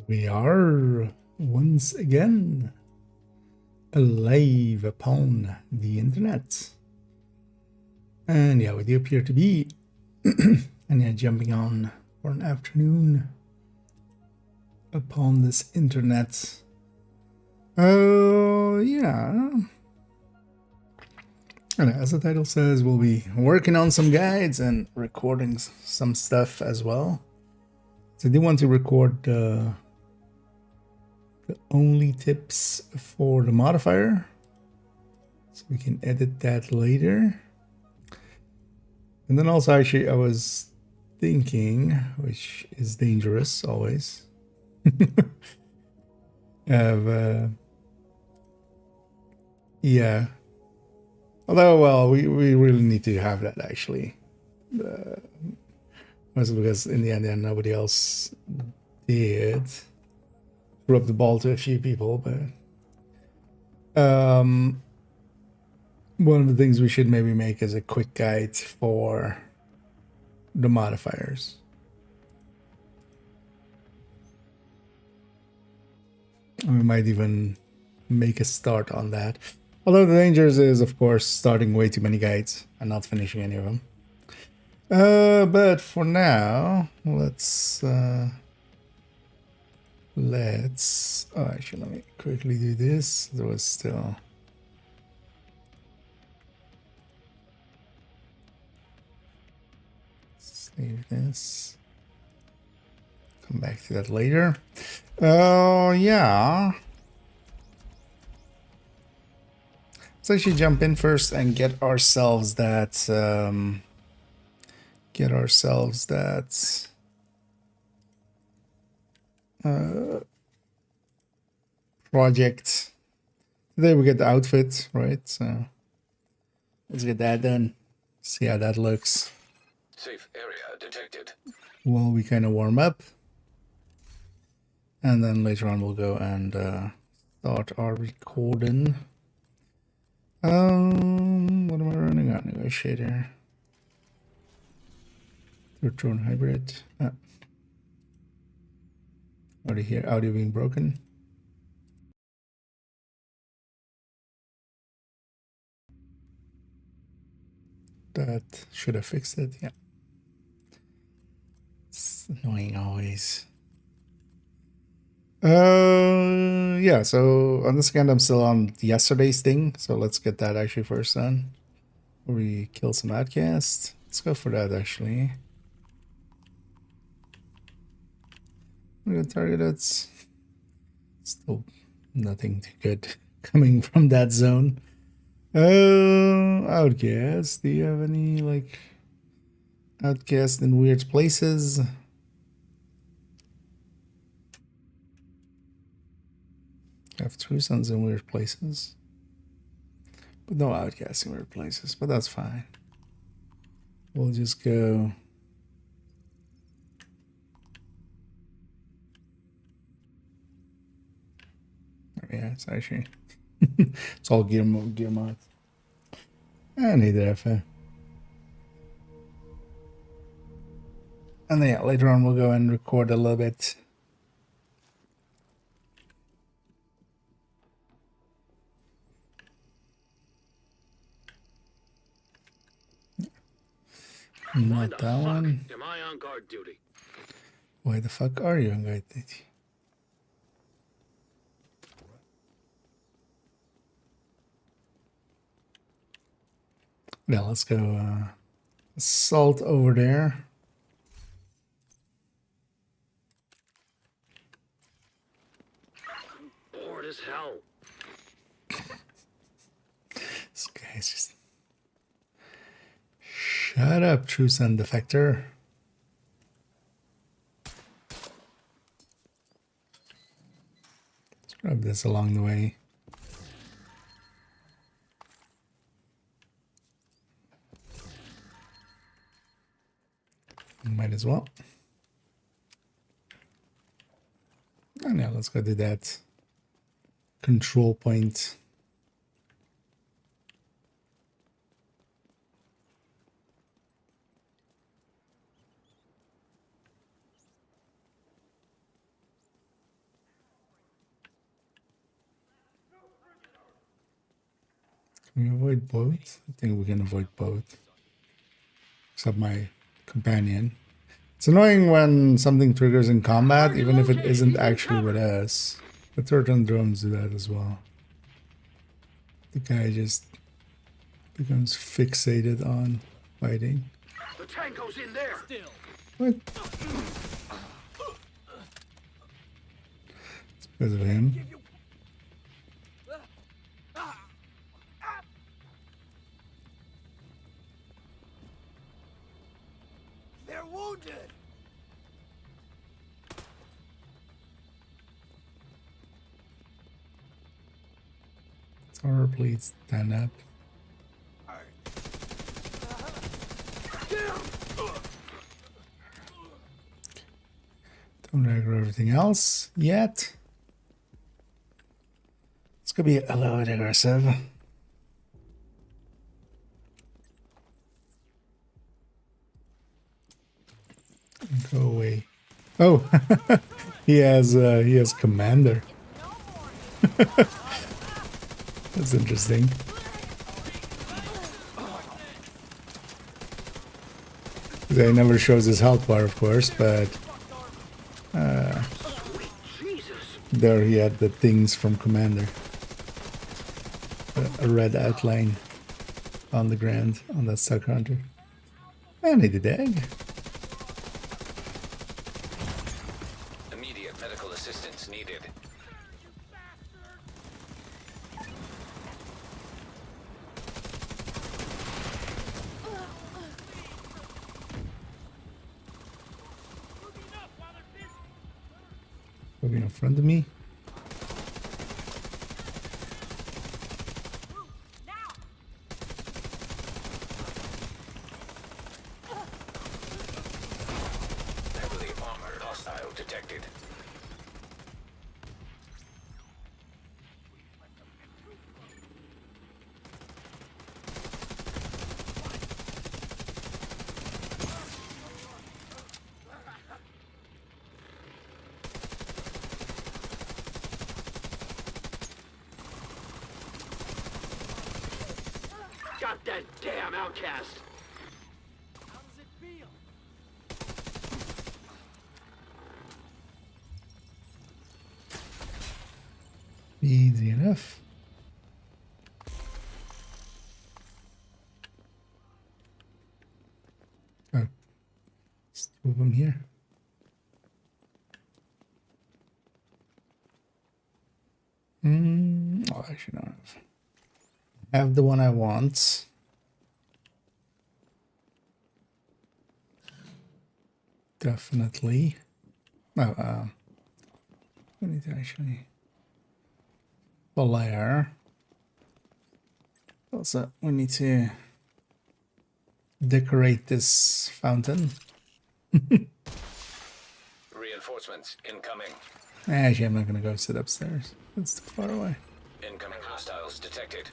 We are once again alive upon the internet. And yeah, we do appear to be and yeah, jumping on for an afternoon upon this internet. Yeah. And as the title says, we'll be working on some guides and recording some stuff as well. So I do want to record the only tips for the modifier, so we can edit that later. And then also, actually, I was thinking, which is dangerous always, of yeah. Although, well, we really need to have that actually. Mostly because in the end, nobody else did. Threw up the ball to a few people, but one of the things we should maybe make is a quick guide for the modifiers. And we might even make a start on that. Although the dangers is, of course, starting way too many guides and not finishing any of them. But for now, let's oh, actually, let me quickly do this. There was still save this. Come back to that later. Oh, yeah. Let's actually jump in first and get ourselves that project. Today we get the outfit, right? So let's get that done. See how that looks. Safe area detected. While we kind of warm up. And then later on we'll go and start our recording. What am I running on? Negotiator. Return hybrid. Already here, audio being broken. That should have fixed it, yeah. It's annoying always. Yeah, so on this account I'm still on yesterday's thing, so let's get that actually first done. We kill some outcasts. Let's go for that actually. We're gonna target it. Still nothing too good coming from that zone. Outcast. Do you have any like outcast in weird places? I have true sons in weird places. But no outcasts in weird places, but that's fine. We'll just go. Yeah, it's actually it's all gear mods. I need that. And then yeah, later on we'll go and record a little bit. Not that one. Am I on guard duty? Why the fuck are you on guard duty? Now let's go assault over there. Bored as hell. This guy's just... Shut up, true son defector. Let's grab this along the way. Might as well. And now let's go to that control point. Can we avoid both? I think we can avoid both. Except my companion. It's annoying when something triggers in combat, even if it isn't actually with us. But certain drones do that as well. The guy just becomes fixated on fighting. The tango's in there. Still. What? It's because of him. They're wounded. Sorry, please stand up. Don't aggro everything else yet. It's gonna be a little bit aggressive. Go away. Oh, he has commander. That's interesting. He never shows his health bar, of course, but there he had the things from commander. A red outline on the ground on that sucker hunter. And he did egg. Immediate medical assistance needed. Moving in front of me. Heavily armored hostile detected. Got that damn outcast. How does it feel? Easy enough. Oh, there's two of them here. Oh, I should not have the one I want. Definitely. Oh, we need to actually layer. Also, we need to decorate this fountain. Reinforcements incoming. Actually, I'm not gonna go sit upstairs. It's too far away. Incoming hostiles detected.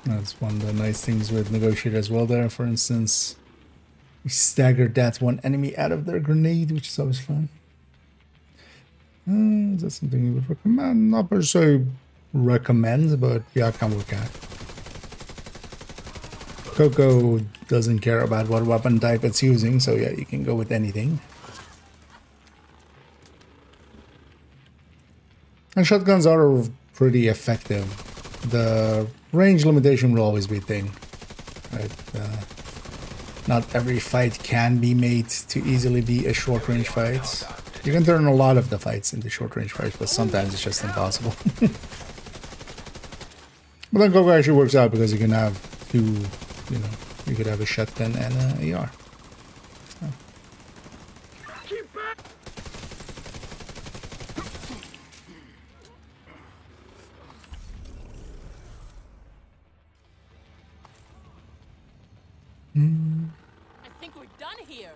That's one of the nice things with Negotiate as well there. For instance, we staggered that one enemy out of their grenade, which is always fun. Is that something you would recommend? Not per se recommend, but yeah, it can work out. Coco doesn't care about what weapon type it's using, so yeah, you can go with anything. And shotguns are pretty effective. The range limitation will always be a thing. Right? Not every fight can be made to easily be a short range fight. You can turn a lot of the fights into short range fights, but sometimes it's just impossible. But then Coco actually works out because you can have two, you could have a shotgun and an AR. So. I think we're done here.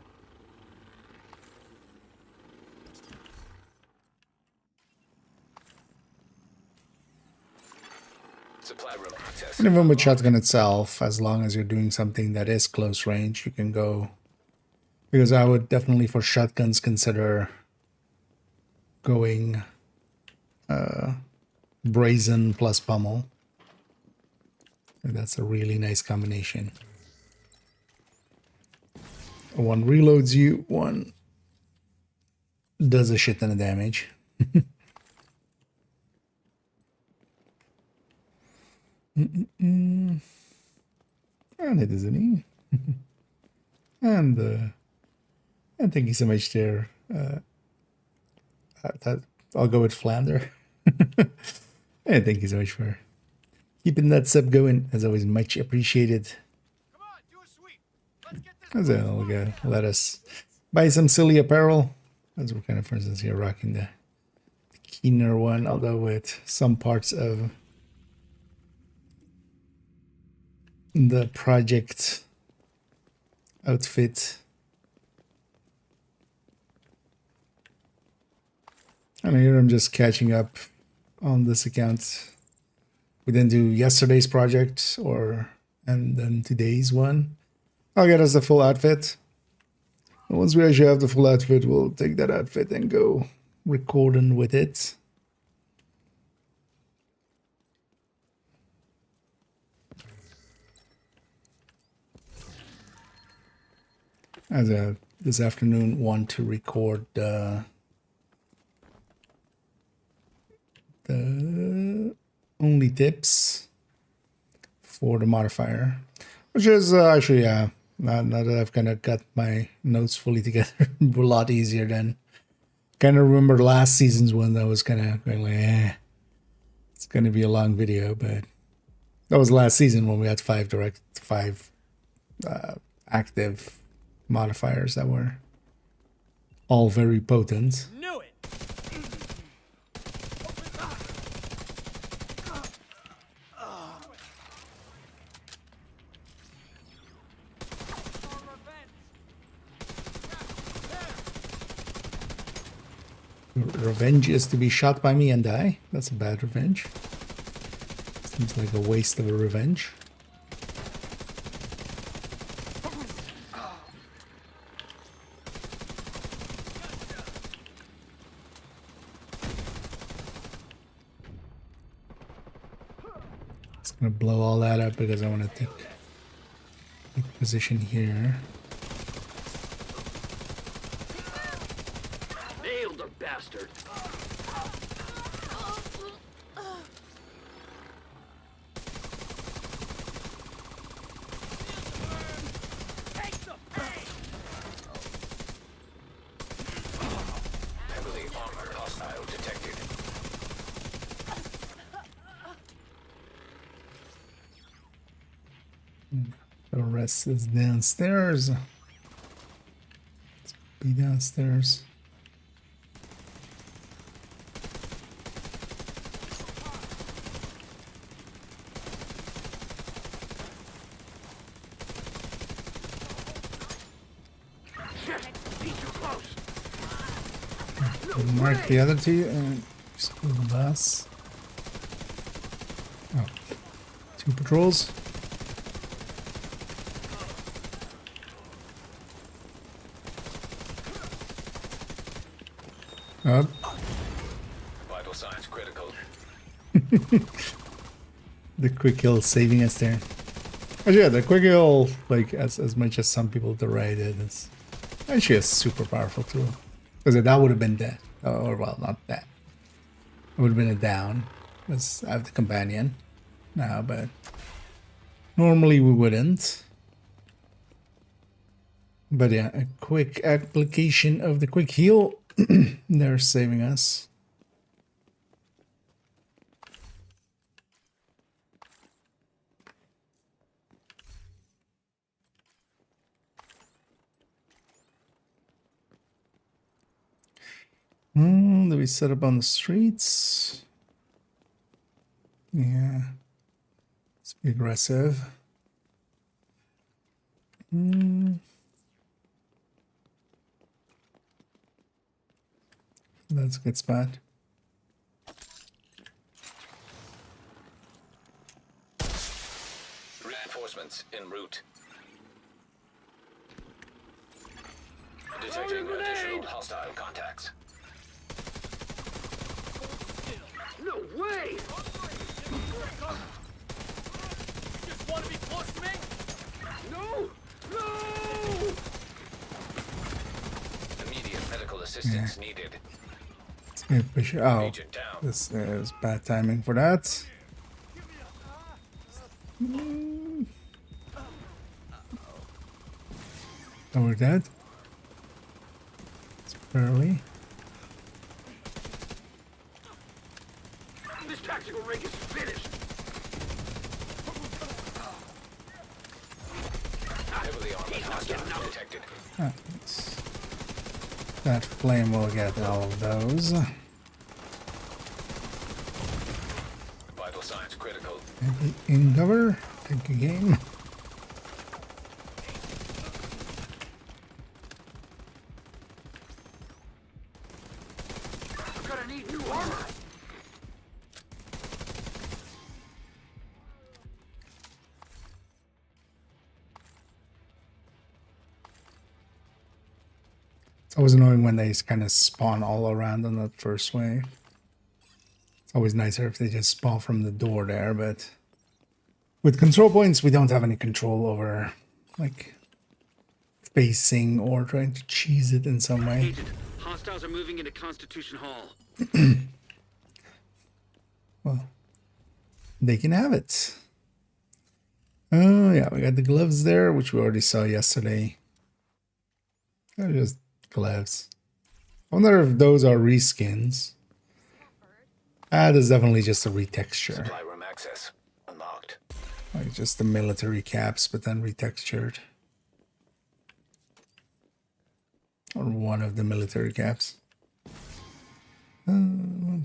Supply room access. And even with shotgun itself, as long as you're doing something that is close range, you can go Because I would definitely for shotguns consider going brazen plus pummel. And that's a really nice combination. One reloads you, one does a shit ton of damage. And it is an E. And thank you so much there. I'll go with Flander. And thank you so much for keeping that sub going. As always, much appreciated. Come on, do a sweep. Let's get this. As I'll go, let us buy some silly apparel. As we're kind of, for instance, here rocking the keener one, although with some parts of the project outfit. And here I'm just catching up on this account. We didn't do yesterday's project and then today's one. I'll get us the full outfit. And once we actually have the full outfit, we'll take that outfit and go recording with it. As this afternoon, want to record the only tips for the modifier, which is actually now that I've kind of got my notes fully together, a lot easier than kind of remember last season's one that was kind of going like, it's going to be a long video, but that was last season when we had five active modifiers that were all very potent. Knew it. Revenge is to be shot by me and die. That's a bad revenge. Seems like a waste of a revenge. Just gonna blow all that up because I want to take position here. Nailed the bastard. Take the pain. Heavily armored hostile detected. The rest is downstairs. Let's be downstairs. Shit, he's too close. We'll mark the other two and just go to the bus. Oh, two patrols. Up. Vital signs critical. The quick kill saving us there. Oh yeah, the quick kill, like as much as some people deride it, is actually a super powerful tool. Because that would have been dead. Or well, not that. It would have been a down. Because I have the companion now, but normally we wouldn't. But yeah, a quick application of the quick heal. They're saving us. Do we set up on the streets? Yeah. Let's be aggressive. That's a good spot. Reinforcements en route. Detecting additional hostile contacts. No way! Just want to be close to me? No! No! Immediate medical assistance needed. Yeah, push it. Oh, Agent down. this is bad timing for that. Oh, we're dead. It's barely. This tactical rig is finished! Heavily armored hostile detected. That flame will get all of those. Vital signs critical. Maybe in cover. Take a game. I'm gonna need new armor! It's always annoying when they kind of spawn all around on that first wave. It's always nicer if they just spawn from the door there, but with control points, we don't have any control over, like, facing or trying to cheese it in some way. Agent, hostiles are moving into Constitution Hall. Well, they can have it. Oh, yeah, we got the gloves there, which we already saw yesterday. They're just gloves. I wonder if those are reskins. Ah, that's definitely just a retexture. Supply room access unlocked. Like just the military caps, but then retextured. Or one of the military caps. I'm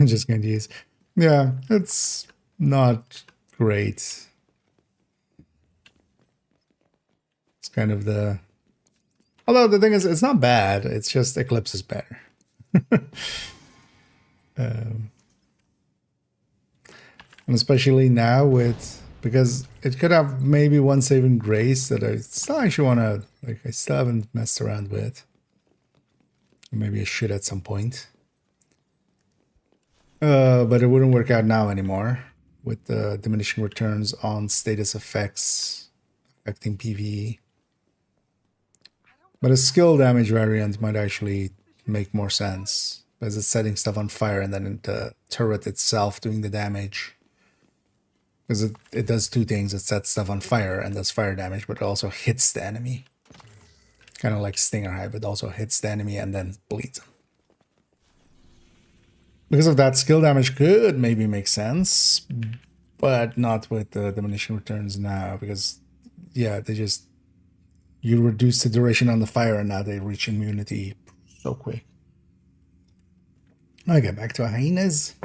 just going to use. Yeah, it's not great. It's kind of the. Although the thing is, it's not bad. It's just Eclipse is better. And especially now with, because it could have maybe one saving grace that I still actually want to, like, I still haven't messed around with. Maybe I should at some point. But it wouldn't work out now anymore with the diminishing returns on status effects affecting PvE. But a skill damage variant might actually make more sense, because it's setting stuff on fire and then the turret itself doing the damage. Because it does two things. It sets stuff on fire and does fire damage, but it also hits the enemy. Kind of like Stinger Hive, it also hits the enemy and then bleeds them. Because of that, skill damage could maybe make sense, but not with the diminishing returns now, because, yeah, they just... You reduce the duration on the fire and now they reach immunity so quick. Okay, back to hyenas.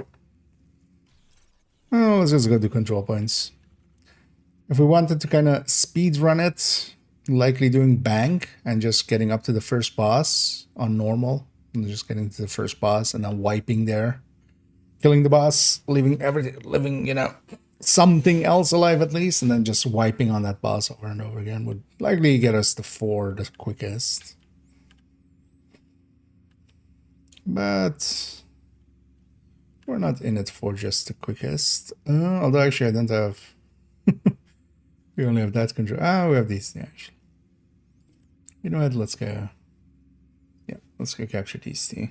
Oh, let's just go to control points. If we wanted to kind of speed run it, likely doing bank and just getting up to the first boss on normal, and just getting to the first boss and then wiping there, killing the boss, leaving everything, living, you know, something else alive at least, and then just wiping on that boss over and over again would likely get us to 4 the quickest. But we're not in it for just the quickest. Although actually I don't have... we only have that control. Ah, we have these, yeah, actually. You know what, let's go... Yeah, let's go capture these two.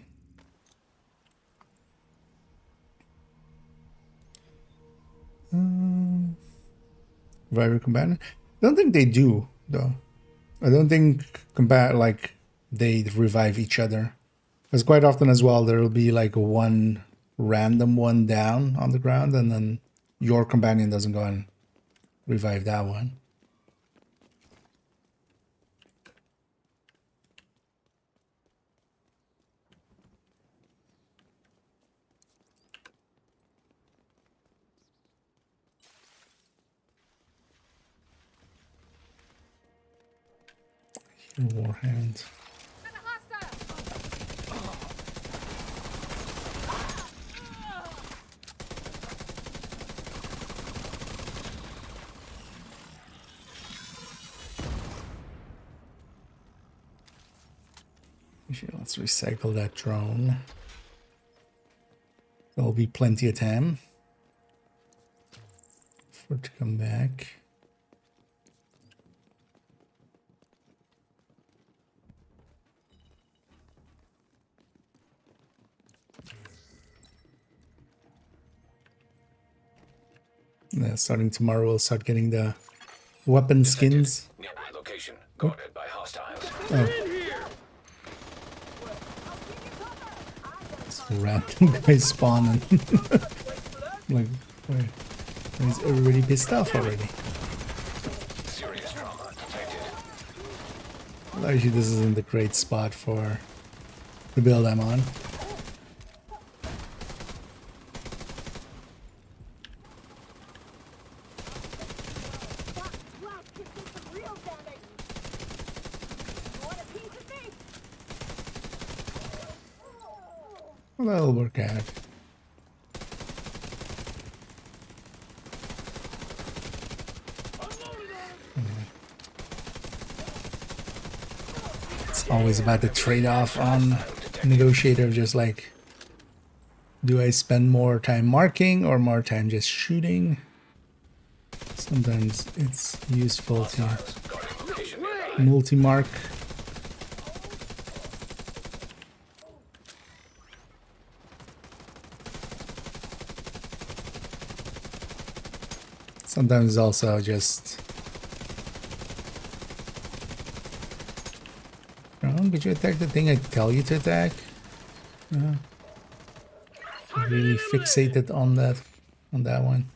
Revive companion. I don't think they do, though. I don't think like they revive each other. Because quite often as well, there will be like one random one down on the ground, and then your companion doesn't go and revive that one. Warhand. Actually, let's recycle that drone. There'll be plenty of time for it to come back. Starting tomorrow, we'll start getting the weapon skins. Nearby location guarded by hostiles. It's random guy spawning. Like, wait, is everybody pissed off already? Serious trauma detected. Well, actually, this isn't the great spot for the build I'm on. Well, that'll work out. It's always about the trade-off on Negotiator, just like, do I spend more time marking or more time just shooting? Sometimes it's useful to Guarding location nearby. multi-mark. Sometimes also just... Wrong, could you attack the thing I tell you to attack? Really fixated on that one.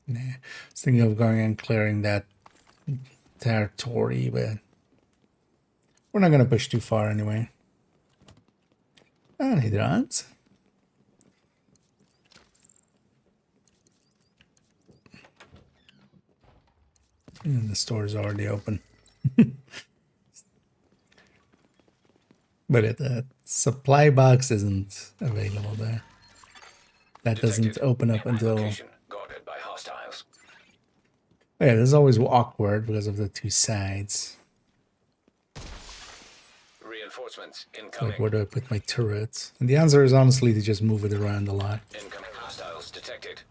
Nah. I was thinking of going and clearing that territory, but we're not gonna push too far anyway. And hydrants. And the store's already open. But the supply box isn't available there. That doesn't Detected. open up Nearby until... location guarded by hostiles. Yeah, this is always awkward because of the two sides. Reinforcements Like, incoming. where do I put my turrets? And the answer is honestly to just move it around a lot. Incoming hostiles detected.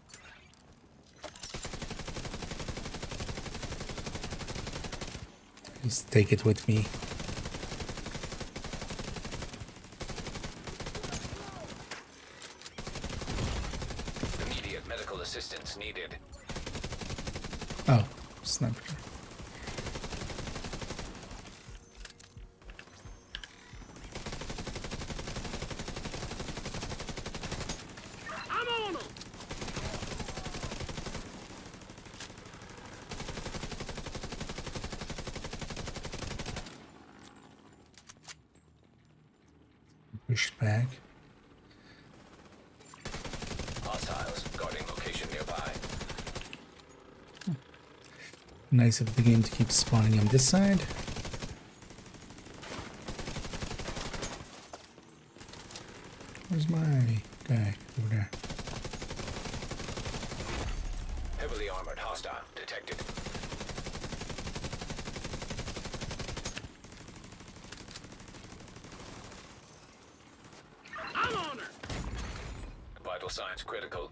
Just take it with me. Immediate medical assistance needed. Oh, sniper. I'm on 'em! Pushed back. Hostiles guarding location nearby. Nice of the game to keep spawning on this side. Where's my guy? Over there. Heavily armored hostile detected. I'm on her! Vital signs critical.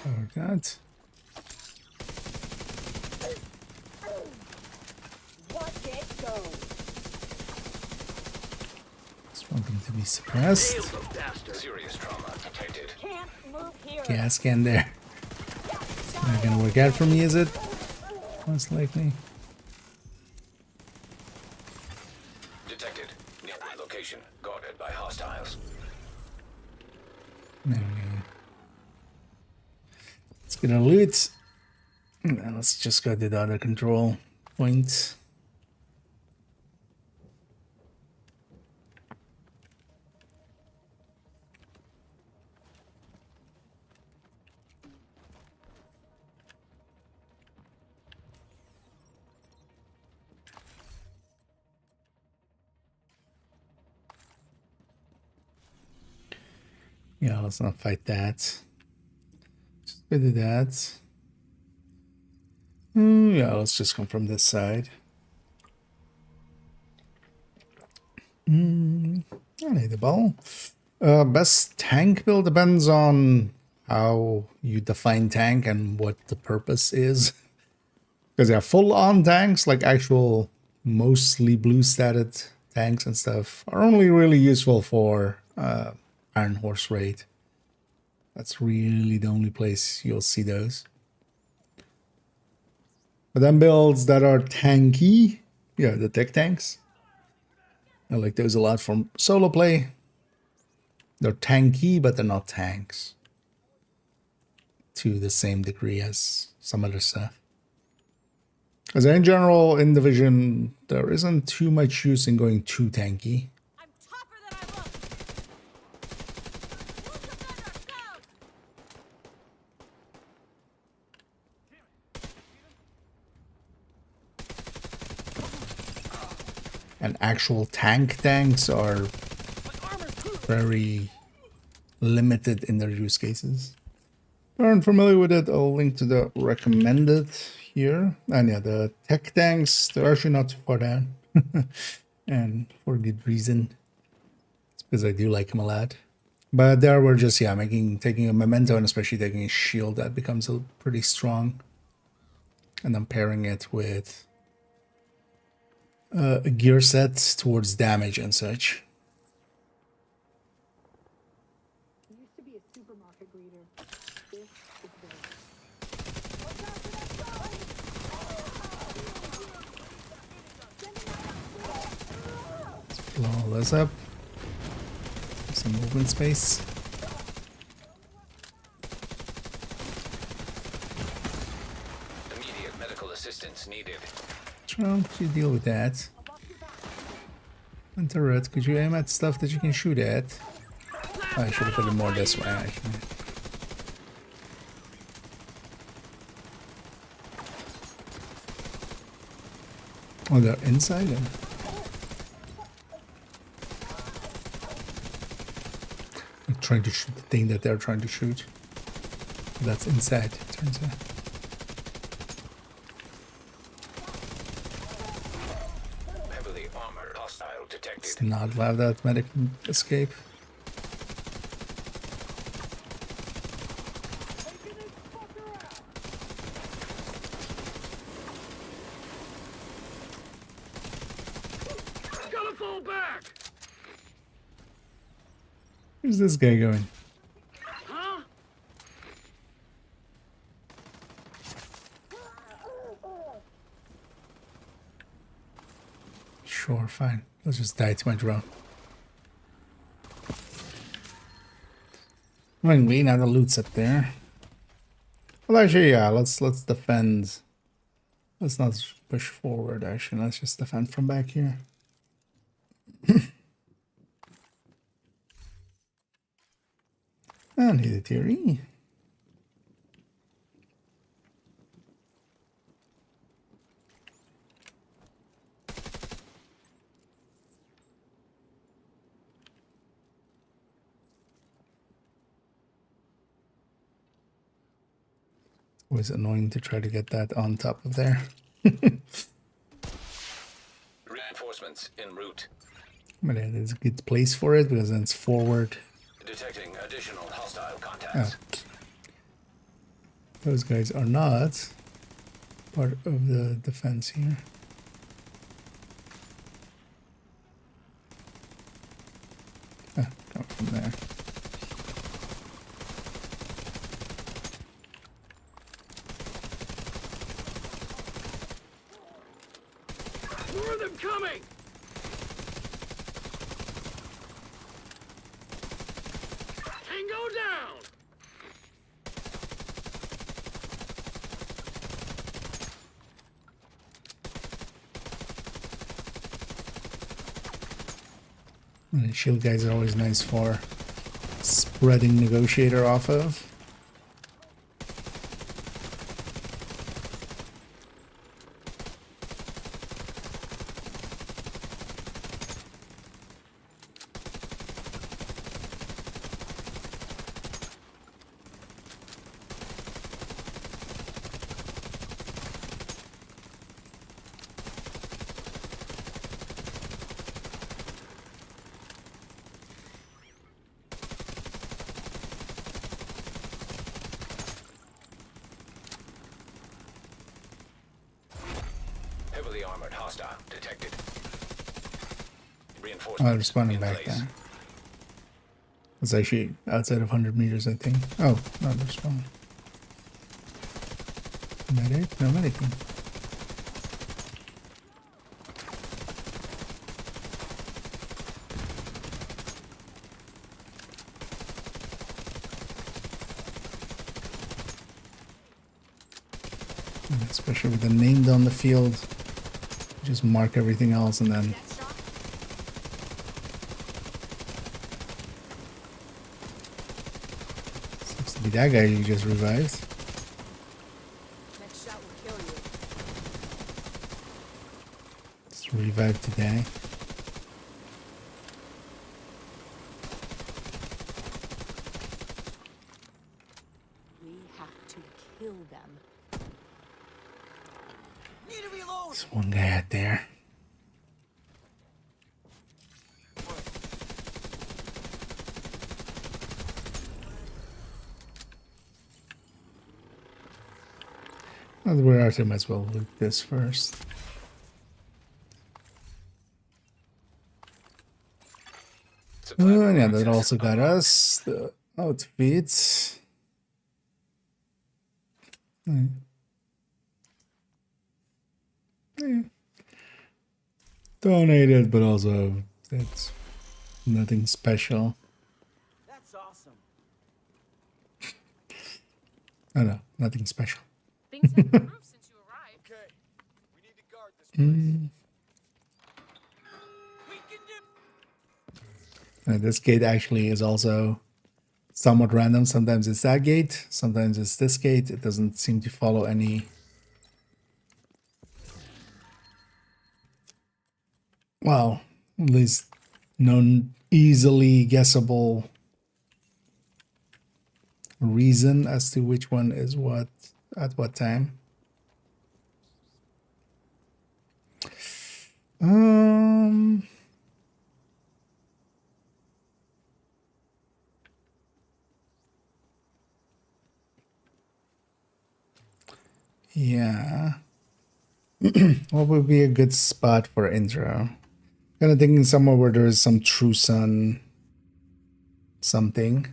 Oh god. Watch it go. Just want them to be suppressed. Nailed the bastard. Serious trauma detected. Can't move here. Gas can there. Not gonna work out for me, is it? Most likely. Detected. Nearby location guarded by hostiles. There we go. Let's get our loot. And then let's just go to the other control point. Yeah, let's not fight that. Just go do that. Yeah, let's just come from this side. I need the ball. Best tank build depends on how you define tank and what the purpose is. Because yeah, full-on tanks, like actual mostly blue-statted tanks and stuff, are only really useful for Iron Horse raid. That's really the only place you'll see those. But then builds that are tanky, yeah, the tech tanks. I like those a lot from solo play. They're tanky, but they're not tanks to the same degree as some other stuff. Because in general, in Division, there isn't too much use in going too tanky. I'm tougher than I look. And actual tanks are very limited in their use cases. If you aren't familiar with it, I'll link to the recommended here. And yeah, the tech tanks, they're actually not too far down. And for good reason. It's because I do like them a lot. But there we're just, yeah, taking a memento and especially taking a shield that becomes pretty strong. And then pairing it with a gear set towards damage and such. Used to be a supermarket greeter. This is Blow all this up. Some movement space. Immediate medical assistance needed. How could you deal with that? And turret, could you aim at stuff that you can shoot at? Oh, I should have put it more this way, actually. Oh, they're inside? I'm trying to shoot the thing that they're trying to shoot. That's inside, it turns out. Let's not allow that medic escape. Gotta fall back! Where's this guy going? Huh? Sure, fine. Let's just die to my drone. Anyway, now the loot's up there. Well, actually, yeah, let's defend. Let's not push forward, actually. Let's just defend from back here. I need a theory. Always annoying to try to get that on top of there. Reinforcements en route. But yeah, there's a good place for it because then it's forward. Detecting additional hostile contacts. Oh. Those guys are not part of the defense here. Come from there. More of them coming! Tango down! And the shield guys are always nice for spreading negotiator off of. Heavily armored hostile detected. Oh, Reinforcements responding in back place. there. It's actually outside of 100 meters, I think. Oh, no, they're responding. Medic? No medic. Especially with the name on the field. Just mark everything else and then... Seems to be that guy you just revived. Next shot will kill you. Just revived today. We have to kill them. There's one guy out there. Well, we're out here, might as well loot this first. Supply Oh, room yeah, that access also got unlocked. us the outfits. Donated, but also it's nothing special. That's awesome. Oh no, nothing special. Things have improved since you arrived. Okay. We need to guard this place. We can do. This gate actually is also somewhat random. Sometimes it's that gate, sometimes it's this gate. It doesn't seem to follow any... Well, at least no easily guessable reason as to which one is what at what time. Yeah. What would be a good spot for intro? Kind of thinking somewhere where there is some true sun something.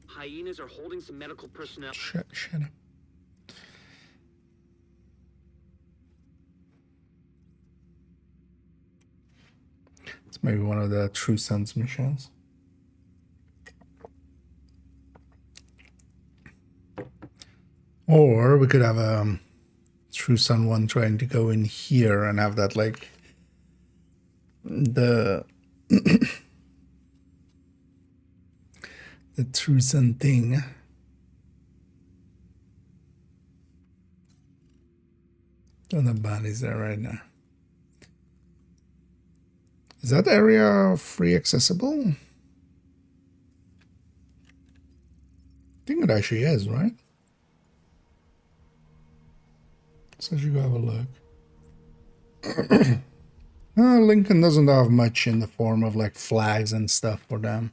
Hyenas are holding some medical personnel. Shut up. It's maybe one of the True Sons missions. Or we could have a True Sun one trying to go in here and have that like the the True Sun thing. And the body's there right now. Is that area free accessible? I think it actually is, right? So you go have a look. Lincoln doesn't have much in the form of like flags and stuff for them.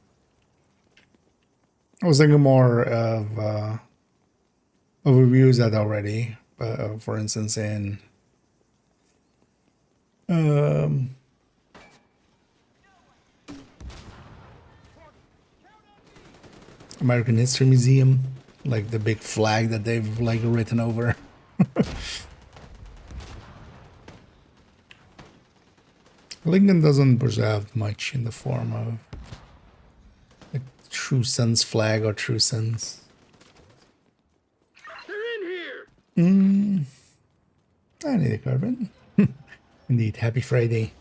I was thinking more of reviews that already, for instance, in American History Museum, like the big flag that they've like written over. Lincoln doesn't preserve much in the form of like True Sons flag or True Sons. They're in here. I need a carbon. Indeed, happy Friday.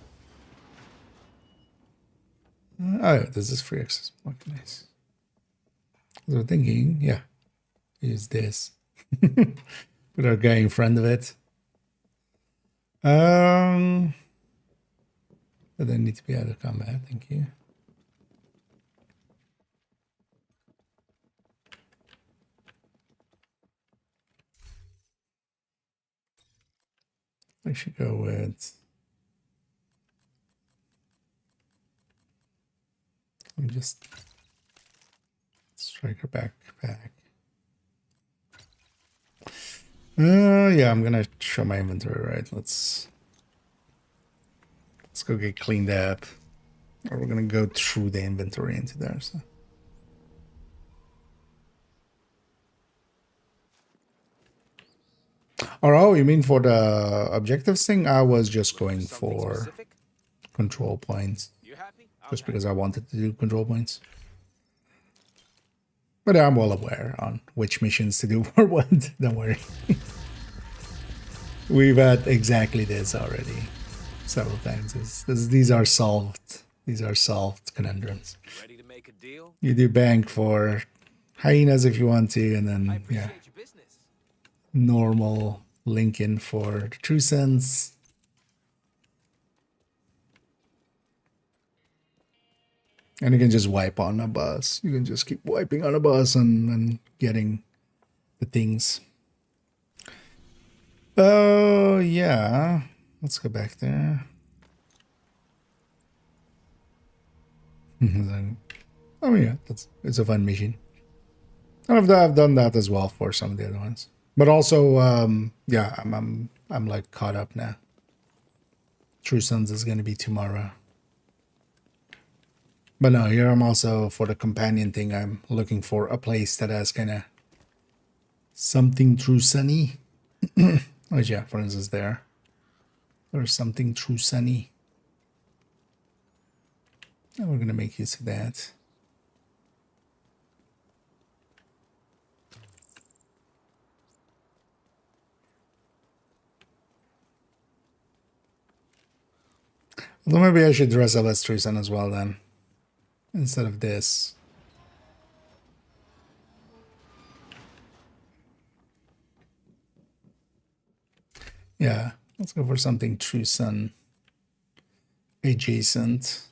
Oh, this is free access. Okay, nice. So I'm thinking, yeah, use this. Put our guy in front of it. But I need to be out of combat, thank you. I should go with... Let me just... Striker backpack. Yeah, I'm gonna show my inventory, right? Let's go get cleaned up. Or we're gonna go through the inventory into there, so. Or oh, you mean for the objectives thing? I was just going for control points. You happy? Just because I wanted to do control points. But I'm well aware on which missions to do for what. Don't worry. We've had exactly this already several times. These are solved. These are solved conundrums. Ready to make a deal? You do bank for hyenas if you want to, and I then appreciate yeah, your business. normal Lincoln for the true sense. And you can just wipe on a bus. You can just keep wiping on a bus and getting the things. Oh, yeah. Let's go back there. I mean, yeah, it's a fun mission. And I've done that as well for some of the other ones. But also, yeah, I'm like caught up now. True Sons is going to be tomorrow. But no, here I'm also, for the companion thing, I'm looking for a place that has kind of something true sunny. Oh yeah, for instance there's something true sunny. And we're going to make use of that. Although maybe I should dress up as True Sun as well then. Instead of this. Yeah, let's go for something True Sun adjacent.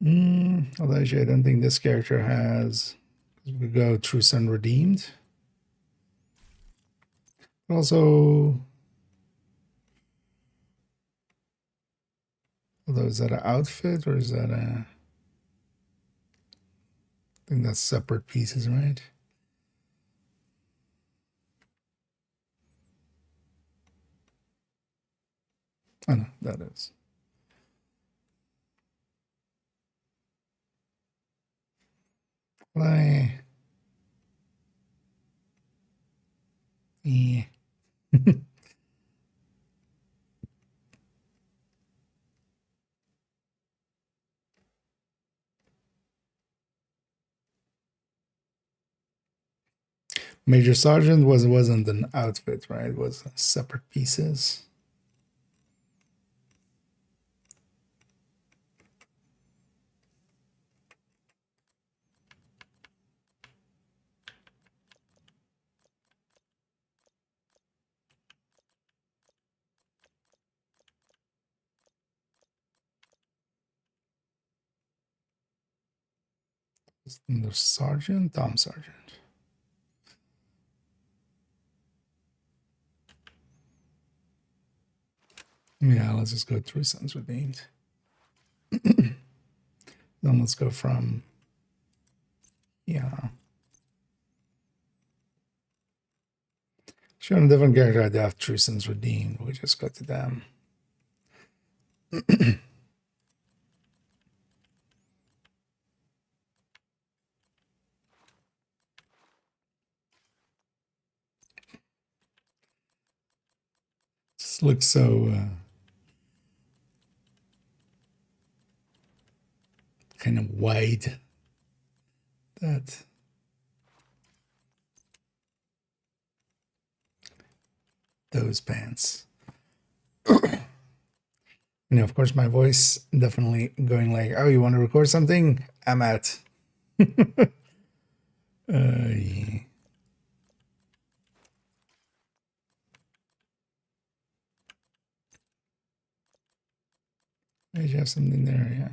Although actually I don't think this character has. We could go True Sun Redeemed. Also, although is that an outfit or is that a? I think that's separate pieces, right? Oh no, that is. Play. Yeah. Major Sergeant wasn't an outfit, right? It was separate pieces. The Sergeant, Tom Sergeant. Yeah, let's just go through Sons Redeemed. Then let's go from, yeah. Showing a different character, I have True Sons Redeemed. We just go to them. Just looks so kind of wide that those pants. You know, of course, my voice definitely going like, oh, you want to record something? I'm at. Yeah. I have something there, yeah.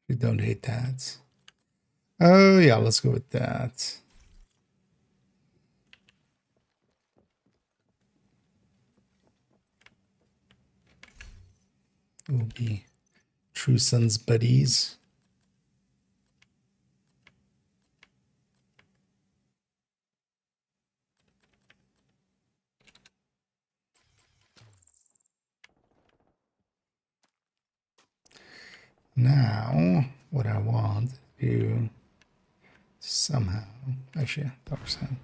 You don't hate that. Oh, yeah, let's go with that. We'll be true sons buddies. Now, what I want to somehow, actually, $1.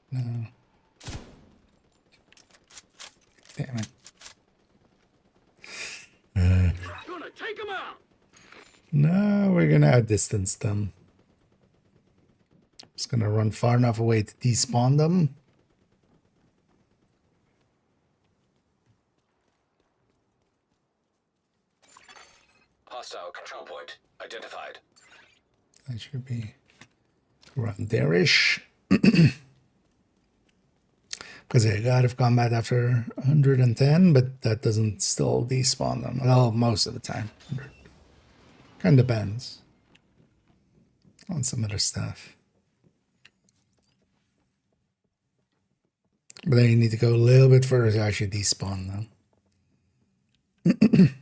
No. Damn it. Gonna take him out. No, we're gonna outdistance them. Just gonna run far enough away to despawn them. Hostile control point identified. That should be around there-ish. Because I got out of combat after 110, but that doesn't still despawn them. Well, most of the time. Kind of depends on some other stuff. But then you need to go a little bit further to actually despawn them.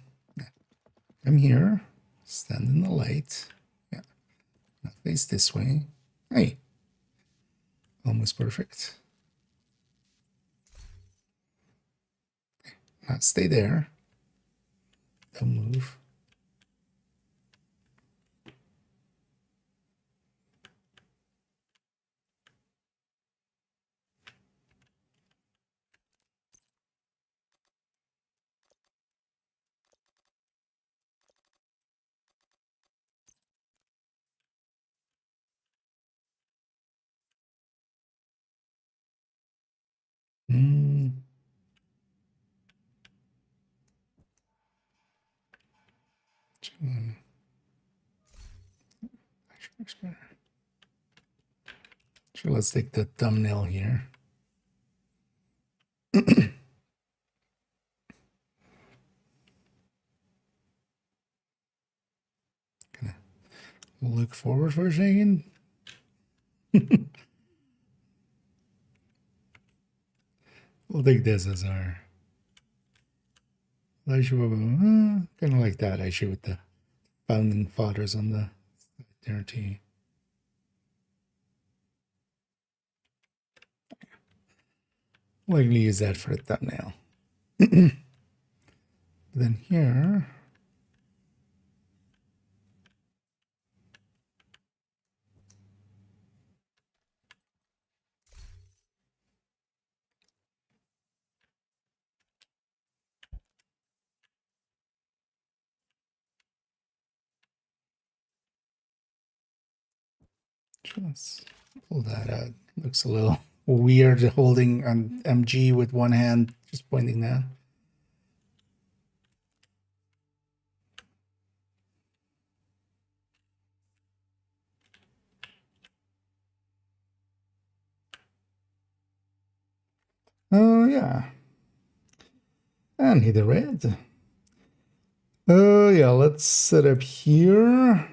I'm here. Stand in the light. Yeah. Now face this way. Hey. Almost perfect. Now stay there. Don't move. Hmm. Sure, let's take the thumbnail here. Gonna look forward for a second. We'll take this as our kind of like that actually with the founding fathers on the there too. Likely use that for a thumbnail. Then here, just pull that out. Looks a little weird holding an MG with one hand, just pointing down. Oh, yeah. And hit the red. Oh, yeah, let's set up here.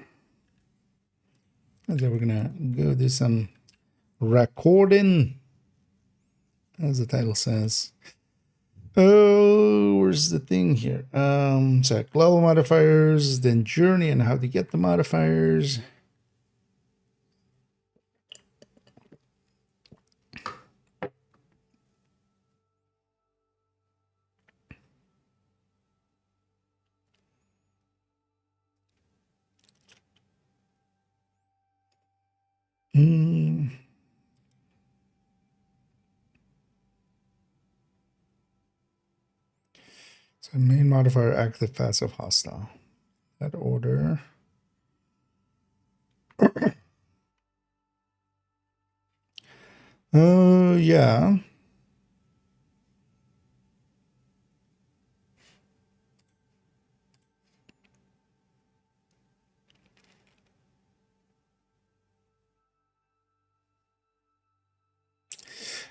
And then we're gonna go do some recording, as the title says. Oh, where's the thing here? Select level modifiers, then journey and how to get the modifiers. So main modifier active, passive, hostile. That order. Oh, yeah.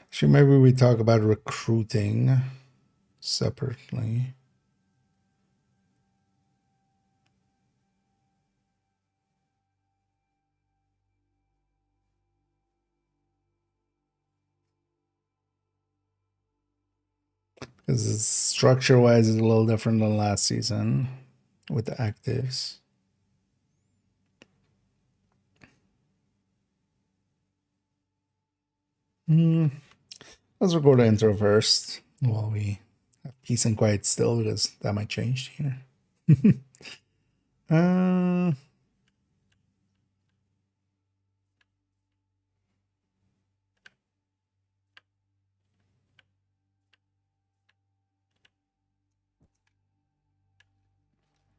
Actually, maybe we talk about recruiting separately. Because structure-wise is a little different than last season with the actives. Let's record the intro first while we have peace and quiet still, because that might change here.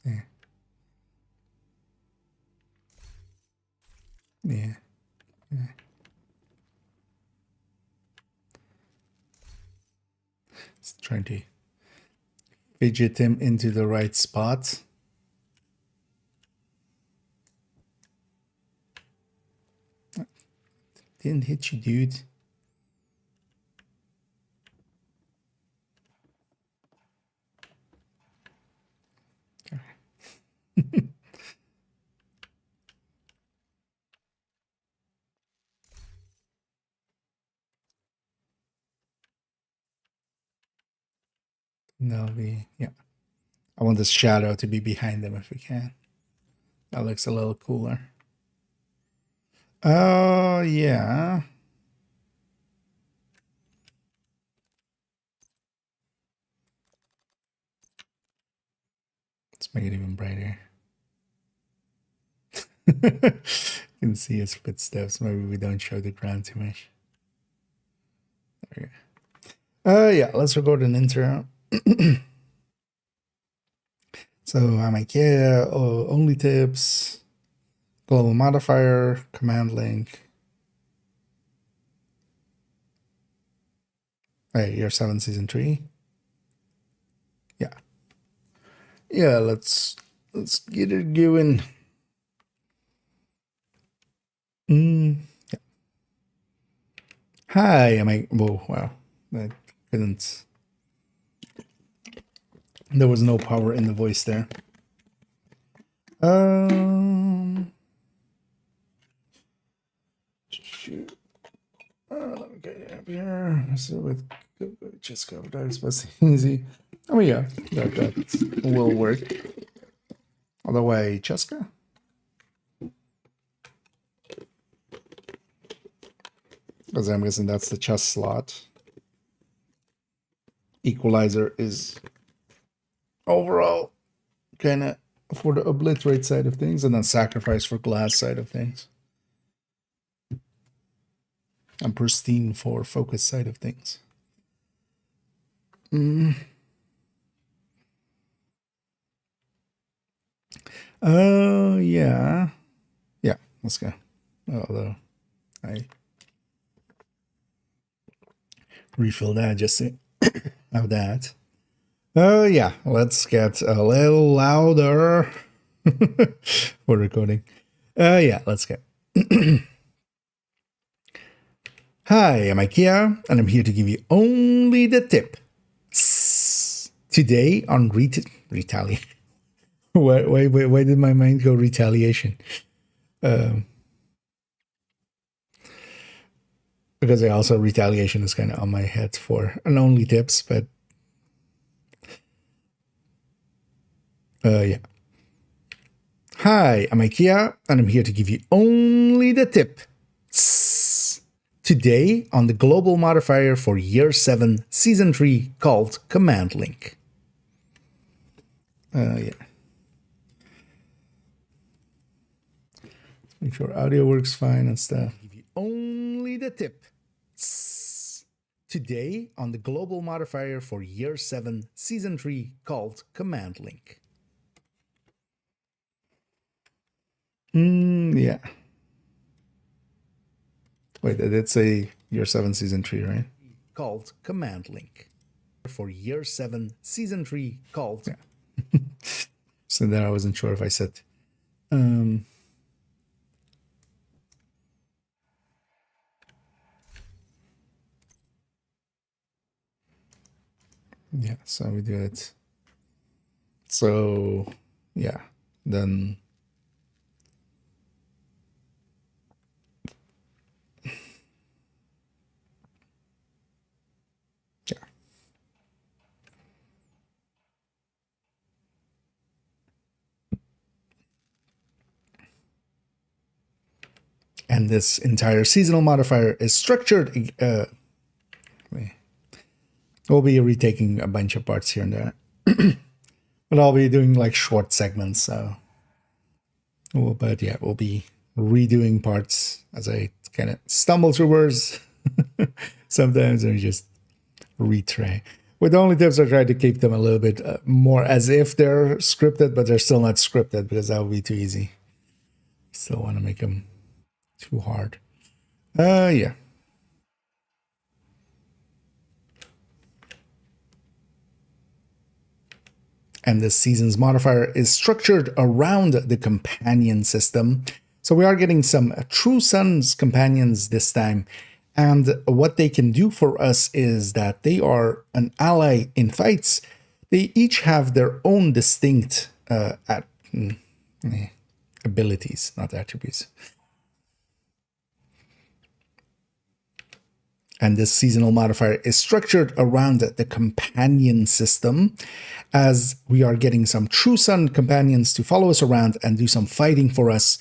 Yeah. Yeah. Yeah. Just trying to fidget him into the right spot. Didn't hit you, dude. That'll be, yeah. I want this shadow to be behind them if we can. That looks a little cooler. Oh, yeah. Let's make it even brighter. You can see his footsteps. Maybe we don't show the ground too much. There we go. Yeah, let's record an intro. So I'm like, yeah, only tips, global modifier, command link. Hey, year 7, season 3. Yeah. Yeah, let's get it going. Yeah. Hi, am I? Whoa, wow. I couldn't. There was no power in the voice there. Shoot. Let me get up here. So with just go that was easy. Oh yeah, that will work. All the way, Cheska. Because I'm guessing that's the chess slot. Equalizer is overall kind of for the obliterate side of things, and then sacrifice for glass side of things. And pristine for focus side of things. Yeah. Yeah, let's go. Although I refill that just to have that. Oh yeah, let's get a little louder for recording. Yeah, let's go. Hi, I'm IKEA, and I'm here to give you only the tip. Today on retaliation. Why did my mind go retaliation? Because I also retaliation is kind of on my head for an only tips, but yeah. Hi, I'm IKEA, and I'm here to give you only the tip. Today on the global modifier for year 7, season 3, called command link. Yeah. Make sure audio works fine and stuff. Give you only the tip. Today on the global modifier for year 7, season 3, called command link. Yeah. Wait, I did say year 7, season 3, right? Called command link. For year 7, season 3, called. Yeah. So then I wasn't sure if I said. Yeah, so we do it. So, yeah, then. Yeah. And this entire seasonal modifier is structured. We'll be retaking a bunch of parts here and there. But I'll be doing like short segments, so. But yeah, we'll be redoing parts as I kind of stumble through words. Sometimes I just retry. With the only tips, I try to keep them a little bit more as if they're scripted, but they're still not scripted because that would be too easy. Still want to make them too hard. Yeah. And this season's modifier is structured around the companion system. So we are getting some True Sons companions this time. And what they can do for us is that they are an ally in fights. They each have their own distinct abilities, not attributes. And this seasonal modifier is structured around the companion system, as we are getting some True Son companions to follow us around and do some fighting for us.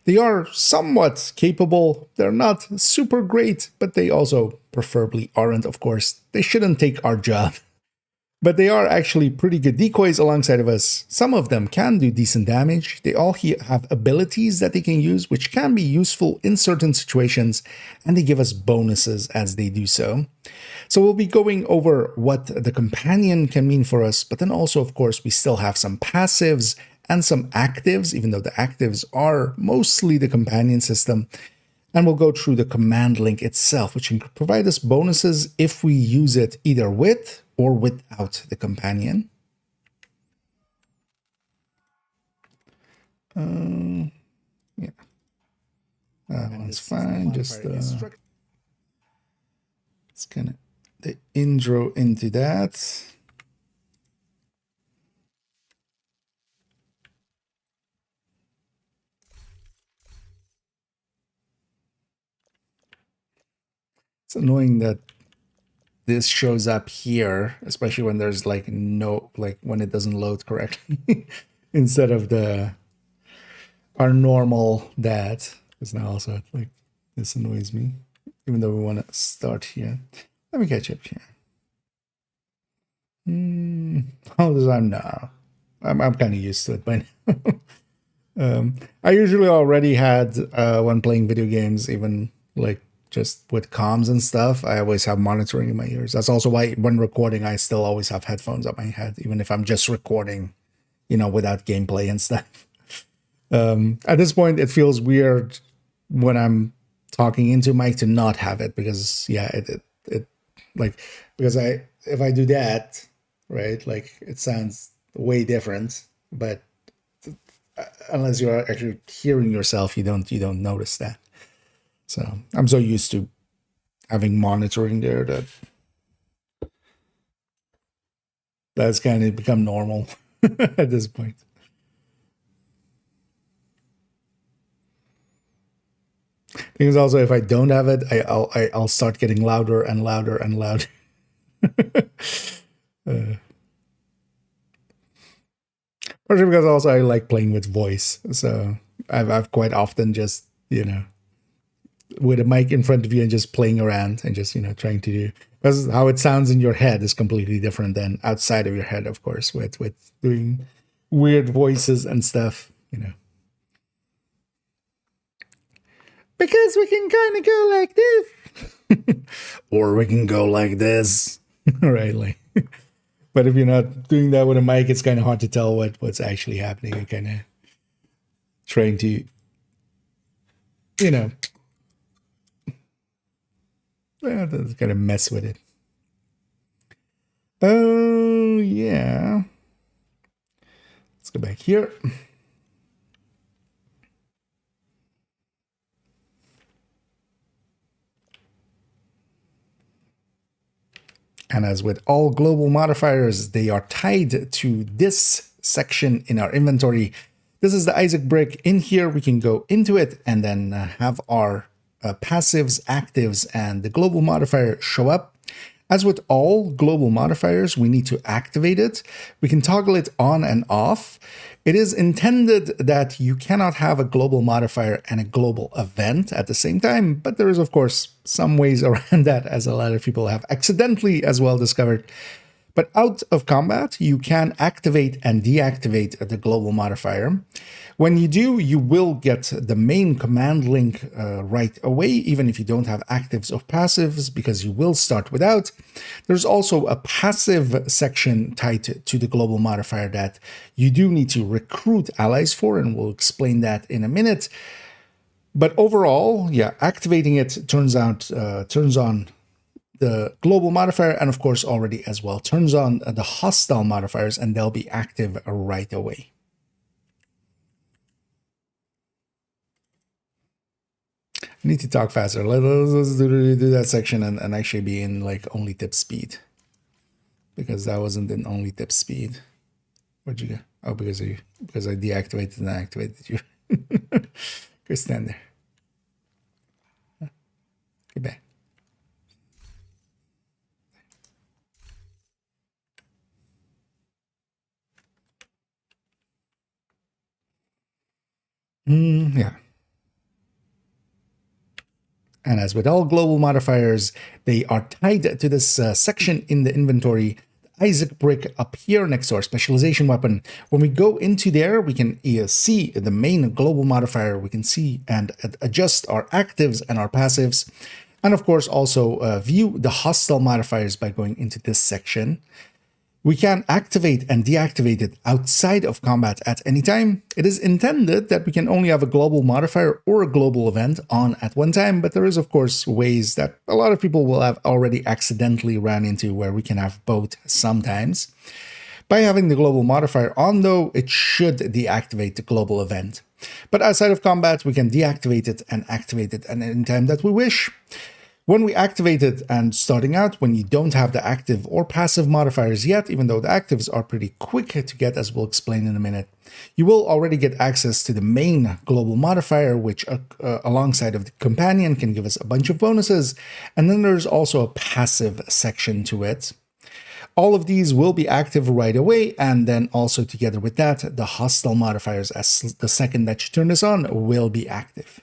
They are somewhat capable. They're not super great, but they also preferably aren't, of course. They shouldn't take our job. But they are actually pretty good decoys alongside of us. Some of them can do decent damage. They all have abilities that they can use, which can be useful in certain situations, and they give us bonuses as they do so. So we'll be going over what the companion can mean for us, but then also, of course, we still have some passives and some actives, even though the actives are mostly the companion system. And we'll go through the command link itself, which can provide us bonuses if we use it either with or without the companion. Yeah. That one's fine. Just it's kind of the intro into that. It's annoying that this shows up here, especially when there's like when it doesn't load correctly instead of our normal that. Because now also like this annoys me, even though we want to start here. Let me catch up here. How does I'm now? I'm kind of used to it by now. I usually already had when playing video games, even like just with comms and stuff, I always have monitoring in my ears. That's also why when recording, I still always have headphones on my head, even if I'm just recording, without gameplay and stuff. At this point, it feels weird when I'm talking into mic to not have it because, yeah, because if I do that, right, like it sounds way different, but unless you're actually hearing yourself, you don't notice that. So I'm so used to having monitoring there that that's kind of become normal at this point. Because also, if I don't have it, I'll start getting louder and louder and louder. Partially because also I like playing with voice, so I've quite often just with a mic in front of you and just playing around and just trying to do, because how it sounds in your head is completely different than outside of your head, of course, with doing weird voices and stuff, because we can kind of go like this or we can go like this. Right, like but if you're not doing that with a mic, it's kind of hard to tell what's actually happening. You're kind of trying to that's kind of mess with it. Oh, yeah. Let's go back here. And as with all global modifiers, they are tied to this section in our inventory. This is the Isaac brick. In here, we can go into it and then have our passives, actives, and the global modifier show up. As with all global modifiers, we need to activate it. We can toggle it on and off. It is intended that you cannot have a global modifier and a global event at the same time, but there is, of course, some ways around that, as a lot of people have accidentally as well discovered. But out of combat, you can activate and deactivate the global modifier. When you do, you will get the main command link right away, even if you don't have actives or passives, because you will start without. There's also a passive section tied to the global modifier that you do need to recruit allies for, and we'll explain that in a minute. But overall, yeah, activating it turns on the global modifier, and of course already as well turns on the hostile modifiers, and they'll be active right away. I need to talk faster. Let's do that section and actually be in like only tip speed, because that wasn't in only tip speed. Where'd you go? Oh, because I deactivated and activated you. Go stand there. Get back. Yeah. And as with all global modifiers, they are tied to this section in the inventory. The Isaac brick up here next to our specialization weapon. When we go into there, we can see the main global modifier. We can see and adjust our actives and our passives. And of course, also view the hostile modifiers by going into this section. We can activate and deactivate it outside of combat at any time. It is intended that we can only have a global modifier or a global event on at one time, but there is, of course, ways that a lot of people will have already accidentally ran into where we can have both sometimes. By having the global modifier on, though, it should deactivate the global event. But outside of combat, we can deactivate it and activate it at any time that we wish. When we activate it and starting out, when you don't have the active or passive modifiers yet, even though the actives are pretty quick to get, as we'll explain in a minute, you will already get access to the main global modifier, which alongside of the companion can give us a bunch of bonuses. And then there's also a passive section to it. All of these will be active right away, and then also together with that, the hostile modifiers, as the second that you turn this on, will be active.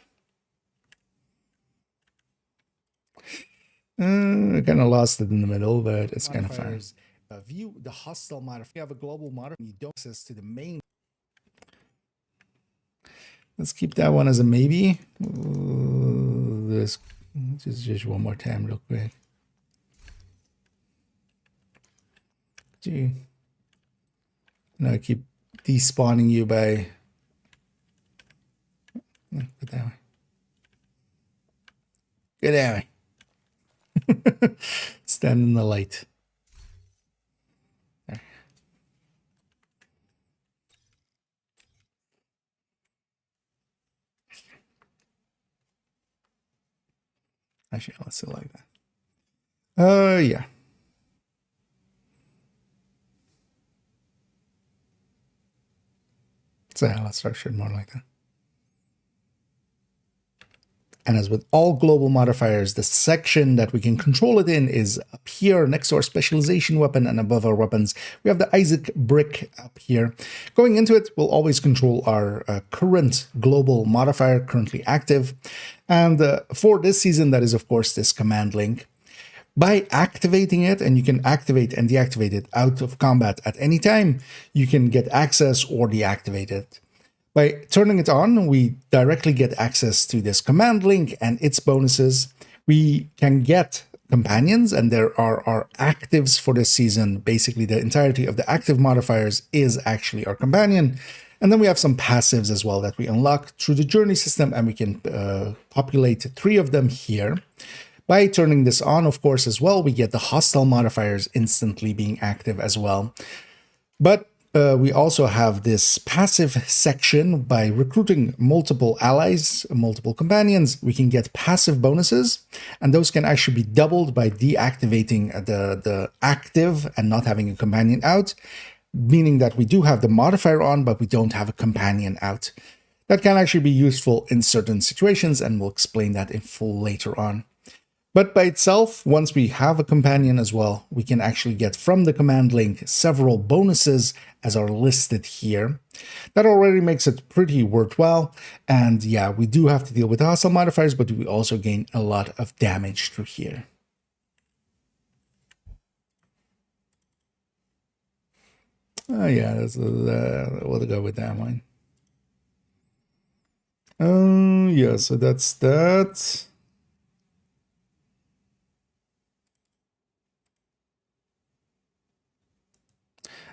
I kind of lost it in the middle, but it's kind of fun. View the hostile modifier. If you have a global modifier, you don't access to the main. Let's keep that one as a maybe. This just one more time, real quick. Gee. Now I keep despawning you by. Put that way. Get that way. Stand in the light. There. Actually, let's do it like that. Yeah. So let's structure it more like that. And as with all global modifiers, the section that we can control it in is up here next to our specialization weapon and above our weapons. We have the Isaac brick up here. Going into it, we'll always control our current global modifier currently active. And for this season, that is, of course, this command link. By activating it, and you can activate and deactivate it out of combat at any time, you can get access or deactivate it. By turning it on, we directly get access to this command link and its bonuses. We can get companions, and there are our actives for this season. Basically, the entirety of the active modifiers is actually our companion. And then we have some passives as well that we unlock through the journey system, and we can populate 3 of them here. By turning this on, of course, as well, we get the hostile modifiers instantly being active as well. But we also have this passive section. By recruiting multiple allies, multiple companions, we can get passive bonuses, and those can actually be doubled by deactivating the active and not having a companion out, meaning that we do have the modifier on, but we don't have a companion out. That can actually be useful in certain situations, and we'll explain that in full later on. But by itself, once we have a companion as well, we can actually get from the command link several bonuses as are listed here. That already makes it pretty worthwhile. And yeah, we do have to deal with hostile modifiers, but we also gain a lot of damage through here. Oh yeah, we'll go with that one. Yeah, so that's that.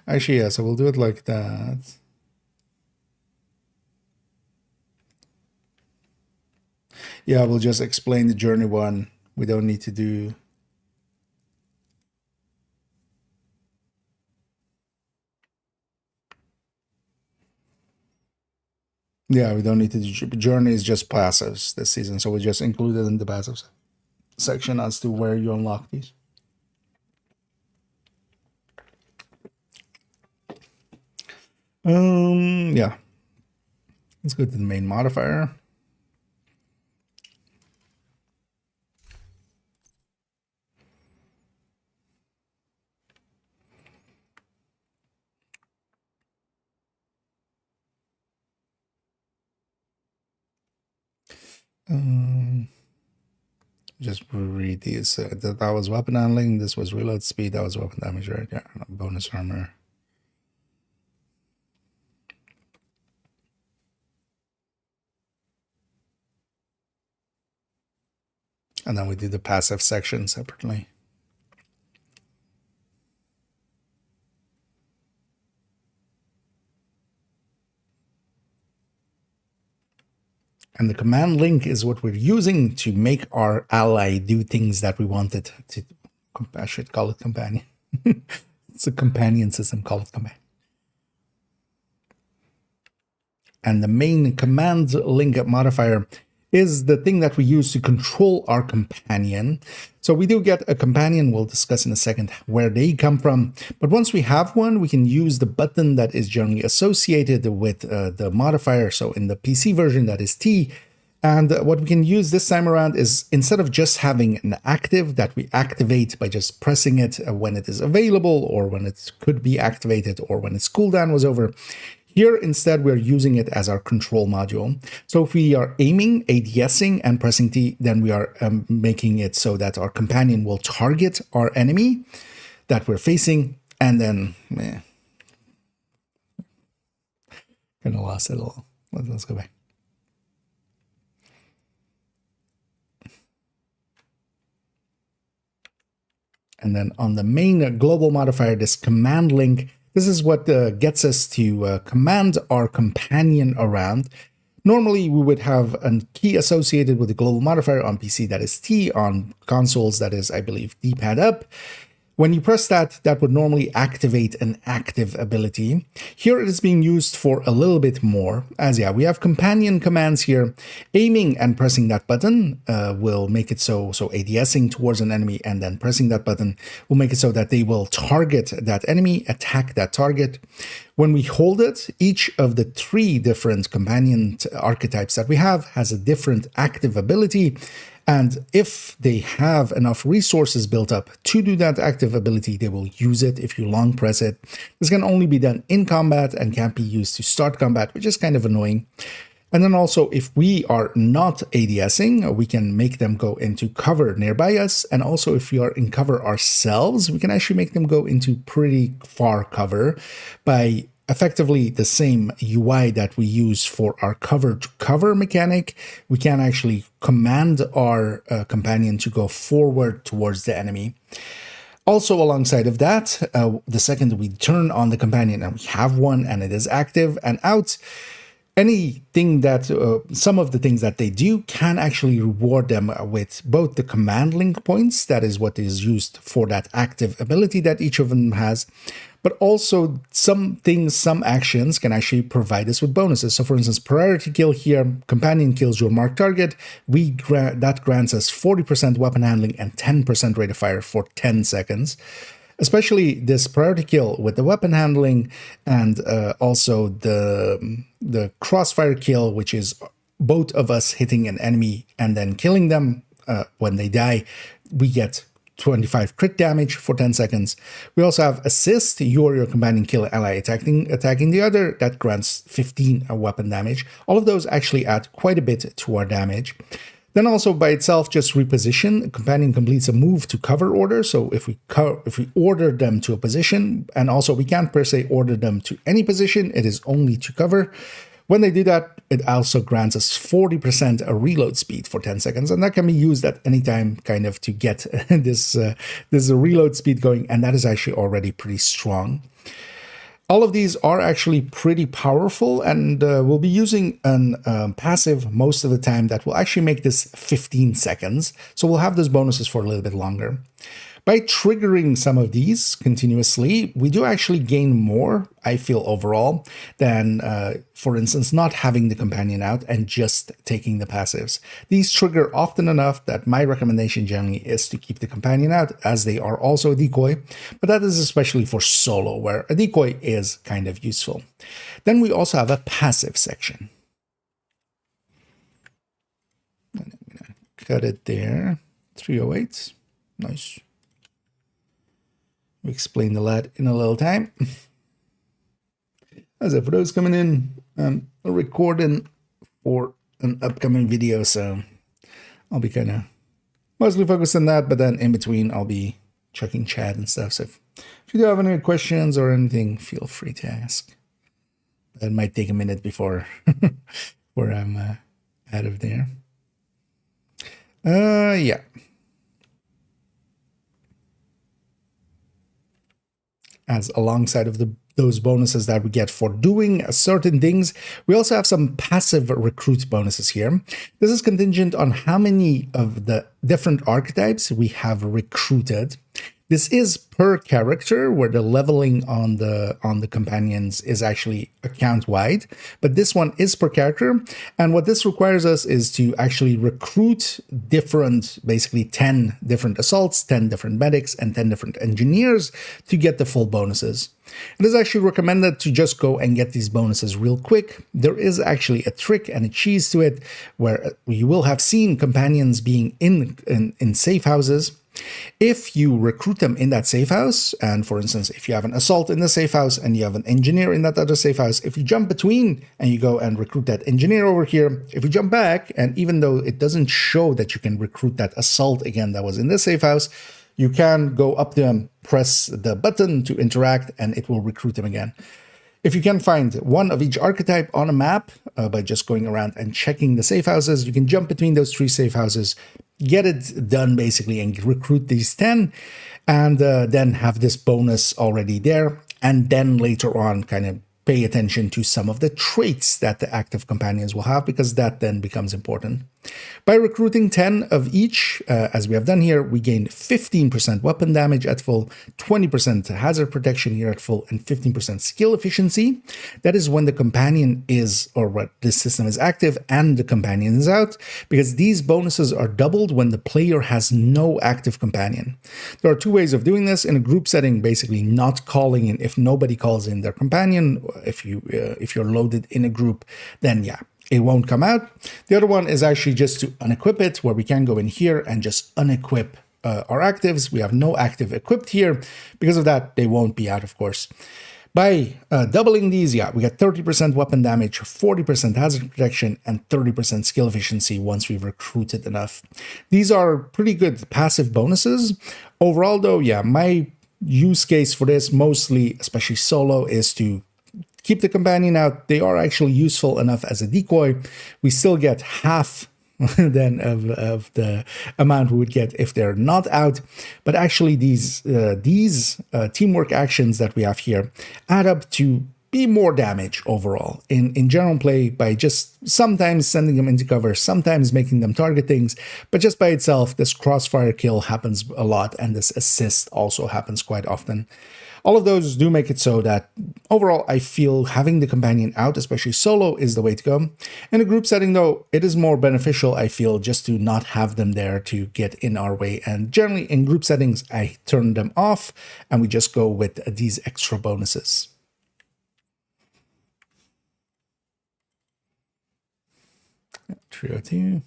Actually, yeah, so we'll do it like that. Yeah, we'll just explain the journey one. We don't need to do... Yeah, we don't need to do... Journey is just passives this season, so we just include it in the passives section as to where you unlock these. Yeah. Let's go to the main modifier. Just read these. That was weapon handling. This was reload speed. That was weapon damage, right? Yeah. Bonus armor. And then we do the passive section separately. And the command link is what we're using to make our ally do things that we wanted to. I should call it companion. It's a companion system, call it companion. And the main command link modifier is the thing that we use to control our companion. So we do get a companion, we'll discuss in a second where they come from. But once we have one, we can use the button that is generally associated with the modifier. So in the PC version, that is T. And what we can use this time around is instead of just having an active that we activate by just pressing it when it is available or when it could be activated or when its cooldown was over, here, instead, we're using it as our control module. So if we are aiming, ADSing, and pressing T, then we are making it so that our companion will target our enemy that we're facing, and then, kind of lost it all. Let's go back. And then on the main global modifier, this command link, this is what gets us to command our companion around. Normally, we would have a key associated with the global modifier on PC, that is T, on consoles, that is, I believe, D-pad up. When you press that, that would normally activate an active ability. Here it is being used for a little bit more, as yeah, we have companion commands here. Aiming and pressing that button will make it so ADSing towards an enemy and then pressing that button will make it so that they will target that enemy, attack that target. When we hold it, each of the 3 different companion archetypes that we have has a different active ability. And if they have enough resources built up to do that active ability, they will use it if you long press it. This can only be done in combat and can't be used to start combat, which is kind of annoying. And then also, if we are not ADSing, we can make them go into cover nearby us. And also, if we are in cover ourselves, we can actually make them go into pretty far cover by effectively the same UI that we use for our cover to cover mechanic. We can actually command our companion to go forward towards the enemy. Also, alongside of that, the second we turn on the companion and we have one and it is active and out, anything that some of the things that they do can actually reward them with both the command link points, that is what is used for that active ability that each of them has, but also some things, some actions can actually provide us with bonuses. So for instance, priority kill here, companion kills your marked target, that grants us 40% weapon handling and 10% rate of fire for 10 seconds. Especially this priority kill with the weapon handling and also the crossfire kill, which is both of us hitting an enemy and then killing them when they die, we get 25 crit damage for 10 seconds. We also have assist. You or your companion kill ally attacking the other. That grants 15 weapon damage. All of those actually add quite a bit to our damage. Then also by itself, just reposition. A companion completes a move to cover order. So if we order them to a position, and also we can't per se order them to any position, it is only to cover. When they do that, it also grants us 40% a reload speed for 10 seconds, and that can be used at any time kind of to get this reload speed going, and that is actually already pretty strong. All of these are actually pretty powerful, and we'll be using a passive most of the time that will actually make this 15 seconds, so we'll have those bonuses for a little bit longer. By triggering some of these continuously, we do actually gain more, I feel, overall, than, for instance, not having the companion out and just taking the passives. These trigger often enough that my recommendation generally is to keep the companion out, as they are also a decoy, but that is especially for solo, where a decoy is kind of useful. Then we also have a passive section. And I'm going to cut it there. 308. Nice. We explained a lot in a little time. As for those coming in, I'm recording for an upcoming video, so I'll be kind of mostly focused on that, but then in between I'll be checking chat and stuff. So if you do have any questions or anything, feel free to ask. That might take a minute before where I'm out of there. Yeah. As alongside of those bonuses that we get for doing certain things, we also have some passive recruit bonuses here. This is contingent on how many of the different archetypes we have recruited. This is per character, where the leveling on the companions is actually account-wide, but this one is per character. And what this requires us is to actually recruit basically 10 different assaults, 10 different medics, and 10 different engineers to get the full bonuses. It is actually recommended to just go and get these bonuses real quick. There is actually a trick and a cheese to it, where you will have seen companions being in safe houses. If you recruit them in that safe house, and for instance, if you have an assault in the safe house and you have an engineer in that other safe house, if you jump between and you go and recruit that engineer over here, if you jump back, and even though it doesn't show that you can recruit that assault again that was in the safe house, you can go up to them, press the button to interact, and it will recruit them again. If you can find one of each archetype on a map by just going around and checking the safe houses, you can jump between those 3 safe houses, get it done basically, and recruit these 10, and then have this bonus already there, and then later on kind of pay attention to some of the traits that the active companions will have, because that then becomes important. By recruiting 10 of each, as we have done here, we gain 15% weapon damage at full, 20% hazard protection here at full, and 15% skill efficiency. That is when the companion is, or what this system is active and the companion is out, because these bonuses are doubled when the player has no active companion. There are 2 ways of doing this. In a group setting, basically not calling in if nobody calls in their companion. If you're loaded in a group, then yeah, it won't come out. The other one is actually just to unequip it, where we can go in here and just unequip our actives. We have no active equipped here. Because of that, they won't be out, of course. By doubling these, yeah, we get 30% weapon damage, 40% hazard protection, and 30% skill efficiency once we've recruited enough. These are pretty good passive bonuses. Overall, though, yeah, my use case for this, mostly, especially solo, is to keep the companion out. They are actually useful enough as a decoy. We still get half then of the amount we would get if they're not out. But actually these teamwork actions that we have here add up to be more damage overall in general play, by just sometimes sending them into cover, sometimes making them target things. But just by itself, this crossfire kill happens a lot, and this assist also happens quite often. All of those do make it so that overall I feel having the companion out, especially solo, is the way to go. In a group setting though, it is more beneficial, I feel, just to not have them there to get in our way. And generally in group settings, I turn them off and we just go with these extra bonuses. Trio 2.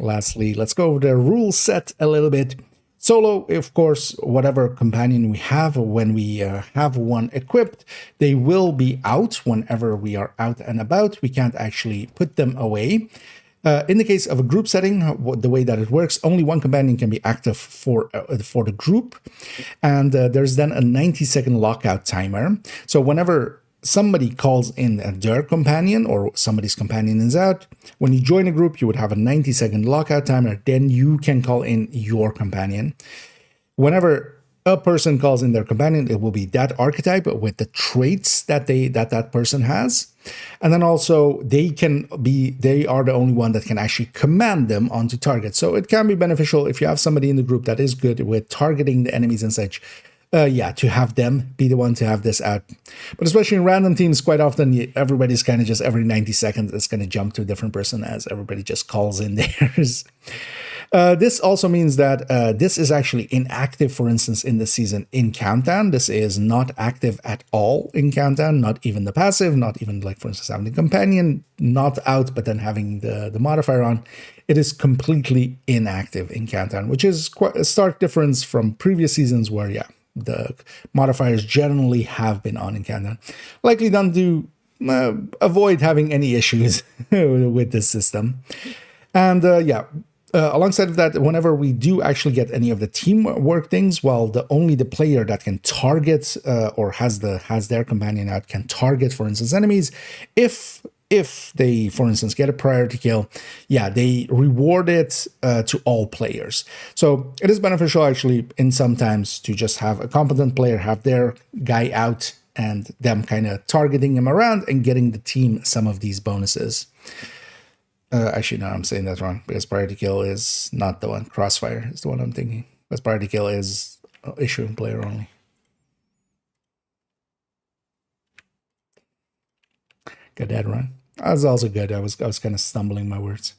lastly, let's go over the rule set a little bit. Solo, of course, whatever companion we have, when we have one equipped, they will be out whenever we are out and about. We can't actually put them away. In the case of a group setting, the way that it works, only one companion can be active for the group. And there's then a 90-second lockout timer. So whenever somebody calls in their companion or somebody's companion is out, when you join a group, you would have a 90-second lockout timer. Then you can call in your companion. Whenever a person calls in their companion, it will be that archetype with the traits that that person has. And then also they are the only one that can actually command them onto target. So it can be beneficial if you have somebody in the group that is good with targeting the enemies and such. To have them be the one to have this out. But especially in random teams, quite often everybody's kind of just every 90 seconds it's going to jump to a different person as everybody just calls in theirs. This also means that this is actually inactive, for instance, in the season in Countdown. This is not active at all in Countdown, not even the passive, not even like, for instance, having the companion not out, but then having the modifier on. It is completely inactive in Countdown, which is quite a stark difference from previous seasons where, the modifiers generally have been on in Countdown. Likely done to avoid having any issues with this system. And alongside of that, whenever we do actually get any of the teamwork things, well, only the player that can target or has their companion out can target, for instance, enemies. If they, for instance, get a priority kill, they reward it to all players. So it is beneficial actually in sometimes to just have a competent player have their guy out and them kind of targeting him around and getting the team some of these bonuses. Actually, no, I'm saying that wrong because priority kill is not the one. Crossfire is the one I'm thinking. Because priority kill is issuing player only. Got that run. That was also good. I was kind of stumbling my words.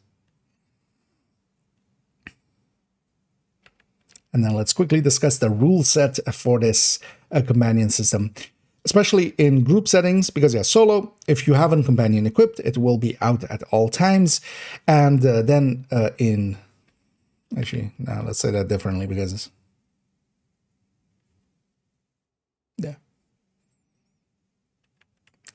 And then let's quickly discuss the rule set for this companion system, especially in group settings, because solo, if you have a companion equipped, it will be out at all times. And then let's say that differently because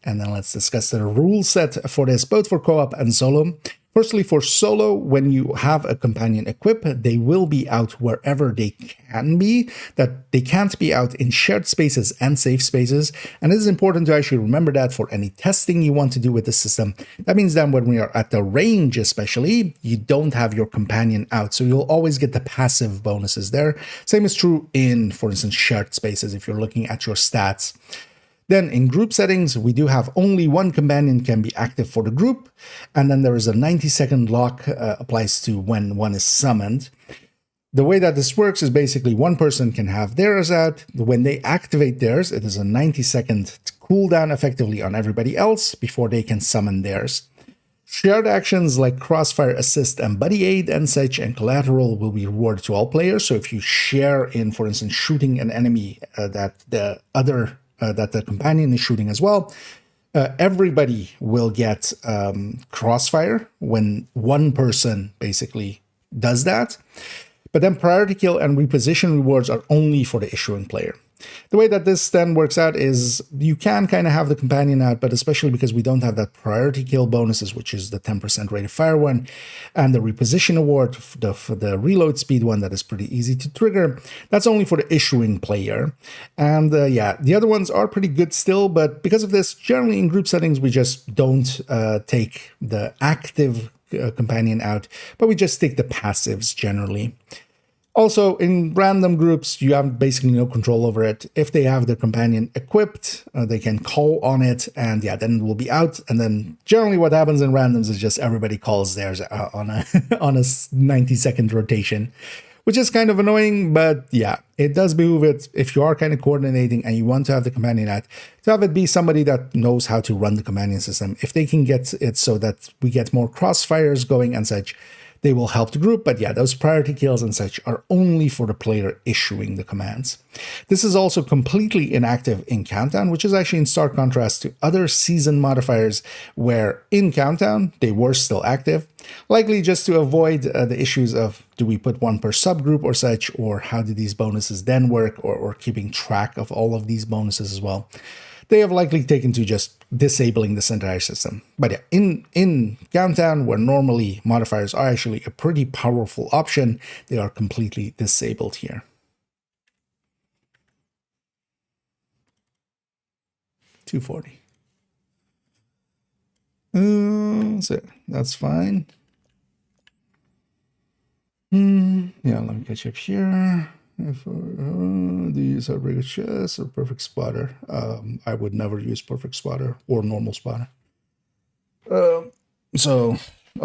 and then let's discuss the rule set for this, both for co-op and solo. Firstly, for solo, when you have a companion equipped, they will be out wherever they can be, that they can't be out in shared spaces and safe spaces. And it is important to actually remember that for any testing you want to do with the system. That means that when we are at the range, especially, you don't have your companion out. So you'll always get the passive bonuses there. Same is true in, for instance, shared spaces, if you're looking at your stats. Then in group settings, we do have only one companion can be active for the group. And then there is a 90-second lock applies to when one is summoned. The way that this works is basically one person can have theirs out. When they activate theirs, it is a 90-second cooldown effectively on everybody else before they can summon theirs. Shared actions like crossfire, assist, and buddy aid and such and collateral will be rewarded to all players. So if you share in, for instance, shooting an enemy that the companion is shooting as well, everybody will get crossfire when one person basically does that. But then priority kill and reposition rewards are only for the issuing player. The way that this then works out is you can kind of have the companion out, but especially because we don't have that priority kill bonuses, which is the 10% rate of fire one, and the reposition award, for the reload speed one that is pretty easy to trigger, that's only for the issuing player. And the other ones are pretty good still, but because of this, generally in group settings, we just don't take the active companion out, but we just take the passives generally. Also, in random groups, you have basically no control over it. If they have their companion equipped, they can call on it, and then it will be out. And then generally what happens in randoms is just everybody calls theirs on a 90-second rotation, which is kind of annoying, but it does behoove it, if you are kind of coordinating and you want to have the companion out, to have it be somebody that knows how to run the companion system. If they can get it so that we get more crossfires going and such, They will help the group, but yeah, those priority kills and such are only for the player issuing the commands. This is also completely inactive in Countdown, which is actually in stark contrast to other season modifiers where in Countdown they were still active, likely just to avoid the issues of do we put one per subgroup or such, or how do these bonuses then work, or keeping track of all of these bonuses as well. They have likely taken to just disabling this entire system. But yeah, in Countdown, where normally modifiers are actually a pretty powerful option, they are completely disabled here. $240. So that's fine. Yeah, let me catch up here. Do you use Heartbreaker Chess or Perfect Spotter? I would never use Perfect Spotter or Normal Spotter. So,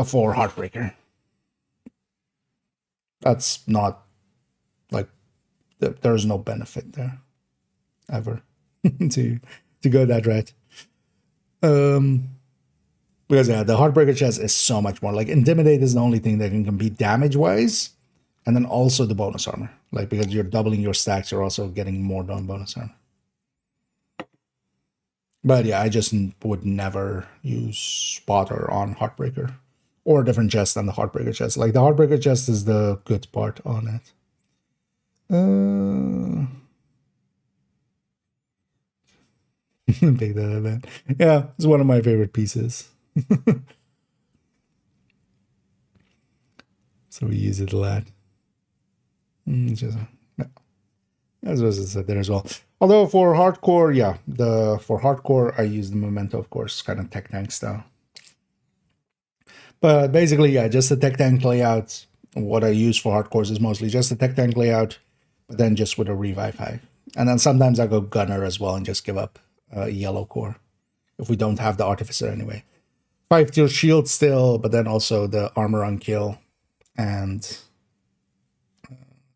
for Heartbreaker. That's not, like, there's no benefit there, ever, to go that route. Because, yeah, the Heartbreaker Chess is so much more. Like, Intimidate is the only thing that can compete damage-wise, and then also the bonus armor. Like, because you're doubling your stacks, you're also getting more bonus armor. But yeah, I just would never use Spotter on Heartbreaker. Or a different chest than the Heartbreaker chest. Like, the Heartbreaker chest is the good part on it. Pick that event. Yeah, it's one of my favorite pieces. So we use it a lot. Just, yeah. As was said there as well. Although for hardcore, yeah, for hardcore I use the Memento, of course, kind of tech tank style. But basically, yeah, just the tech tank layout. What I use for hardcores is mostly just the tech tank layout, but then just with a revive high. And then sometimes I go gunner as well and just give up a yellow core if we don't have the artificer anyway. 5-tier shield still, but then also the armor on kill, and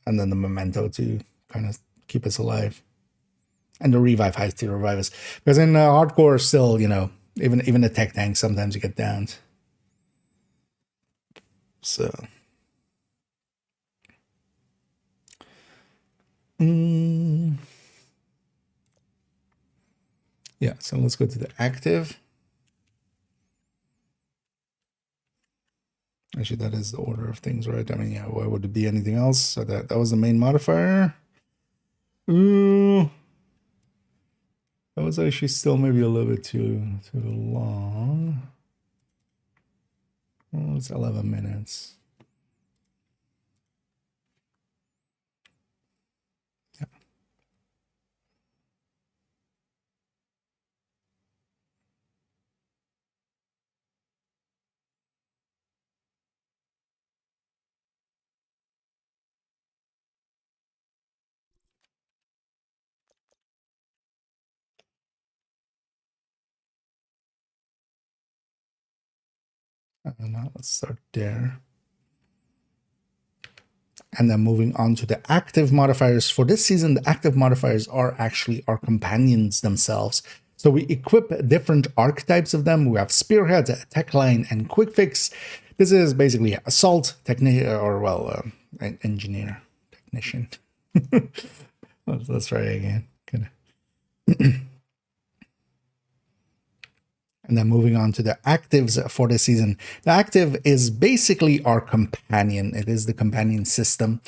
then the Memento to kind of keep us alive, and the revive high to revive us. Because in hardcore, still, you know, even the tech tank sometimes you get downed. So, yeah. So let's go to the active. Actually, that is the order of things, right? I mean, yeah, why would it be anything else? So that was the main modifier. Ooh. That was actually still maybe a little bit too long. Oh, it's 11 minutes. Yeah. Now let's start there. And then moving on to the active modifiers. For this season, the active modifiers are actually our companions themselves. So we equip different archetypes of them. We have Spearhead, Tech Line, and Quick Fix. This is basically Assault, Technician, or well, Engineer, Technician. Let's try it again. And then moving on to the actives for this season. The active is basically our companion. It is the companion system.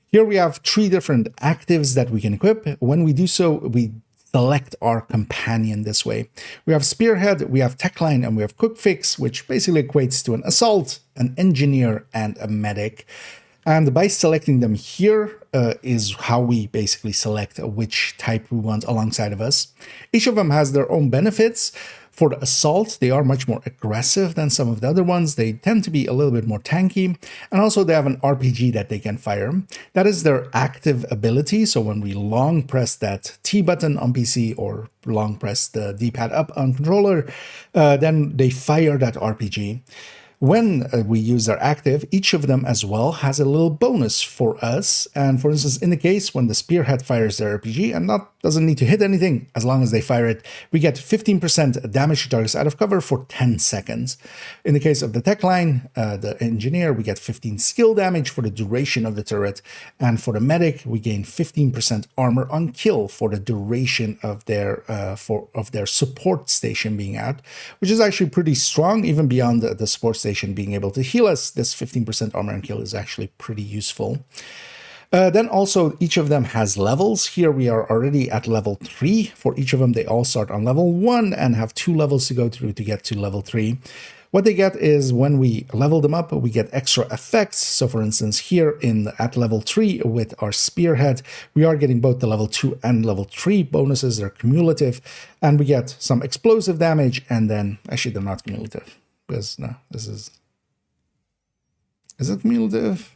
Here we have 3 different actives that we can equip. When we do so, we select our companion this way. We have Spearhead, we have Tech Line, and we have Quick Fix, which basically equates to an Assault, an Engineer, and a Medic. And by selecting them here is how we basically select which type we want alongside of us. Each of them has their own benefits. For the Assault, they are much more aggressive than some of the other ones. They tend to be a little bit more tanky. And also they have an RPG that they can fire. That is their active ability. So when we long press that T button on PC or long press the D-pad up on controller, then they fire that RPG. When we use their active, each of them as well has a little bonus for us. And for instance, in the case when the spearhead fires their RPG and doesn't need to hit anything, as long as they fire it, we get 15% damage to targets out of cover for 10 seconds. In the case of the tech line, the engineer, we get 15 skill damage for the duration of the turret. And for the medic, we gain 15% armor on kill for the duration of their support station being out, which is actually pretty strong, even beyond the support station being able to heal us. This 15% armor and kill is actually pretty useful. Then also each of them has levels. Here we are already at level 3. For each of them, they all start on level 1 and have 2 levels to go through to get to level 3. What they get is when we level them up, we get extra effects. So for instance, here at level 3 with our spearhead, we are getting both the level 2 and level 3 bonuses. They're cumulative, and we get some explosive damage, and then actually they're not cumulative. Because no, is it cumulative?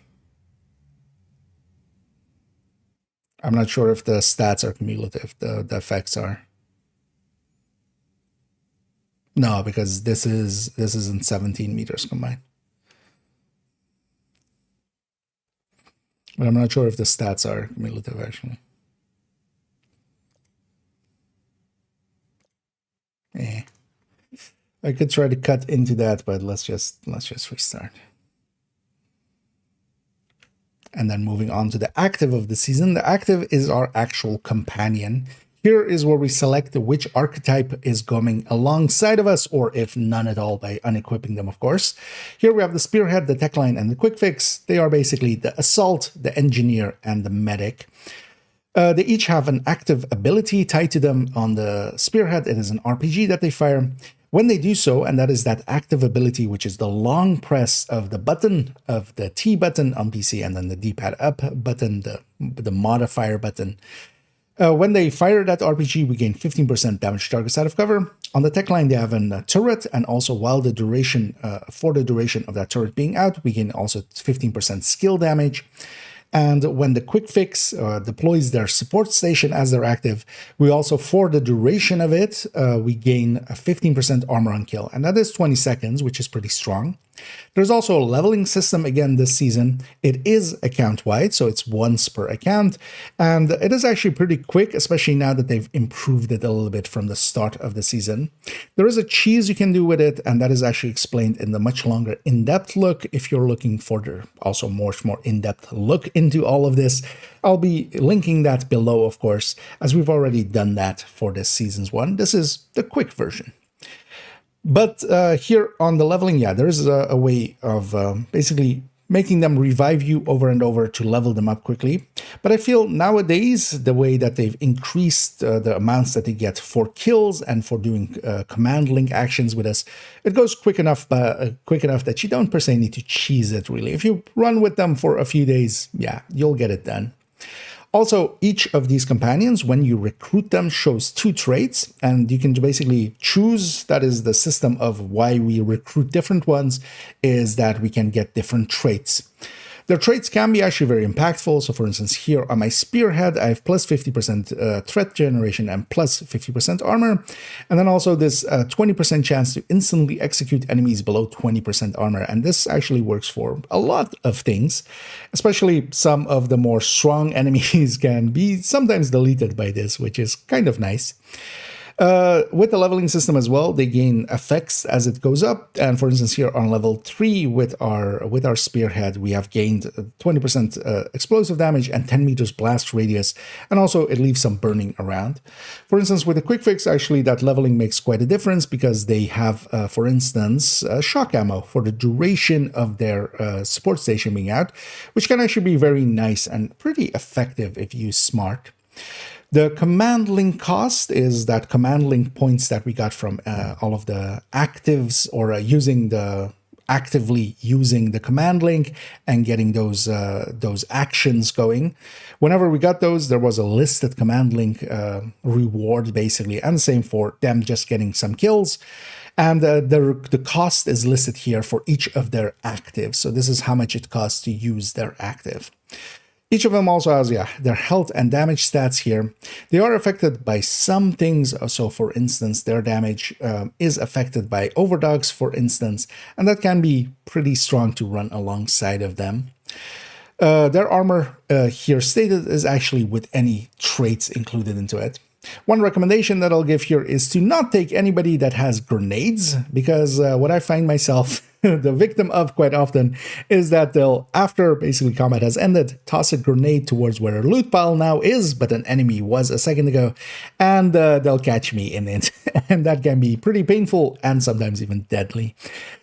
I'm not sure if the stats are cumulative, the effects are. No, because this isn't 17 meters combined. But I'm not sure if the stats are cumulative actually. I could try to cut into that, but let's just restart. And then moving on to the active of the season. The active is our actual companion. Here is where we select which archetype is coming alongside of us, or if none at all, by unequipping them, of course. Here we have the spearhead, the tech line, and the quick fix. They are basically the assault, the engineer, and the medic. They each have an active ability tied to them. On the spearhead, it is an RPG that they fire. When they do so, and that is that active ability, which is the long press of the button, of the T button on PC, and then the D-pad up button, the modifier button. When they fire that RPG, we gain 15% damage targets out of cover. On the tech line, they have a turret, and also while the duration, for the duration of that turret being out, we gain also 15% skill damage. And when the quick fix deploys their support station as they're active, we also, for the duration of it, we gain a 15% armor on kill. And that is 20 seconds, which is pretty strong. There's also a leveling system again this season. It is account-wide, so it's once per account. And it is actually pretty quick, especially now that they've improved it a little bit from the start of the season. There is a cheese you can do with it, and that is actually explained in the much longer in-depth look. If you're looking for the also much more in-depth look into all of this, I'll be linking that below, of course, as we've already done that for this season's one. This is the quick version. But here on the leveling, yeah, there is a way of basically making them revive you over and over to level them up quickly. But I feel nowadays, the way that they've increased the amounts that they get for kills and for doing command link actions with us, it goes quick enough that you don't per se need to cheese it, really. If you run with them for a few days, yeah, you'll get it done. Also, each of these companions, when you recruit them, shows 2 traits, and you can basically choose. That is the system of why we recruit different ones, is that we can get different traits. Their traits can be actually very impactful. So for instance, here on my spearhead, I have plus 50% threat generation and plus 50% armor. And then also this 20% chance to instantly execute enemies below 20% armor. And this actually works for a lot of things, especially some of the more strong enemies can be sometimes deleted by this, which is kind of nice. With the leveling system as well, they gain effects as it goes up. And for instance, here on level 3 with our spearhead, we have gained 20% explosive damage and 10 meters blast radius. And also it leaves some burning around. For instance, with the quick fix, actually that leveling makes quite a difference because they have, for instance, shock ammo for the duration of their support station being out, which can actually be very nice and pretty effective if used smart. The command link cost is that command link points that we got from all of the actives, or actively using the command link and getting those actions going. Whenever we got those, there was a listed command link reward basically, and same for them just getting some kills. And the cost is listed here for each of their actives. So this is how much it costs to use their active. Each of them also has, their health and damage stats here. They are affected by some things. So, for instance, their damage is affected by overdogs, for instance, and that can be pretty strong to run alongside of them. Their armor here stated is actually with any traits included into it. One recommendation that I'll give here is to not take anybody that has grenades, because what I find myself the victim of quite often is that they'll, after basically combat has ended, toss a grenade towards where a loot pile now is, but an enemy was a second ago, and they'll catch me in it. And that can be pretty painful and sometimes even deadly.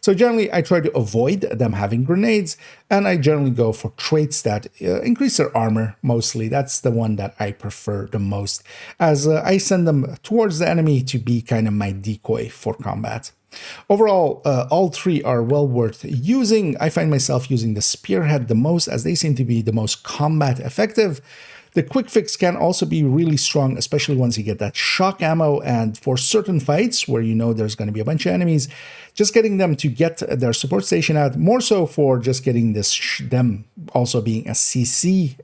So generally, I try to avoid them having grenades, and I generally go for traits that increase their armor mostly. That's the one that I prefer the most, as I send them towards the enemy to be kind of my decoy for combat. Overall, all three are well worth using. I find myself using the Spearhead the most, as they seem to be the most combat effective. The quick fix can also be really strong, especially once you get that shock ammo, and for certain fights where you know there's going to be a bunch of enemies, just getting them to get their support station out, more so for just getting this them also being a CC,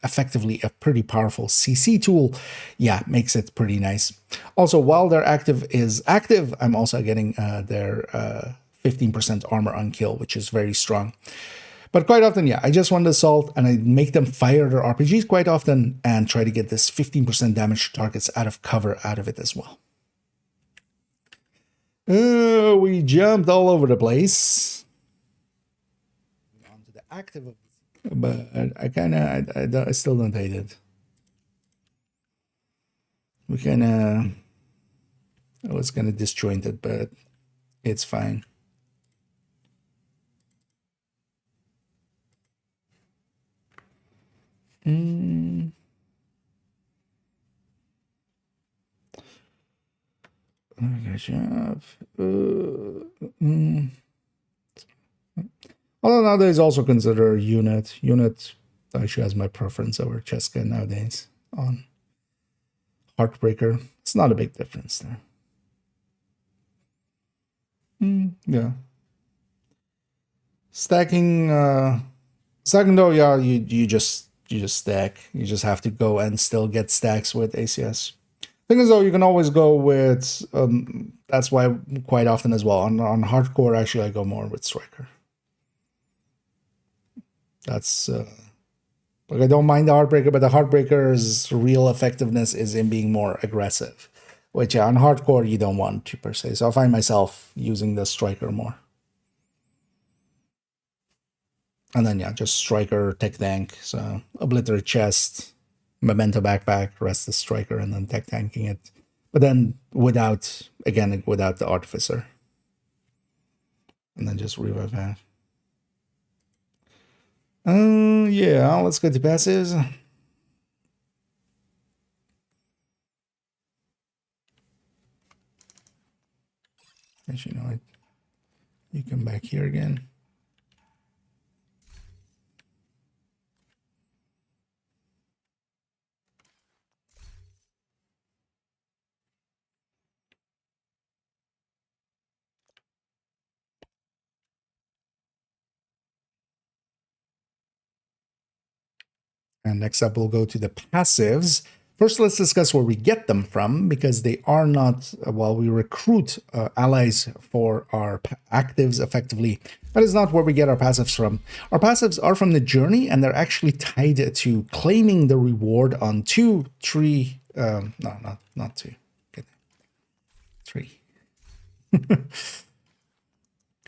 effectively a pretty powerful CC tool, makes it pretty nice. Also, while their active is active, I'm also getting their 15% armor on kill, which is very strong. But quite often, I just want to assault, and I make them fire their RPGs quite often and try to get this 15% damage to targets out of cover out of it as well. We jumped all over the place. Onto the active, but I still don't hate it. We it's kind of disjointed, but it's fine. Although nowadays also consider unit. Unit actually has my preference over Cheska nowadays on Heartbreaker. It's not a big difference there. Stacking though, you just stack. You just have to go and still get stacks with ACS. Thing is though, you can always go with that's why quite often as well on hardcore, actually I go more with Striker. That's like, I don't mind the Heartbreaker, but the Heartbreaker's real effectiveness is in being more aggressive, which on hardcore you don't want to per se. So I find myself using the Striker more. And then just Striker, tech tank, so Obliterate Chest, Memento Backpack, rest the Striker, and then tech tanking it. But then without the Artificer. And then just revive that. Let's go to passives. Actually, you know what? You come back here again. And next up, we'll go to the passives. First, let's discuss where we get them from, because they are not, while we recruit allies for our actives effectively, that is not where we get our passives from. Our passives are from the journey, and they're actually tied to claiming the reward on 2, 3, no, not 2, okay. 3.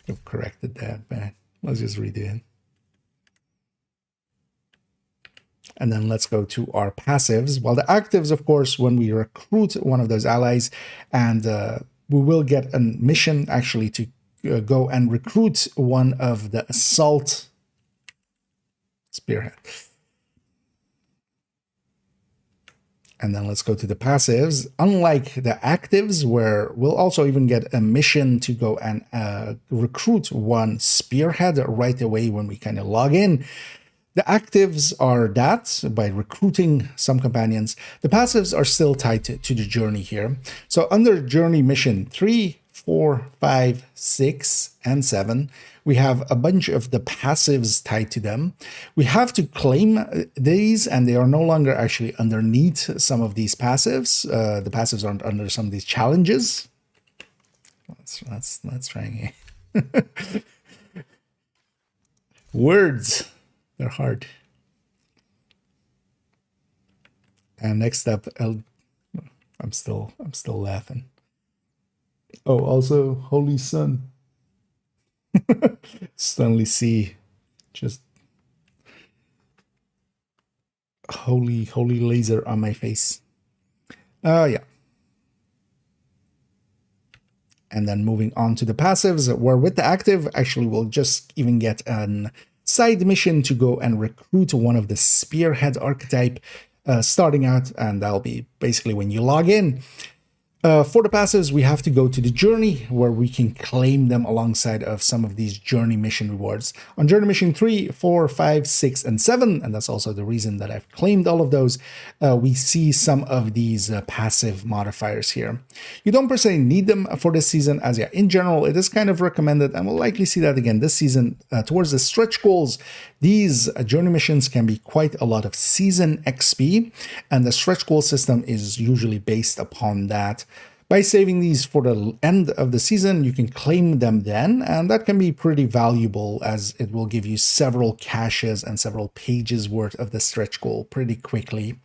I've corrected that, but let's just redo it. And then let's go to our passives. Well, the actives, of course, when we recruit one of those allies, and we will get a mission actually to go and recruit one of the assault spearhead. And then let's go to the passives. Unlike the actives, where we'll also even get a mission to go and recruit one spearhead right away when we kind of log in, the actives are that by recruiting some companions. The passives are still tied to the journey here. So under journey mission 3, 4, 5, 6, and 7. We have a bunch of the passives tied to them. We have to claim these, and they are no longer actually underneath some of these passives. The passives aren't under some of these challenges. Let's try again. Words, they're hard. And next up, I'm still laughing. Oh, also Holy Sun. Suddenly see just holy laser on my face. Yeah. And then moving on to the passives, where with the active, actually we'll just even get a side mission to go and recruit one of the spearhead archetype starting out, and that'll be basically when you log in. For the passives, we have to go to the journey where we can claim them alongside of some of these journey mission rewards. On journey mission 3, 4, 5, 6, and 7, and that's also the reason that I've claimed all of those, we see some of these passive modifiers here. You don't per se need them for this season, as yeah, in general, it is kind of recommended, and we'll likely see that again this season. Towards the stretch goals, these journey missions can be quite a lot of season XP, and the stretch goal system is usually based upon that. By saving these for the end of the season, you can claim them then, and that can be pretty valuable as it will give you several caches and several pages worth of the stretch goal pretty quickly.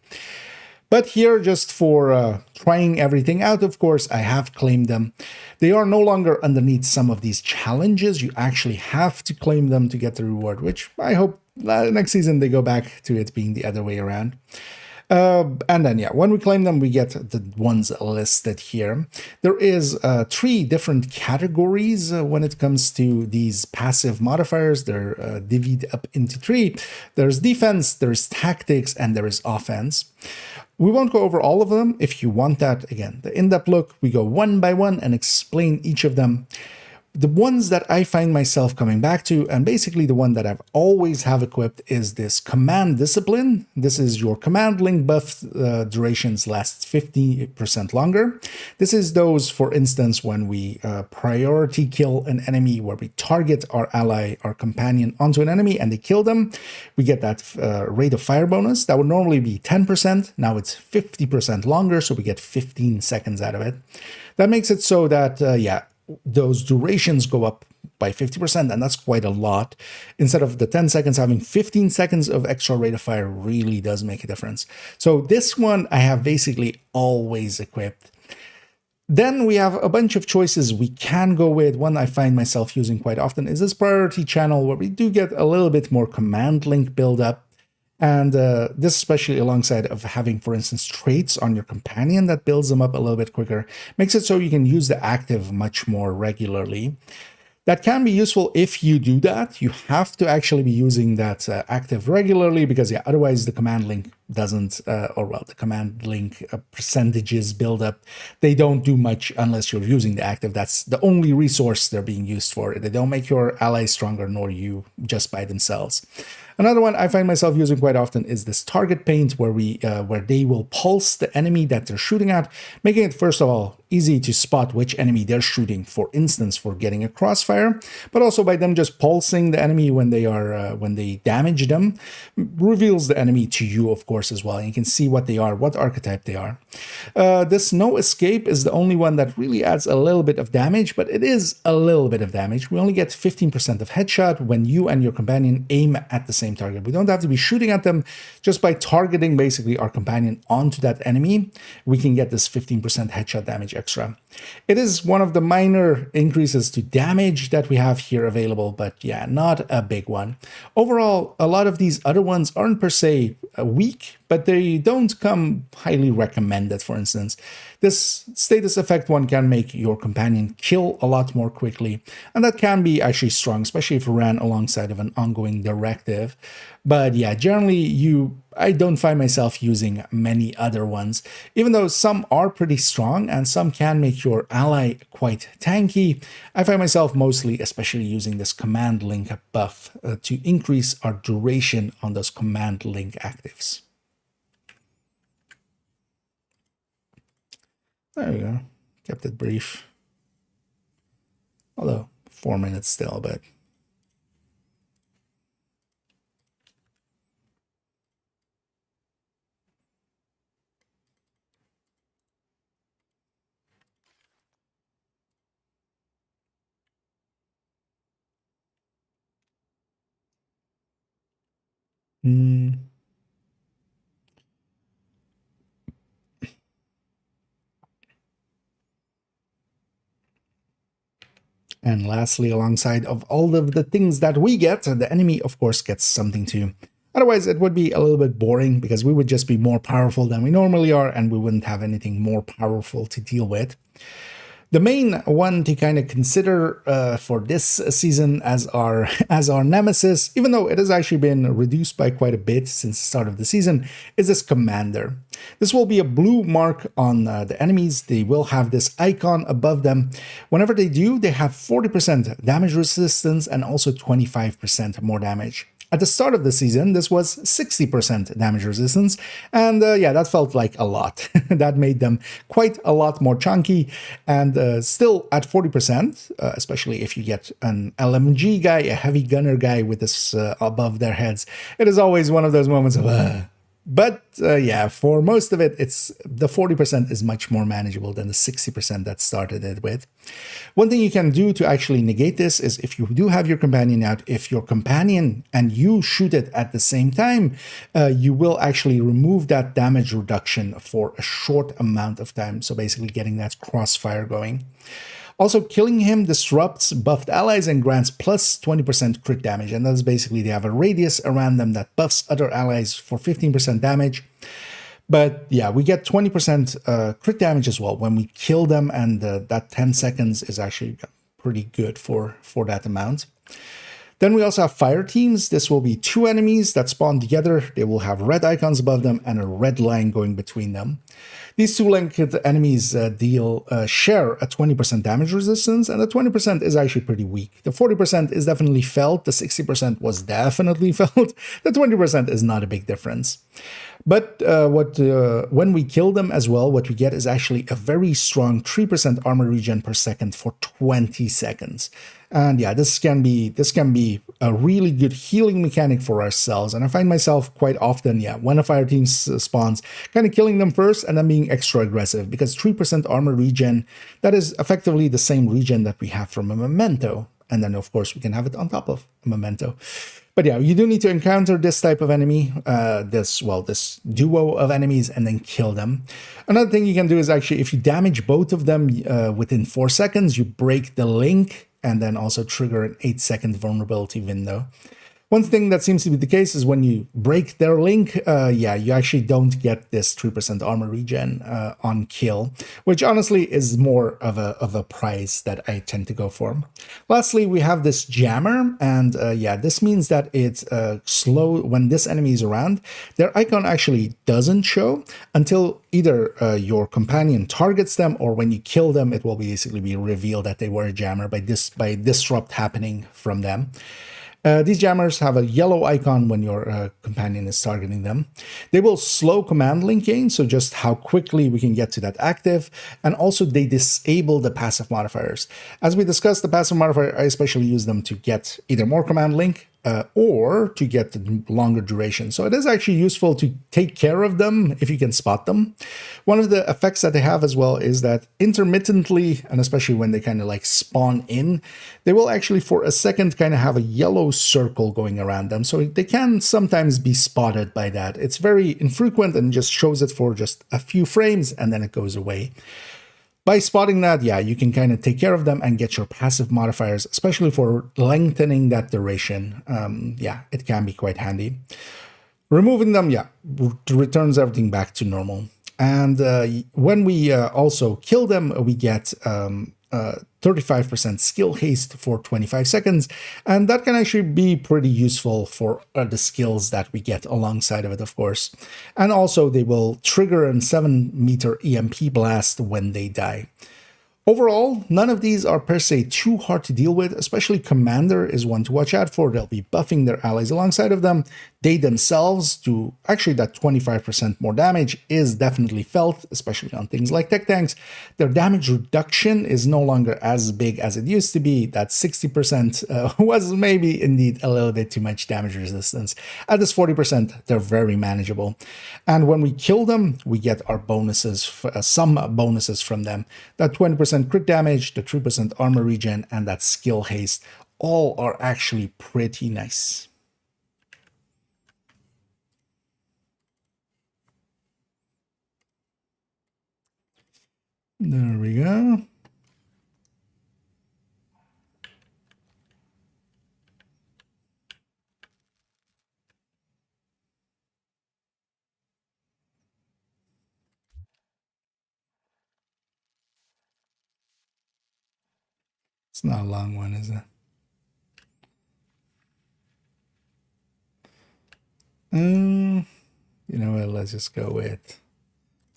But here, just for trying everything out, of course, I have claimed them. They are no longer underneath some of these challenges. You actually have to claim them to get the reward, which I hope next season they go back to it being the other way around. And then, yeah, when we claim them, we get the ones listed here. There is 3 different categories when it comes to these passive modifiers. They're divvied up into 3. There's defense, there's tactics, and there is offense. We won't go over all of them. If you want that, again, the in-depth look, we go one by one and explain each of them. The ones that I find myself coming back to, and basically the one that I've always have equipped, is this command discipline. This is your command link buff durations last 50% longer. This is those, for instance, when we priority kill an enemy, where we target our ally, our companion onto an enemy and they kill them. We get that rate of fire bonus. That would normally be 10%. Now it's 50% longer, so we get 15 seconds out of it. That makes it so that, yeah, those durations go up by 50%, and that's quite a lot. Instead of the 10 seconds, having 15 seconds of extra rate of fire really does make a difference. So this one I have basically always equipped. Then we have a bunch of choices we can go with. One I find myself using quite often is this priority channel, where we do get a little bit more command link buildup. And this especially alongside of having, for instance, traits on your companion that builds them up a little bit quicker, makes it so you can use the active much more regularly. That can be useful if you do that. You have to actually be using that active regularly, because yeah, otherwise the command link doesn't, the command link percentages build up. They don't do much unless you're using the active. That's the only resource they're being used for. They don't make your allies stronger, nor you just by themselves. Another one I find myself using quite often is this target paint, where they will pulse the enemy that they're shooting at, making it, first of all, easy to spot which enemy they're shooting, for instance, for getting a crossfire, but also by them just pulsing the enemy when they damage them, reveals the enemy to you, of course, as well. And you can see what they are, what archetype they are. This no escape is the only one that really adds a little bit of damage, but it is a little bit of damage. We only get 15% of headshot when you and your companion aim at the same target. We don't have to be shooting at them. Just by targeting basically our companion onto that enemy, we can get this 15% headshot damage extra. It is one of the minor increases to damage that we have here available, but yeah, not a big one. Overall, a lot of these other ones aren't per se weak, but they don't come highly recommended. For instance, this status effect one can make your companion kill a lot more quickly, and that can be actually strong, especially if ran alongside of an ongoing directive. But yeah, generally I don't find myself using many other ones, even though some are pretty strong and some can make your ally quite tanky. I find myself mostly especially using this command link buff to increase our duration on those command link actives. There we go. Kept it brief. 4 minutes still, but... And lastly, alongside of all of the things that we get, the enemy, of course, gets something too. Otherwise, it would be a little bit boring because we would just be more powerful than we normally are, and we wouldn't have anything more powerful to deal with. The main one to kind of consider for this season as our nemesis, even though it has actually been reduced by quite a bit since the start of the season, is this commander. This will be a blue mark on the enemies. They will have this icon above them. Whenever they do, they have 40% damage resistance and also 25% more damage. At the start of the season, this was 60% damage resistance, and yeah, that felt like a lot. That made them quite a lot more chunky, and still at 40%, especially if you get an LMG guy, a heavy gunner guy with this above their heads, it is always one of those moments of But yeah, for most of it, it's the 40% is much more manageable than the 60% that started it with. One thing you can do to actually negate this is if you do have your companion out, if your companion and you shoot it at the same time, you will actually remove that damage reduction for a short amount of time. So basically getting that crossfire going. Also, killing him disrupts buffed allies and grants plus 20% crit damage. And that's basically they have a radius around them that buffs other allies for 15% damage. But yeah, we get 20% crit damage as well when we kill them. And that 10 seconds is actually pretty good for that amount. Then we also have fire teams. This will be 2 enemies that spawn together. They will have red icons above them and a red line going between them. These 2 linked enemies share a 20% damage resistance, and the 20% is actually pretty weak. The 40% is definitely felt, the 60% was definitely felt, the 20% is not a big difference. But when we kill them as well, what we get is actually a very strong 3% armor regen per second for 20 seconds. And yeah, this can be a really good healing mechanic for ourselves. And I find myself quite often, yeah, when a fire team spawns, kind of killing them first and then being extra aggressive, because 3% armor regen, that is effectively the same regen that we have from a memento. And then, of course, we can have it on top of a memento. But yeah, you do need to encounter this type of enemy, this duo of enemies, and then kill them. Another thing you can do is actually, if you damage both of them within 4 seconds, you break the link and then also trigger an 8-second vulnerability window. One thing that seems to be the case is when you break their link, yeah, you actually don't get this 3% armor regen on kill, which honestly is more of a prize that I tend to go for. Lastly, we have this jammer, and yeah, this means that it's slow when this enemy is around. Their icon actually doesn't show until either your companion targets them, or when you kill them, it will basically be revealed that they were a jammer by disrupt happening from them. These jammers have a yellow icon when your companion is targeting them. They will slow command link gain, so just how quickly we can get to that active, and also they disable the passive modifiers. As we discussed, the passive modifier, I especially use them to get either more command link or to get the longer duration. So it is actually useful to take care of them if you can spot them. One of the effects that they have as well is that intermittently, and especially when they kind of like spawn in, they will actually for a second kind of have a yellow circle going around them. So they can sometimes be spotted by that. It's very infrequent and just shows it for just a few frames and then it goes away. By spotting that, yeah, you can kind of take care of them and get your passive modifiers, especially for lengthening that duration. Yeah, it can be quite handy. Removing them, yeah, returns everything back to normal. And when we also kill them, we get 35% skill haste for 25 seconds. And that can actually be pretty useful for the skills that we get alongside of it, of course. And also they will trigger a 7-meter EMP blast when they die. Overall, none of these are per se too hard to deal with, especially Commander is one to watch out for. They'll be buffing their allies alongside of them. They themselves do, actually that 25% more damage is definitely felt, especially on things like tech tanks. Their damage reduction is no longer as big as it used to be. That 60% was maybe indeed a little bit too much damage resistance. At this 40%, they're very manageable. And when we kill them, we get our bonuses, some bonuses from them. That 20% crit damage, the 3% armor regen, and that skill haste, all are actually pretty nice. There we go. It's not a long one, is it? You know what, let's just go with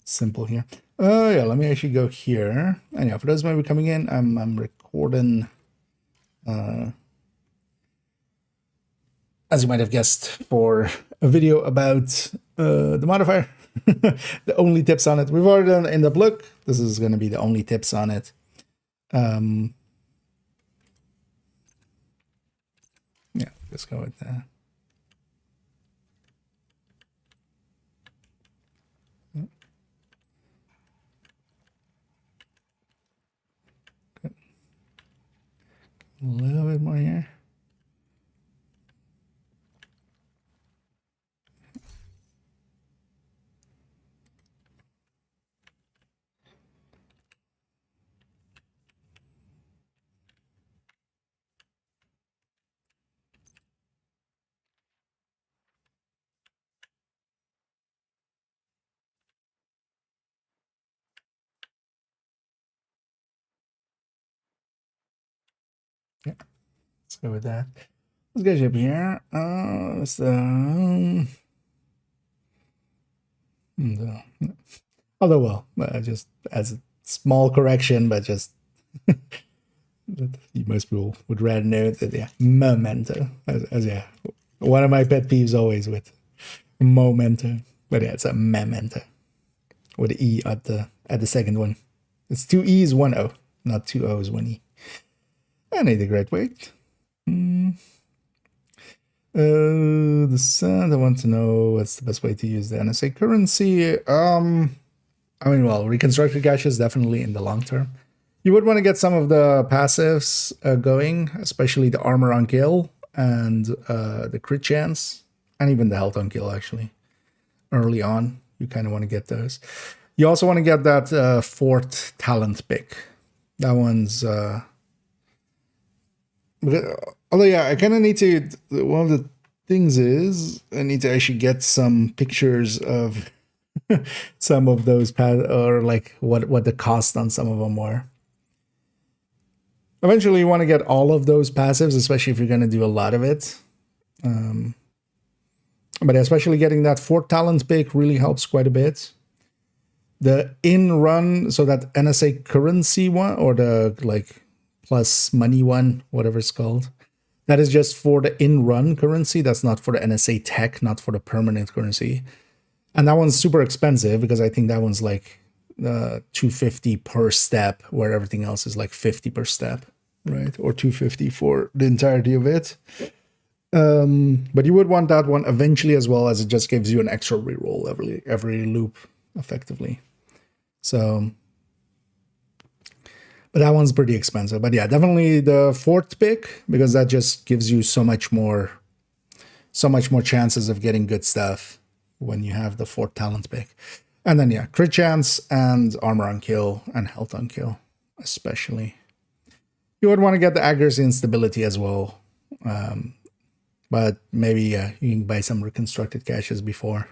simple here. Oh yeah, let me actually go here. And yeah, for those maybe coming in, I'm recording, as you might have guessed, for a video about the modifier. The only tips on it. We've already done in the book. This is going to be the only tips on it. Yeah, let's go with that. A little bit more here. Yeah, let's go with that. Let's get you up here. Although, well, just as a small correction, but just most people would rather know that, yeah, memento. As yeah, one of my pet peeves always with memento, but yeah, it's a memento with an E at the second one. It's 2 E's, 1 O, not 2 O's, 1 E. I need a great weight. The sand, I want to know what's the best way to use the NSA currency. I mean, well, reconstructed caches definitely in the long term. You would want to get some of the passives going, especially the armor on kill and the crit chance, and even the health on kill, actually. Early on, you kind of want to get those. You also want to get that fourth talent pick. That one's... although, yeah, I kind of need to... One of the things is, I need to actually get some pictures of some of those or like what the cost on some of them were. Eventually, you want to get all of those passives, especially if you're going to do a lot of it. But especially getting that fourth talent pick really helps quite a bit. The in-run, so that NSA currency one, or the like plus money one, whatever it's called, that is just for the in-run currency. That's not for the NSA tech, not for the permanent currency. And that one's super expensive because I think that one's like $250 per step, where everything else is like $50 per step, right? Or $250 for the entirety of it. But you would want that one eventually, as well, as it just gives you an extra reroll every loop, effectively. So, but that one's pretty expensive. But yeah, definitely the fourth pick, because that just gives you so much more chances of getting good stuff when you have the fourth talent pick. And then, yeah, crit chance and armor on kill and health on kill, especially. You would want to get the accuracy and stability as well. But maybe you can buy some reconstructed caches before.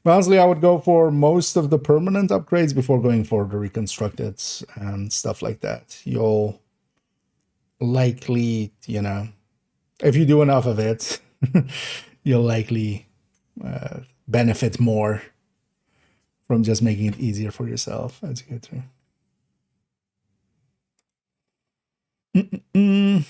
Honestly, I would go for most of the permanent upgrades before going for the reconstructed and stuff like that. You'll likely, if you do enough of it, you'll likely benefit more from just making it easier for yourself as you go through. Mm.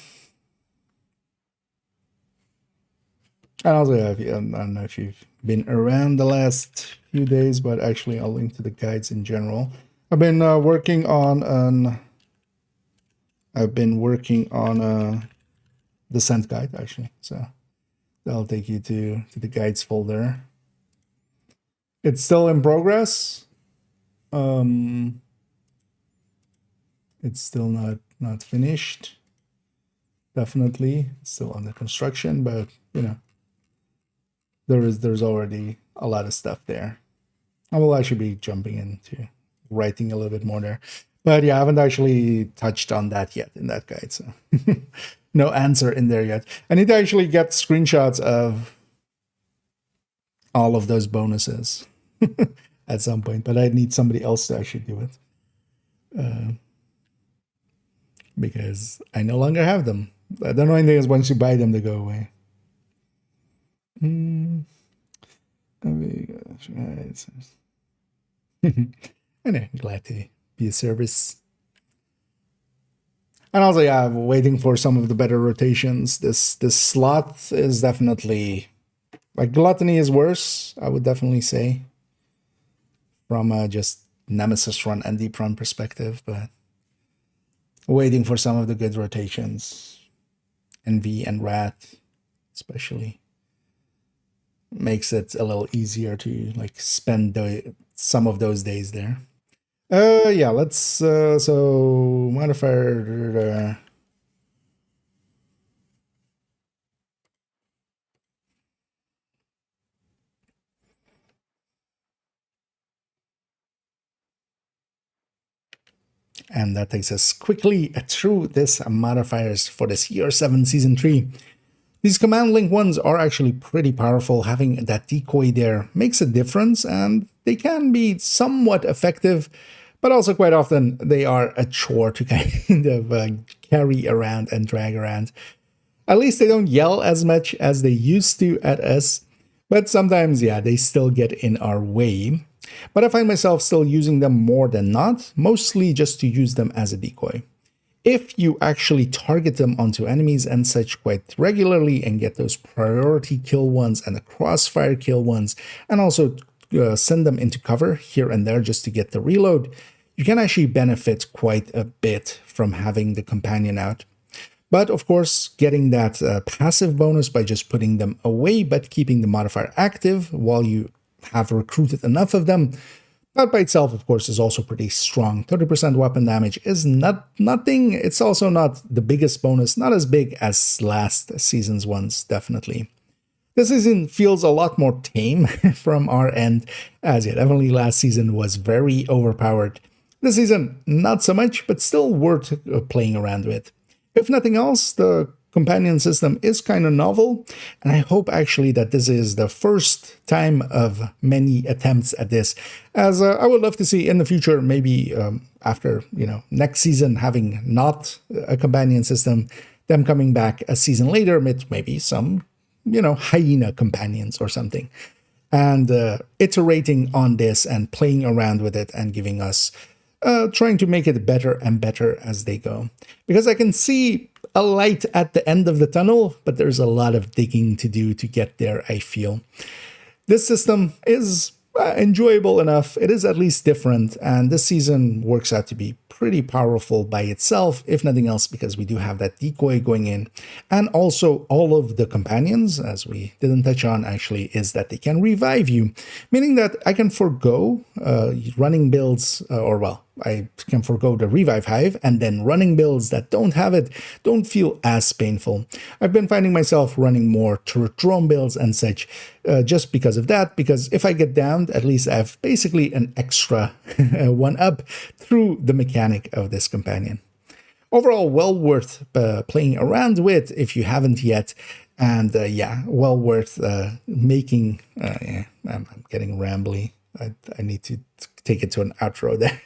And also, I don't know if you've been around the last few days, but actually I'll link to the guides in general. I've been working on a descent guide, actually. So that'll take you to the guides folder. It's still in progress. It's still not finished. Definitely, it's still under construction, but you know, there's already a lot of stuff there. I will actually be jumping into writing a little bit more there. But yeah, I haven't actually touched on that yet in that guide, so no answer in there yet. I need to actually get screenshots of all of those bonuses at some point, but I need somebody else to actually do it. Because I no longer have them. The annoying thing is once you buy them, they go away. Anyway, glad to be of service. And also, yeah, I'm waiting for some of the better rotations. This slot is definitely, like, Gluttony is worse, I would definitely say, from just Nemesis run and Deep run perspective, but waiting for some of the good rotations. NV and Rat, especially, makes it a little easier to like spend some of those days there. Yeah, let's so Modifier. And that takes us quickly through this modifiers for this Year 7 Season 3. These command link ones are actually pretty powerful. Having that decoy there makes a difference, and they can be somewhat effective, but also quite often they are a chore to kind of carry around and drag around. At least they don't yell as much as they used to at us, but sometimes, yeah, they still get in our way. But I find myself still using them more than not, mostly just to use them as a decoy. If you actually target them onto enemies and such quite regularly and get those priority kill ones and the crossfire kill ones, and also send them into cover here and there just to get the reload, you can actually benefit quite a bit from having the companion out. But of course, getting that passive bonus by just putting them away but keeping the modifier active while you have recruited enough of them, that by itself, of course, is also pretty strong. 30% weapon damage is nothing. It's also not the biggest bonus, not as big as last season's ones, definitely. This season feels a lot more tame from our end, as yeah, definitely last season was very overpowered. This season, not so much, but still worth playing around with. If nothing else, the companion system is kind of novel, and I hope actually that this is the first time of many attempts at this, as I would love to see in the future, maybe after, you know, next season having not a companion system, them coming back a season later with maybe some, you know, hyena companions or something, and iterating on this and playing around with it and giving us trying to make it better and better as they go, because I can see a light at the end of the tunnel, but there's a lot of digging to do to get there, I feel. This system is enjoyable enough. It is at least different, and this season works out to be pretty powerful by itself, if nothing else, because we do have that decoy going in. And also all of the companions, as we didn't touch on actually, is that they can revive you, meaning that I can forgo running builds, I can forgo the Revive Hive, and then running builds that don't have it don't feel as painful. I've been finding myself running more turret drone builds and such just because of that, because if I get downed, at least I have basically an extra one up through the mechanic of this companion. Overall, well worth playing around with if you haven't yet, and yeah, well worth making... yeah, I'm getting rambly. I need to take it to an outro there.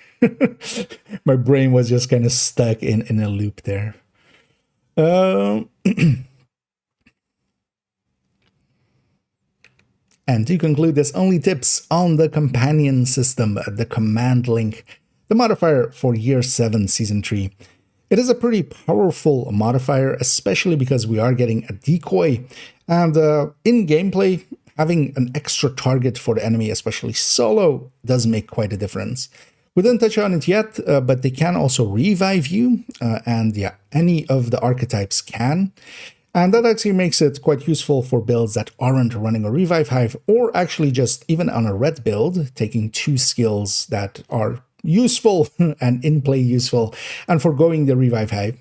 My brain was just kind of stuck in a loop there. And to conclude this, only tips on the companion system, the command link, the modifier for Year 7 Season 3. It is a pretty powerful modifier, especially because we are getting a decoy, and in gameplay, having an extra target for the enemy, especially solo, does make quite a difference. We didn't touch on it yet, but they can also revive you, and yeah, any of the archetypes can. And that actually makes it quite useful for builds that aren't running a revive hive, or actually just even on a red build, taking 2 skills that are useful and in play useful, and foregoing the revive hive.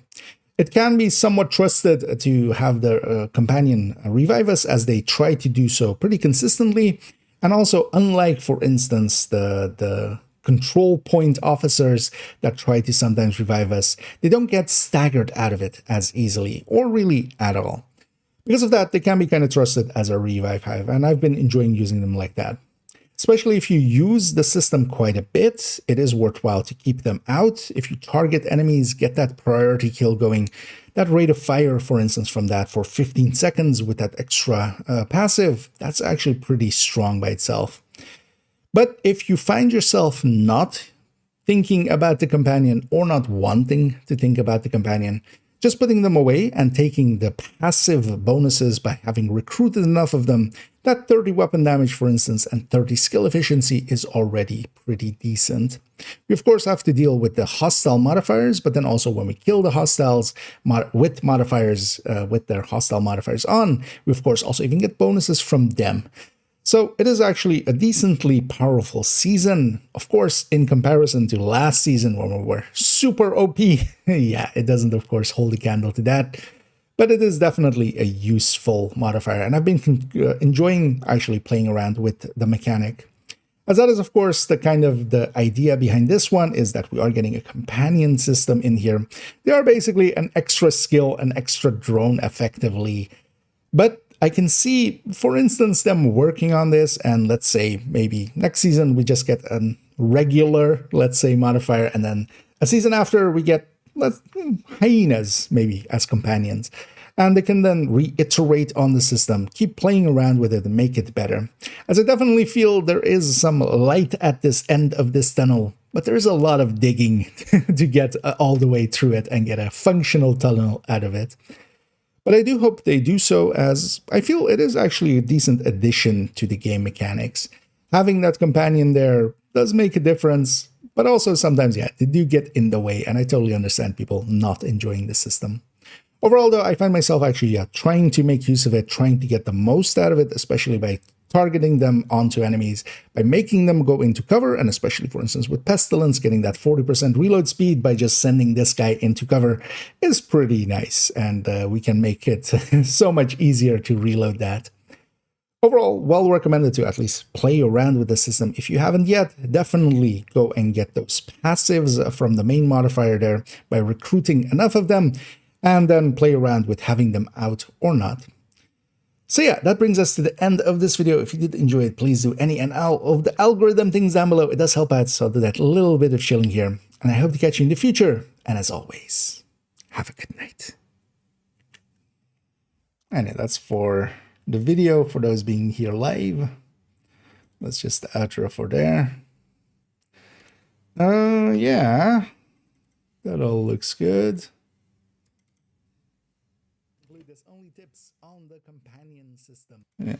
It can be somewhat trusted to have the companion revive us, as they try to do so pretty consistently. And also, unlike, for instance, the control point officers that try to sometimes revive us, they don't get staggered out of it as easily, or really at all. Because of that, they can be kind of trusted as a revive hive, and I've been enjoying using them like that. Especially if you use the system quite a bit, it is worthwhile to keep them out. If you target enemies, get that priority kill going. That rate of fire, for instance, from that for 15 seconds with that extra passive, that's actually pretty strong by itself. But if you find yourself not thinking about the companion, or not wanting to think about the companion, just putting them away and taking the passive bonuses by having recruited enough of them, that 30 weapon damage, for instance, and 30 skill efficiency is already pretty decent. We, of course, have to deal with the hostile modifiers, but then also when we kill the hostiles with modifiers, with their hostile modifiers on, we, of course, also even get bonuses from them. So it is actually a decently powerful season. Of course, in comparison to last season when we were super OP, yeah, it doesn't, of course, hold a candle to that. But it is definitely a useful modifier, and I've been enjoying actually playing around with the mechanic. As that is, of course, the idea behind this one is that we are getting a companion system in here. They are basically an extra skill, an extra drone effectively. But I can see, for instance, them working on this, and let's say maybe next season we just get a regular, let's say, modifier, and then a season after we get hyenas maybe as companions. And they can then reiterate on the system, keep playing around with it and make it better. As I definitely feel there is some light at this end of this tunnel, but there is a lot of digging to get all the way through it and get a functional tunnel out of it. But I do hope they do so, as I feel it is actually a decent addition to the game mechanics. Having that companion there does make a difference, but also sometimes, yeah, they do get in the way, and I totally understand people not enjoying the system. Overall, though, I find myself actually trying to make use of it, trying to get the most out of it, especially by targeting them onto enemies, by making them go into cover, and especially, for instance, with Pestilence, getting that 40% reload speed by just sending this guy into cover is pretty nice, and we can make it so much easier to reload that. Overall, well recommended to at least play around with the system. If you haven't yet, definitely go and get those passives from the main modifier there by recruiting enough of them, and then play around with having them out or not. So yeah, that brings us to the end of this video. If you did enjoy it, please do any and all of the algorithm things down below. It does help out, so I'll do that little bit of chilling here. And I hope to catch you in the future. And as always, have a good night. And yeah, that's for the video, for those being here live. That's just the outro for there. Yeah, that all looks good. This only tips on the companion system. Yeah.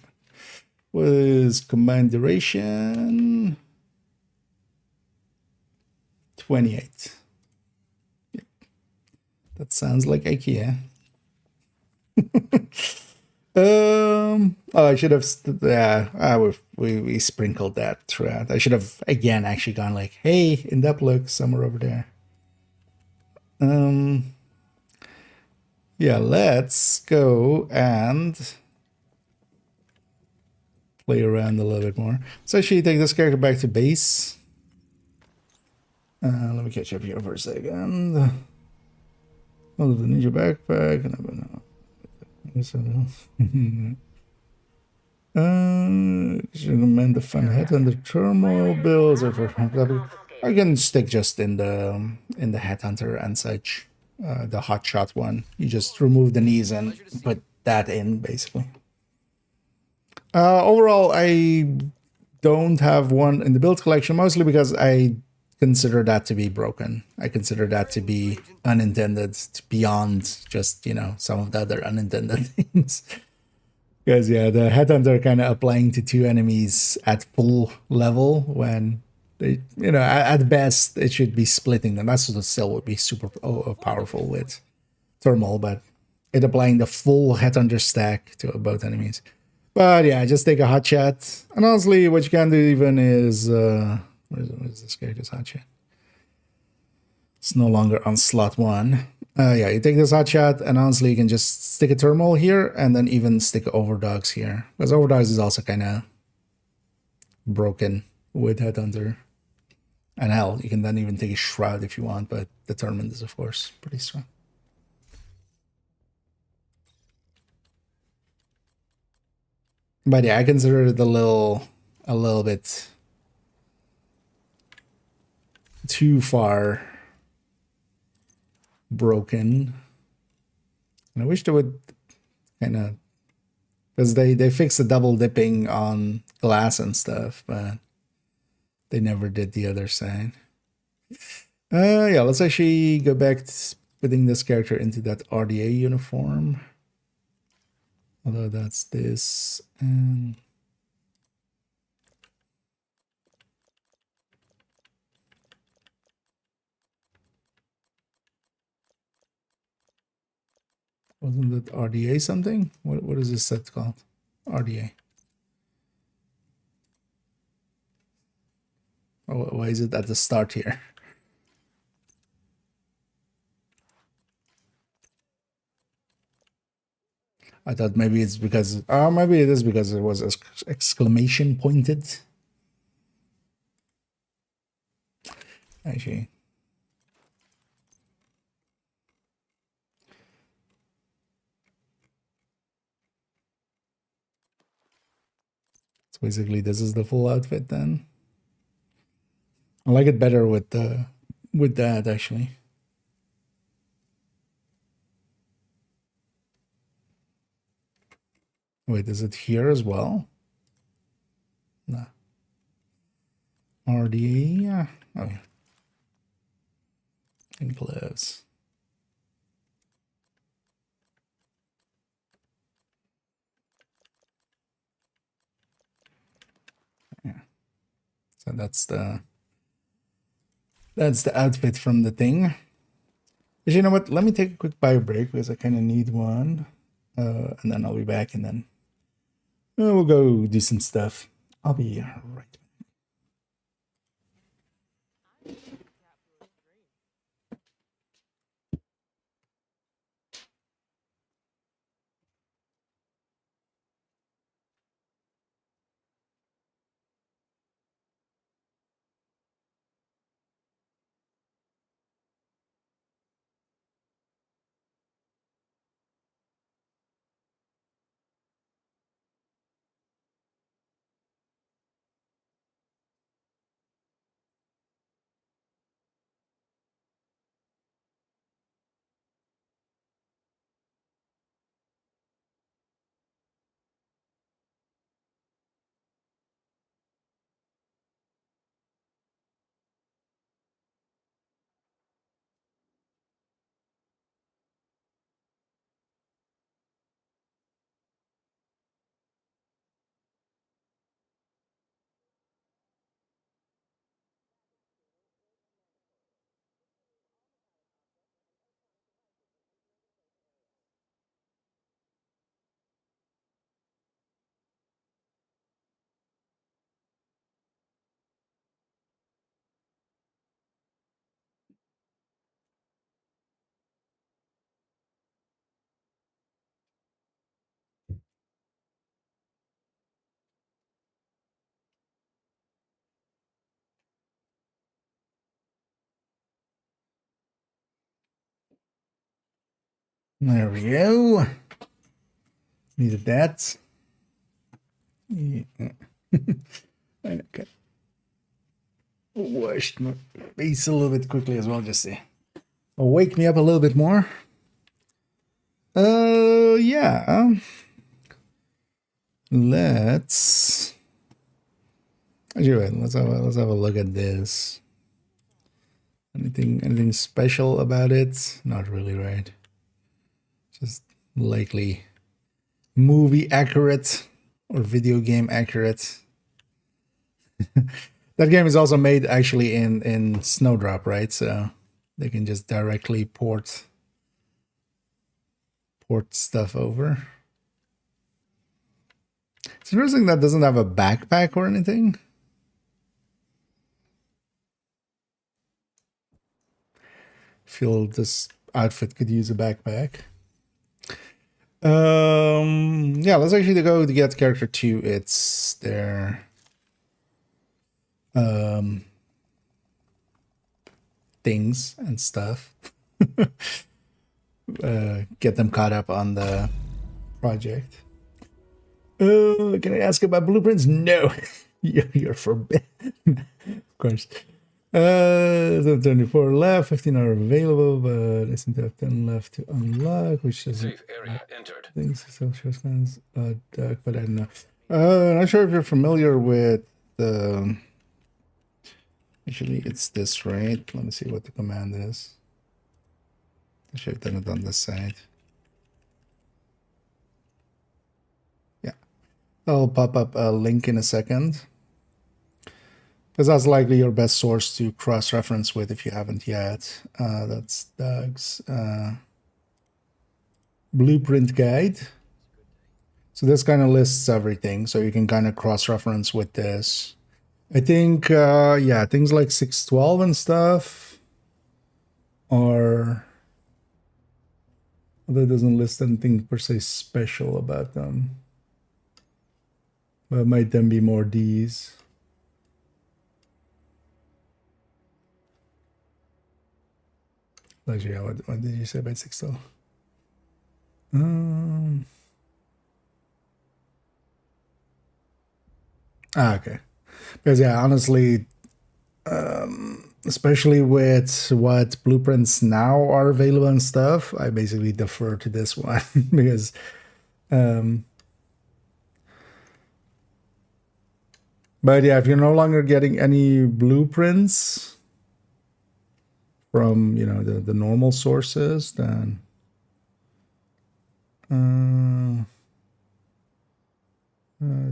Was combined duration 28. Yep. That sounds like IKEA. Oh, I should have, we sprinkled that throughout. I should have again actually gone like, hey, in that look somewhere over there. Yeah, let's go and play around a little bit more. So actually take this character back to base. Let me catch up here for a second. All of the ninja backpack. Should recommend the fun head and the turmoil bills. I can stick just in the headhunter and such. The hotshot one. You just remove the knees and put that in, basically. Overall, I don't have one in the build collection, mostly because I consider that to be broken. I consider that to be unintended, beyond just, you know, some of the other unintended things. Because, yeah, the Headhunter kind of applying to two enemies at full level when they, you know, at best, it should be splitting them. That's what still would be super powerful with Thermal, but it applying the full Headhunter stack to both enemies. But yeah, just take a hot chat. And honestly, what you can do even is, what is this character's hot chat? It's no longer on slot 1. Yeah, you take this hot shot, and honestly, you can just stick a thermal here, and then even stick overdogs here. Because overdogs is also kind of broken with Headhunter. And hell, you can then even take a shroud if you want, but determined is, of course, pretty strong. But yeah, I consider it a little bit too far broken. And I wish they would kind of, because they fixed the double dipping on glass and stuff, but they never did the other side. Yeah, let's actually go back to putting this character into that RDA uniform. Although that's this, and wasn't it RDA something? What is this set called? RDA. Oh, why is it at the start here? I thought maybe it's because, maybe it is because it was exclamation pointed. Actually. So basically this is the full outfit then. I like it better with that actually. Wait, is it here as well? No. RDA, yeah. Oh yeah. And gloves. Yeah. So that's the outfit from the thing. But you know what? Let me take a quick bio break because I kind of need one. And then I'll be back, and then we'll go do some stuff. I'll be right back. There we go. Needed that. Yeah. Okay. Washed my face a little bit quickly as well, just to wake me up a little bit more. Yeah. Let's have a look at this. Anything special about it? Not really, right? Just likely movie accurate or video game accurate. That game is also made actually in Snowdrop, right? So they can just directly port stuff over. It's interesting that doesn't have a backpack or anything. Feel this outfit could use a backpack. Yeah, let's actually go to get character 2. It's their things and stuff. Get them caught up on the project. Can I ask about blueprints? No. You're forbidden. Of course. 24 left, 15 are available, but I seem to have 10 left to unlock, which is Safe area entered. things social plans, duck, but I don't know. Not sure if you're familiar with the. Actually, it's this, right? Let me see what the command is. I should have done it on this side. Yeah, I'll pop up a link in a second. Because that's likely your best source to cross-reference with if you haven't yet. That's Doug's blueprint guide. So this kind of lists everything, so you can kind of cross-reference with this. I think, yeah, things like 612 and stuff are... Although it doesn't list anything per se special about them. But it might then be more Ds. Actually, what did you say about 612? Okay. Because yeah, honestly, especially with what blueprints now are available and stuff, I basically defer to this one because but yeah, if you're no longer getting any blueprints from, you know, the normal sources, then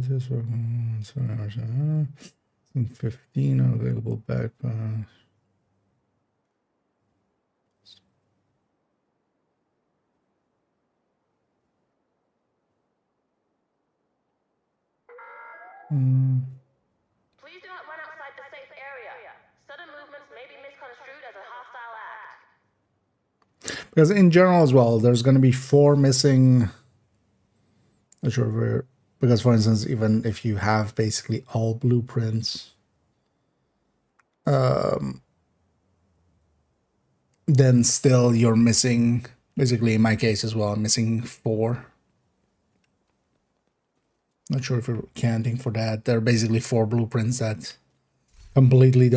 just 15 available backpacks. Please do not run outside the safe area. Sudden movements may be misconstrued as a hostile act. Because in general as well, there's going to be 4 missing. Not sure where. Because for instance, even if you have basically all blueprints, then still you're missing. Basically, in my case as well, I'm missing 4. Not sure if you're counting for that. There are basically 4 blueprints that completely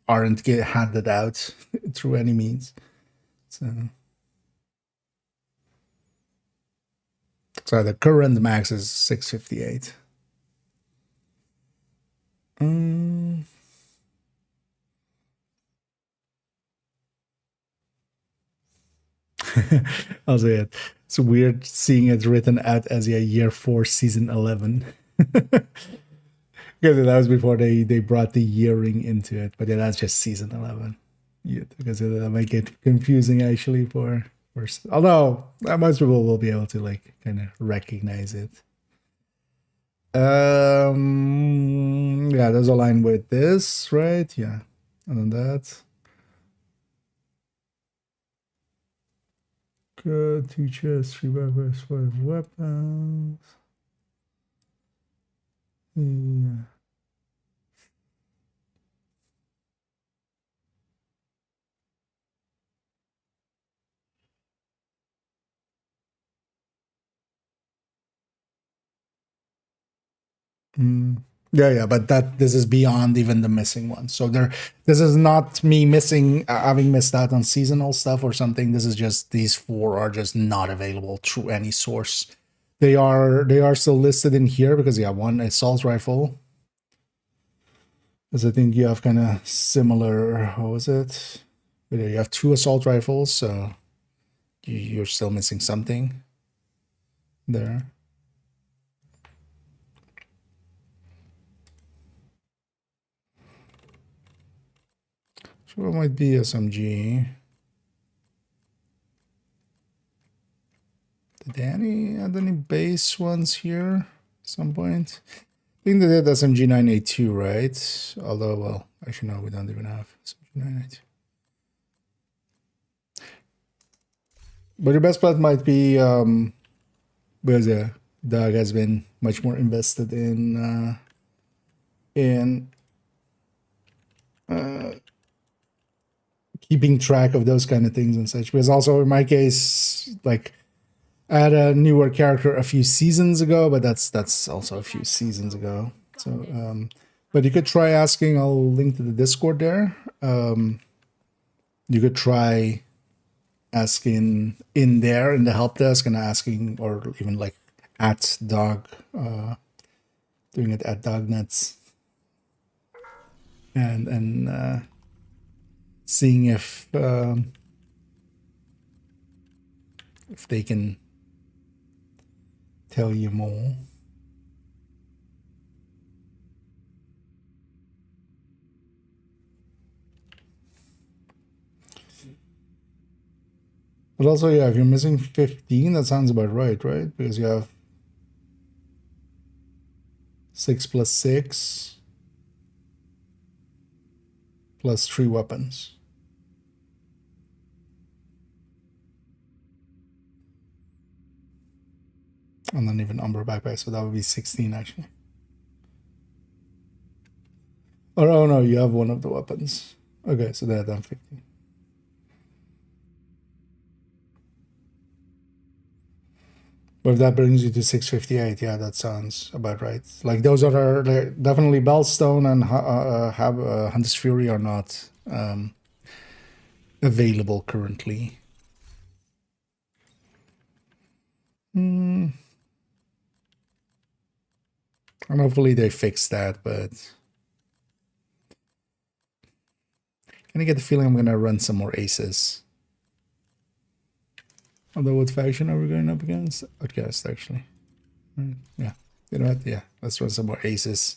aren't get handed out through any means. So the current max is 658. Also, yeah, it's weird seeing it written out as a year 4 season 11. Because that was before they brought the yearing into it, but yeah, that's just season 11. Yeah, because that might get confusing actually for although most people will be able to like kind of recognize it. Yeah, those align with this, right? Yeah, and then that. Good, 2 chests, 3 backpacks, 5 weapons. Yeah. Yeah, but this is beyond even the missing one. So this is not me missing, having missed out on seasonal stuff or something. This is just these 4 are just not available through any source. They are still listed in here because yeah, one assault rifle. Because I think you have kind of similar, what was it? You have 2 assault rifles, so you're still missing something there. So it might be SMG. Did Danny add any base ones here at some point? I think they did SMG 982, right? Although, well, actually, no, we don't even have SMG 982. But your best bet might be, because Doug has been much more invested in keeping track of those kind of things and such. Because also in my case, like, I had a newer character a few seasons ago, but that's also a few seasons ago. So, but you could try asking. I'll link to the Discord there. You could try asking in there in the help desk and asking, or even like at dog, doing it at dognets, and seeing if they can tell you more. But also, yeah, if you're missing 15, that sounds about right? Because you have 6 plus 6 plus 3 weapons. And then even Umber backpack, so that would be 16 actually. Or, oh no, you have one of the weapons. Okay, so they're done 15. But if that brings you to 658, yeah, that sounds about right. Like those are definitely Bellstone and Hunter's Fury are not available currently. And hopefully they fix that, but kind of get the feeling I'm gonna run some more aces. Although, what faction are we going up against? Outcast, actually. Yeah. You know what? Yeah. Let's run some more aces.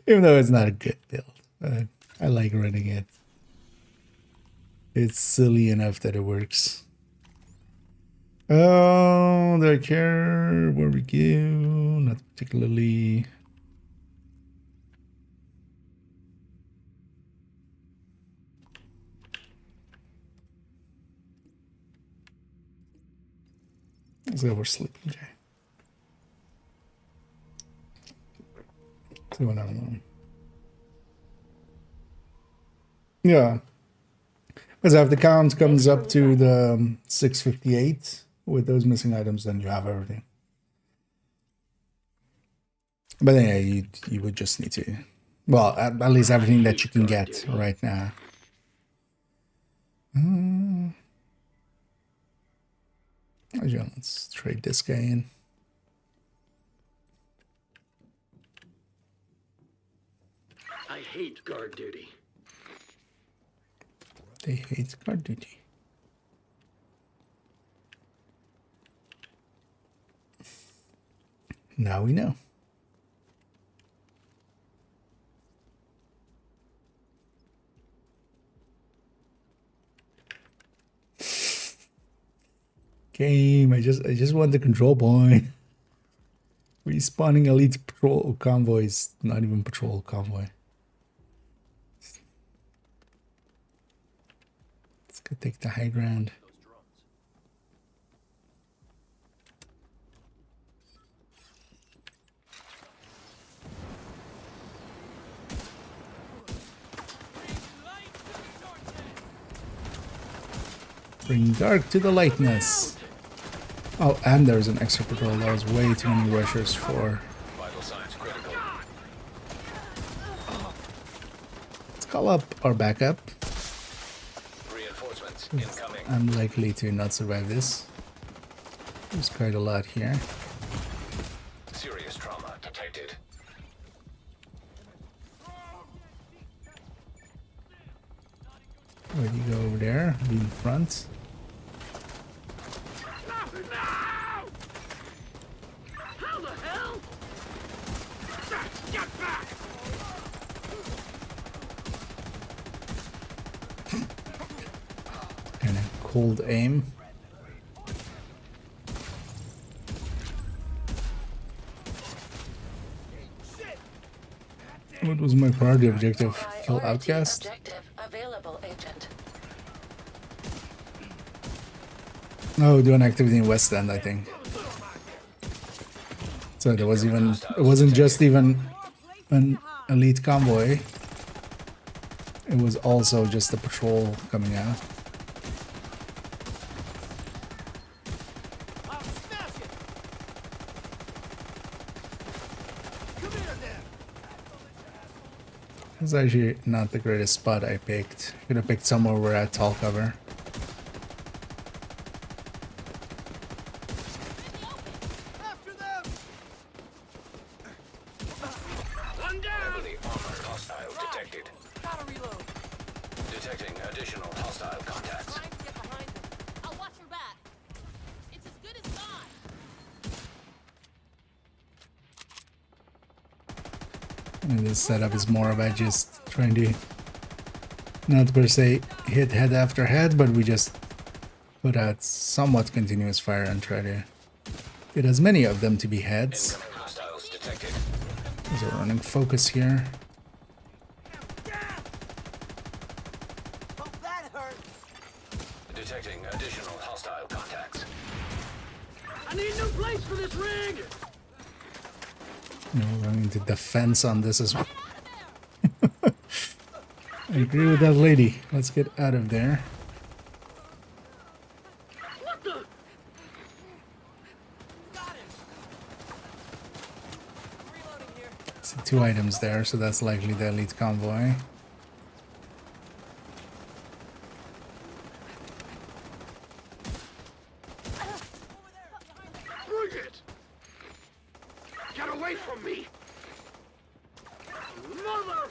Even though it's not a good build. But I like running it. It's silly enough that it works. Oh, do I care where we go? Not particularly. Let's go for Sleeping Jay. See what I don't know. Yeah. Because if the count comes up to the 658 with those missing items, then you have everything. But yeah, you would just need to, well, at least everything that you can get right now. Let's trade this guy in. I hate guard duty. They hate guard duty. Now we know. Game, I just want the control point. Respawning elite patrol convoys, not even patrol convoy. Let's go take the high ground. Bring dark to the lightness. Oh, and there's an extra patrol. That was way too many rushers for. Vital signs critical. Let's call up our backup. Reinforcements incoming. I'm likely to not survive this. There's quite a lot here. Serious trauma detected. Where do you go over there? Be in front. No! How the hell? Get back! Kind of cold aim. What was my priority objective? Kill Priority Outcast? objective available, Agent. Oh, do an activity in West End, I think. So there was even, it wasn't just even an elite convoy. It was also just a patrol coming out. I'll smash it! Come here then! It's actually not the greatest spot I picked. Could have picked somewhere where I had tall cover. After them! One down! Heavily armored hostile detected. Gotta reload. Detecting additional hostile contacts. Trying to get behind them. I'll watch your back. It's as good as gone. And this setup is more about just trying to not per se hit head after head, but we just put out somewhat continuous fire and try to get as many of them to be heads. Incoming hostiles detected. There's a running focus here. Oh, that hurt! Detecting additional hostile contacts. I need a new place for this rig! You know, running into defense on this as well. I agree with that lady. Let's get out of there. What the? Got him! Reloading here. See 2 items there, so that's likely the elite convoy. Bring it! Get away from me! Mother!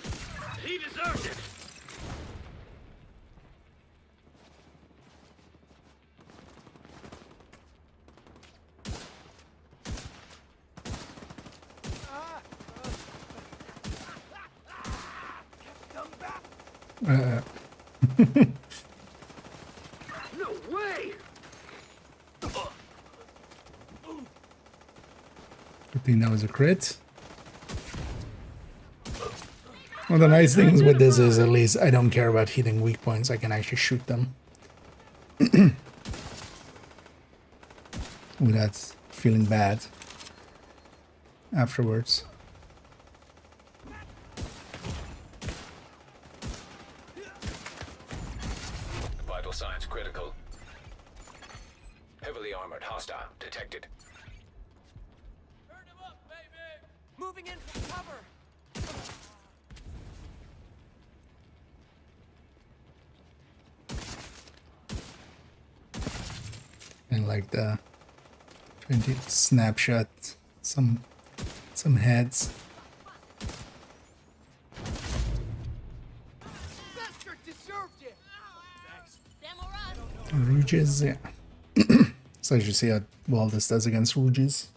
He deserved it! Come back! No way! Good thing that was a crit. One of the nice things with this is at least I don't care about hitting weak points. I can actually shoot them without feeling bad afterwards. Vital signs critical. Heavily armored hostile detected. Turn him up, baby! Moving in for cover. And like the trying to snapshot some heads. Bastard deserved it! Thanks. Demo run. Rouges, yeah. So as you see how well this does against Rouges.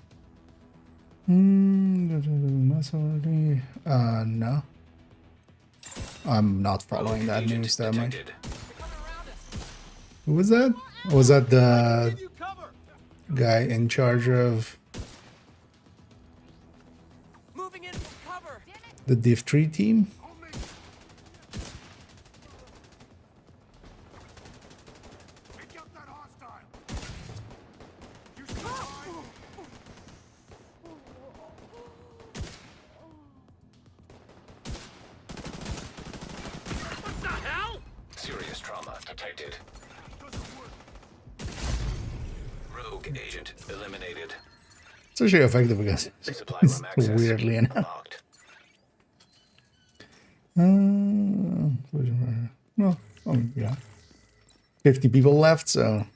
No. I'm not following that Agent news that much. detected. Who was that? Or was that the Give you cover! guy in charge of Moving in for cover. the Div 3 team? Pick up that hostile! What the hell? Serious trauma detected. Rogue agent eliminated. It's actually effective because Supply it's room access weirdly enough. unlocked. Well, yeah. 50 people left, so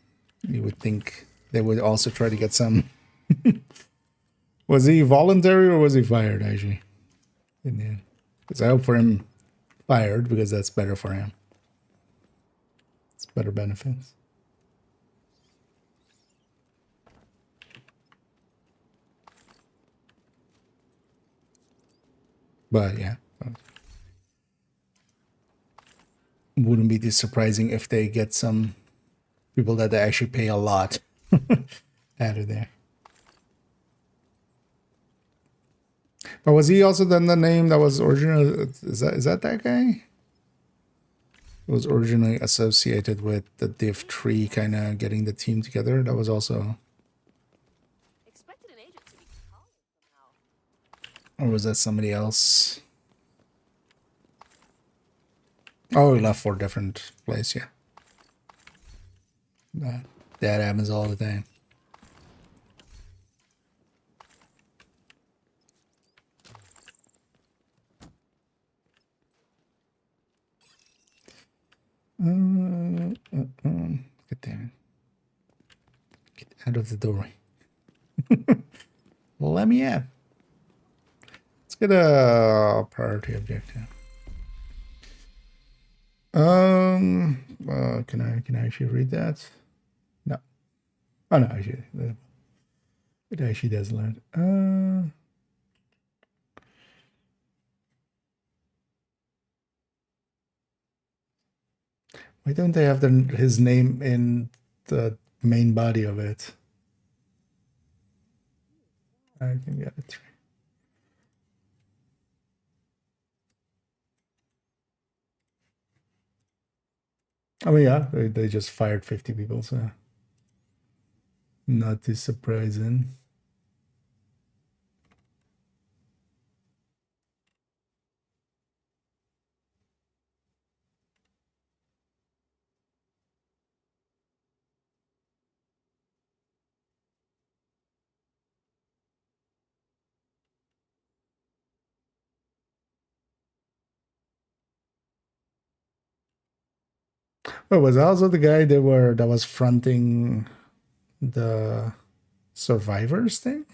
you would think they would also try to get some. Was he voluntary or was he fired, actually? In the end. Because I hope for him fired, because that's better for him. better benefits. But yeah, wouldn't be too surprising if they get some people that they actually pay a lot out of there. But was he also then the name that was original? Is that guy? It was originally associated with the Div tree, kind of getting the team together. That was also, Expected an agent to be calling somehow. or was that somebody else? Oh, he left for a different place. Yeah, that happens all the time. God damn it. Get out of the doorway. Let me in. Let's get a priority objective. Can I actually read that? No. Oh no, actually, it actually does load. Why don't they have his name in the main body of it? I can get it. I mean, yeah, they just fired 50 people, so not too surprising. Oh, was also the guy that was fronting the survivors thing?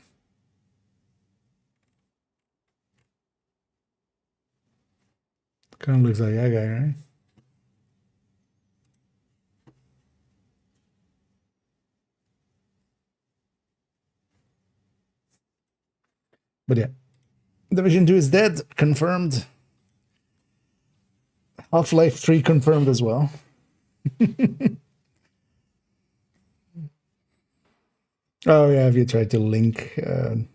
Kind of looks like that guy, right? But yeah, Division 2 is dead, confirmed. Half-Life 3 confirmed as well. Oh yeah, if you try to link, the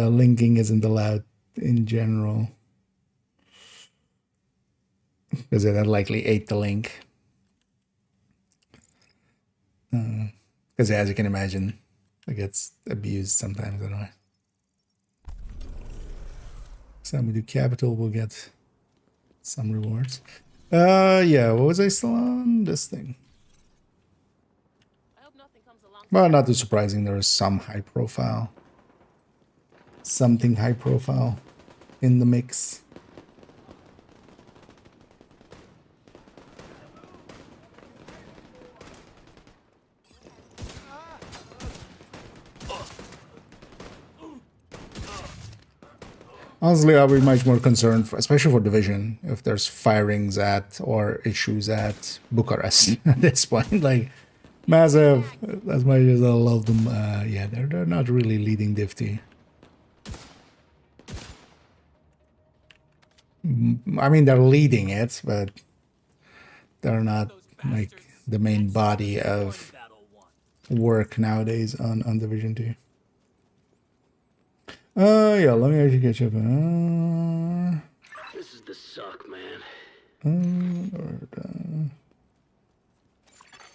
linking isn't allowed in general. Because it likely ate the link. Because as you can imagine, it gets abused sometimes anyway. So we do capital, we'll get some rewards. Yeah, what was I still on? This thing. I hope nothing comes along. Well, not too surprising, there is some high profile. Something high profile in the mix. Honestly, I'll be much more concerned, especially for Division, if there's firings at or issues at Bucharest at this point. Like, massive, as much as I love them, yeah, they're not really leading Div 2. I mean, they're leading it, but they're not like the main body of work nowadays on Division 2. Yeah, let me actually catch up. This is the suck, man.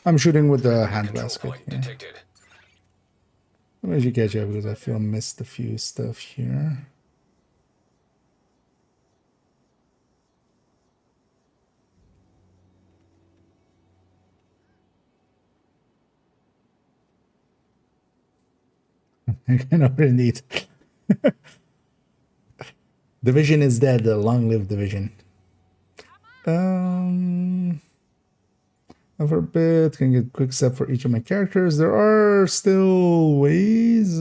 I'm shooting with the hand basket. Point Yeah. detected. Let me actually catch up because I feel I missed a few stuff here. I can already need. Division is dead. Long live Division. Over a bit, can get quick step for each of my characters. There are still ways,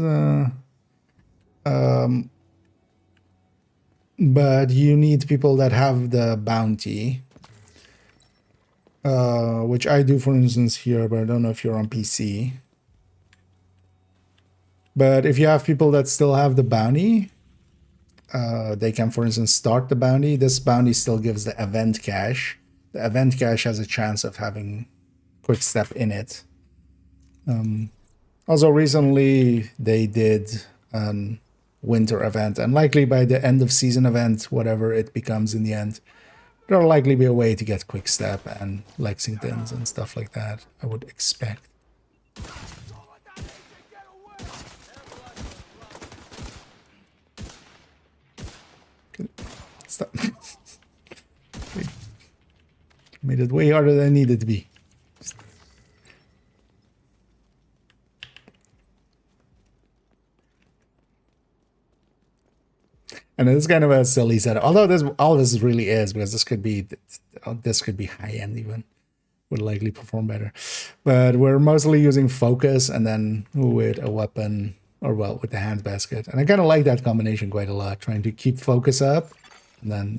but you need people that have the bounty. which I do, for instance, here, but I don't know if you're on PC. But if you have people that still have the bounty, they can, for instance, start the bounty. This bounty still gives the event cache. The event cache has a chance of having quick step in it. Also, recently they did an winter event, and likely by the end of season event, whatever it becomes in the end, there'll likely be a way to get quick step and Lexingtons and stuff like that, I would expect. Stop. Made it way harder than it needed to be. And it's kind of a silly setup. Although this, all this really is, because this could be high end even, would likely perform better. But we're mostly using focus and then with a weapon, or well, with the hand basket. And I kind of like that combination quite a lot, trying to keep focus up. And then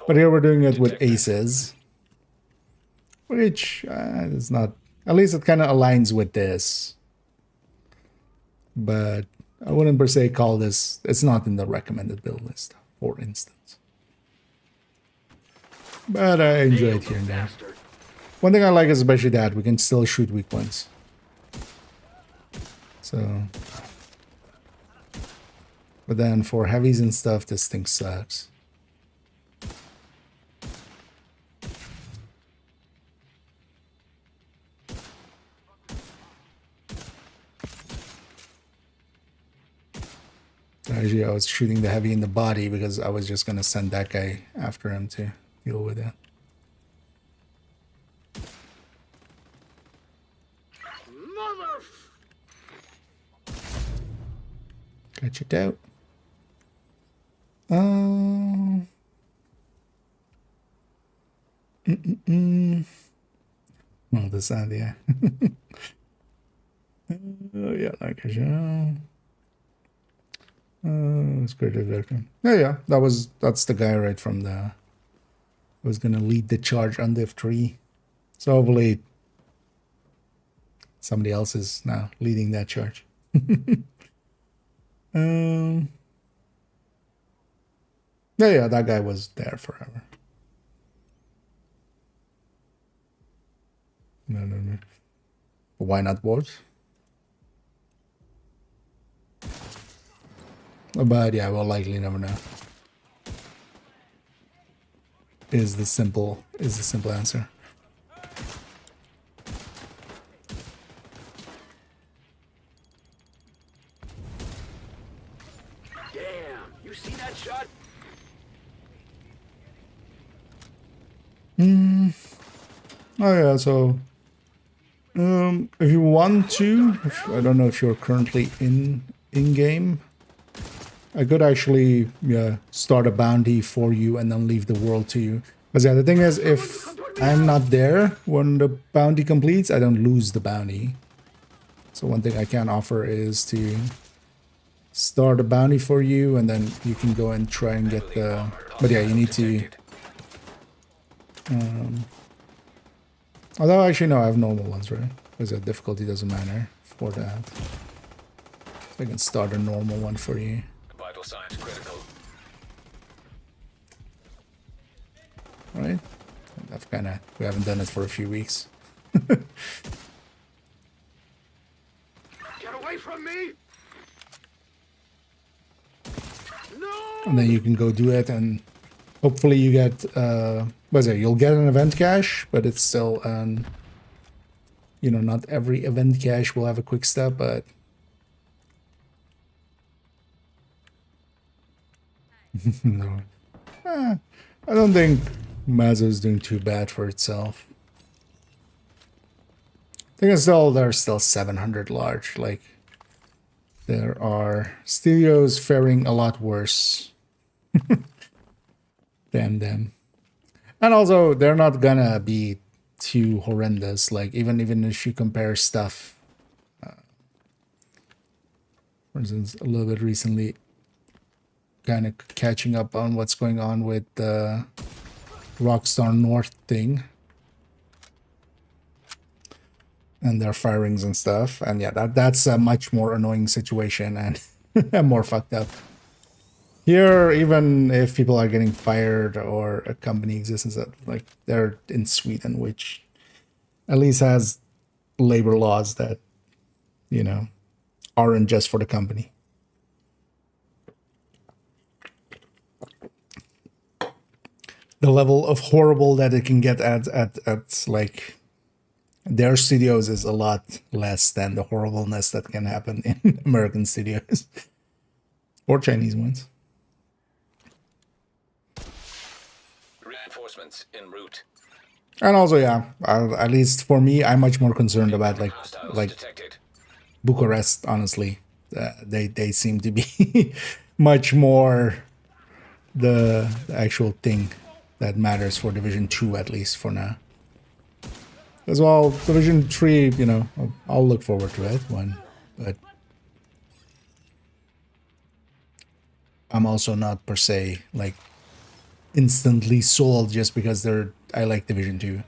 but here we're doing it with aces, which is not, at least it kind of aligns with this. But I wouldn't per se call this, it's not in the recommended build list, for instance. But I enjoy it here and there. One thing I like is especially that we can still shoot weak points. So, but then for heavies and stuff, this thing sucks. Actually, I was shooting the heavy in the body because I was just going to send that guy after him to deal with it. Mother. Catch it out. Well, the sound, yeah. Oh, yeah, like a show. It's great welcome. Yeah, that's the guy right from the, was gonna lead the charge on Div 3. So hopefully somebody else is now leading that charge. Yeah, that guy was there forever. No. Why not both? But yeah, we'll likely never know. Is the simple answer. Damn, you see that shot? Oh yeah, so if you want to, I don't know if you're currently in game, I could actually start a bounty for you and then leave the world to you. Because yeah, the thing is, if I'm not there when the bounty completes, I don't lose the bounty. So one thing I can offer is to start a bounty for you, and then you can go and try and get the... But yeah, you need to... Although actually no, I have normal ones, right? Because the difficulty doesn't matter for that. So I can start a normal one for you. Vital signs critical. Right? I've we haven't done it for a few weeks. Get away from me! No! And then you can go do it, and hopefully you get what's it? You'll get an event cache, but it's still you know, not every event cache will have a quick step, but no. I don't think Mazzo's doing too bad for itself. I think there's still 700 large. Like, there are Steelios faring a lot worse than them. And also, they're not gonna be too horrendous. Like, even if you compare stuff, for instance, a little bit recently, kind of catching up on what's going on with the Rockstar North thing. and their firings and stuff. And yeah, that's a much more annoying situation and more fucked up. Here, even if people are getting fired or a company exists, like they're in Sweden, which at least has labor laws that, you know, aren't just for the company. The level of horrible that it can get at like their studios is a lot less than the horribleness that can happen in American studios or Chinese ones. Reinforcements en route. And also, yeah, at least for me, I'm much more concerned about like Detected. Bucharest. Honestly, they seem to be much more the actual thing that matters for Division 2, at least for now. As well, Division 3, you know, I'll look forward to it one, but I'm also not per se like instantly sold just because I like Division 2.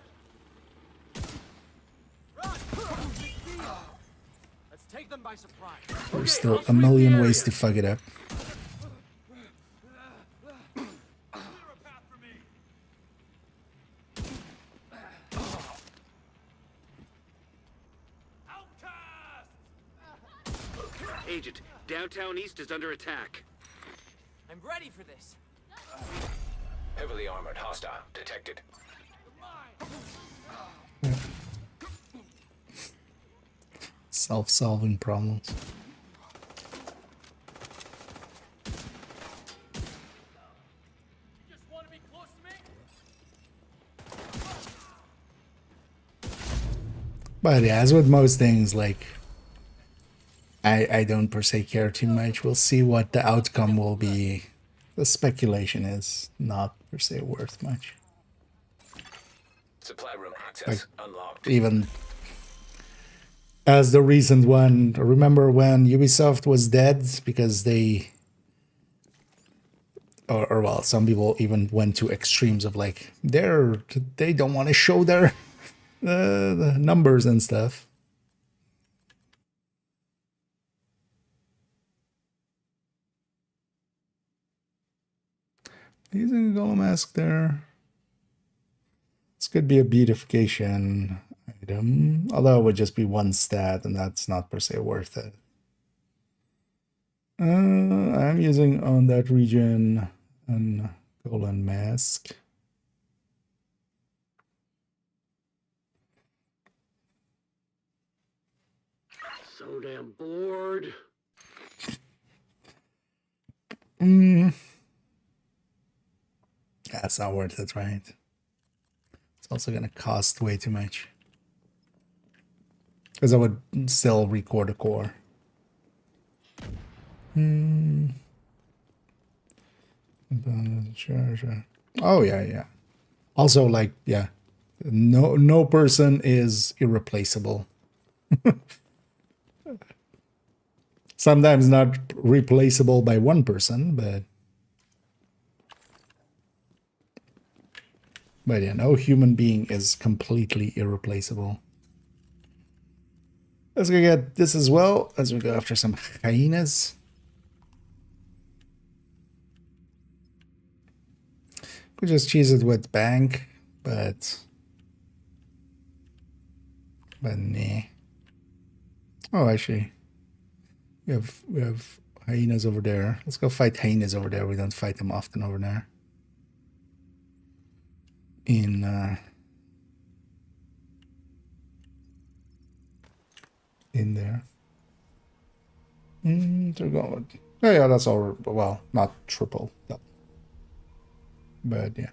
Let's take them by surprise. There's still a million ways to fuck it up. Agent, downtown east is under attack. I'm ready for this. Heavily armored hostile detected. Self-solving problems. You just want to be close to me? But yeah, as with most things, like I don't per se care too much. We'll see what the outcome will be. The speculation is not per se worth much. Supply room access unlocked. Even as the recent one, remember when Ubisoft was dead because they, or well, some people even went to extremes of like they don't want to show their the numbers and stuff. Using a golem mask there. This could be a beautification item, although it would just be one stat, and that's not per se worth it. I'm using on that region a golem mask. So damn bored. That's not worth it, right? It's also gonna cost way too much. Because I would still record a core. Sure. Oh yeah. Also, like, yeah. No person is irreplaceable. Sometimes not replaceable by one person, but yeah, no human being is completely irreplaceable. Let's go get this as well as we go after some hyenas. We just cheese it with bank, but nah. Oh, actually, we have hyenas over there. Let's go fight hyenas over there. We don't fight them often over there. In there. They're going. Oh yeah, that's all. Well, not triple, no. But yeah.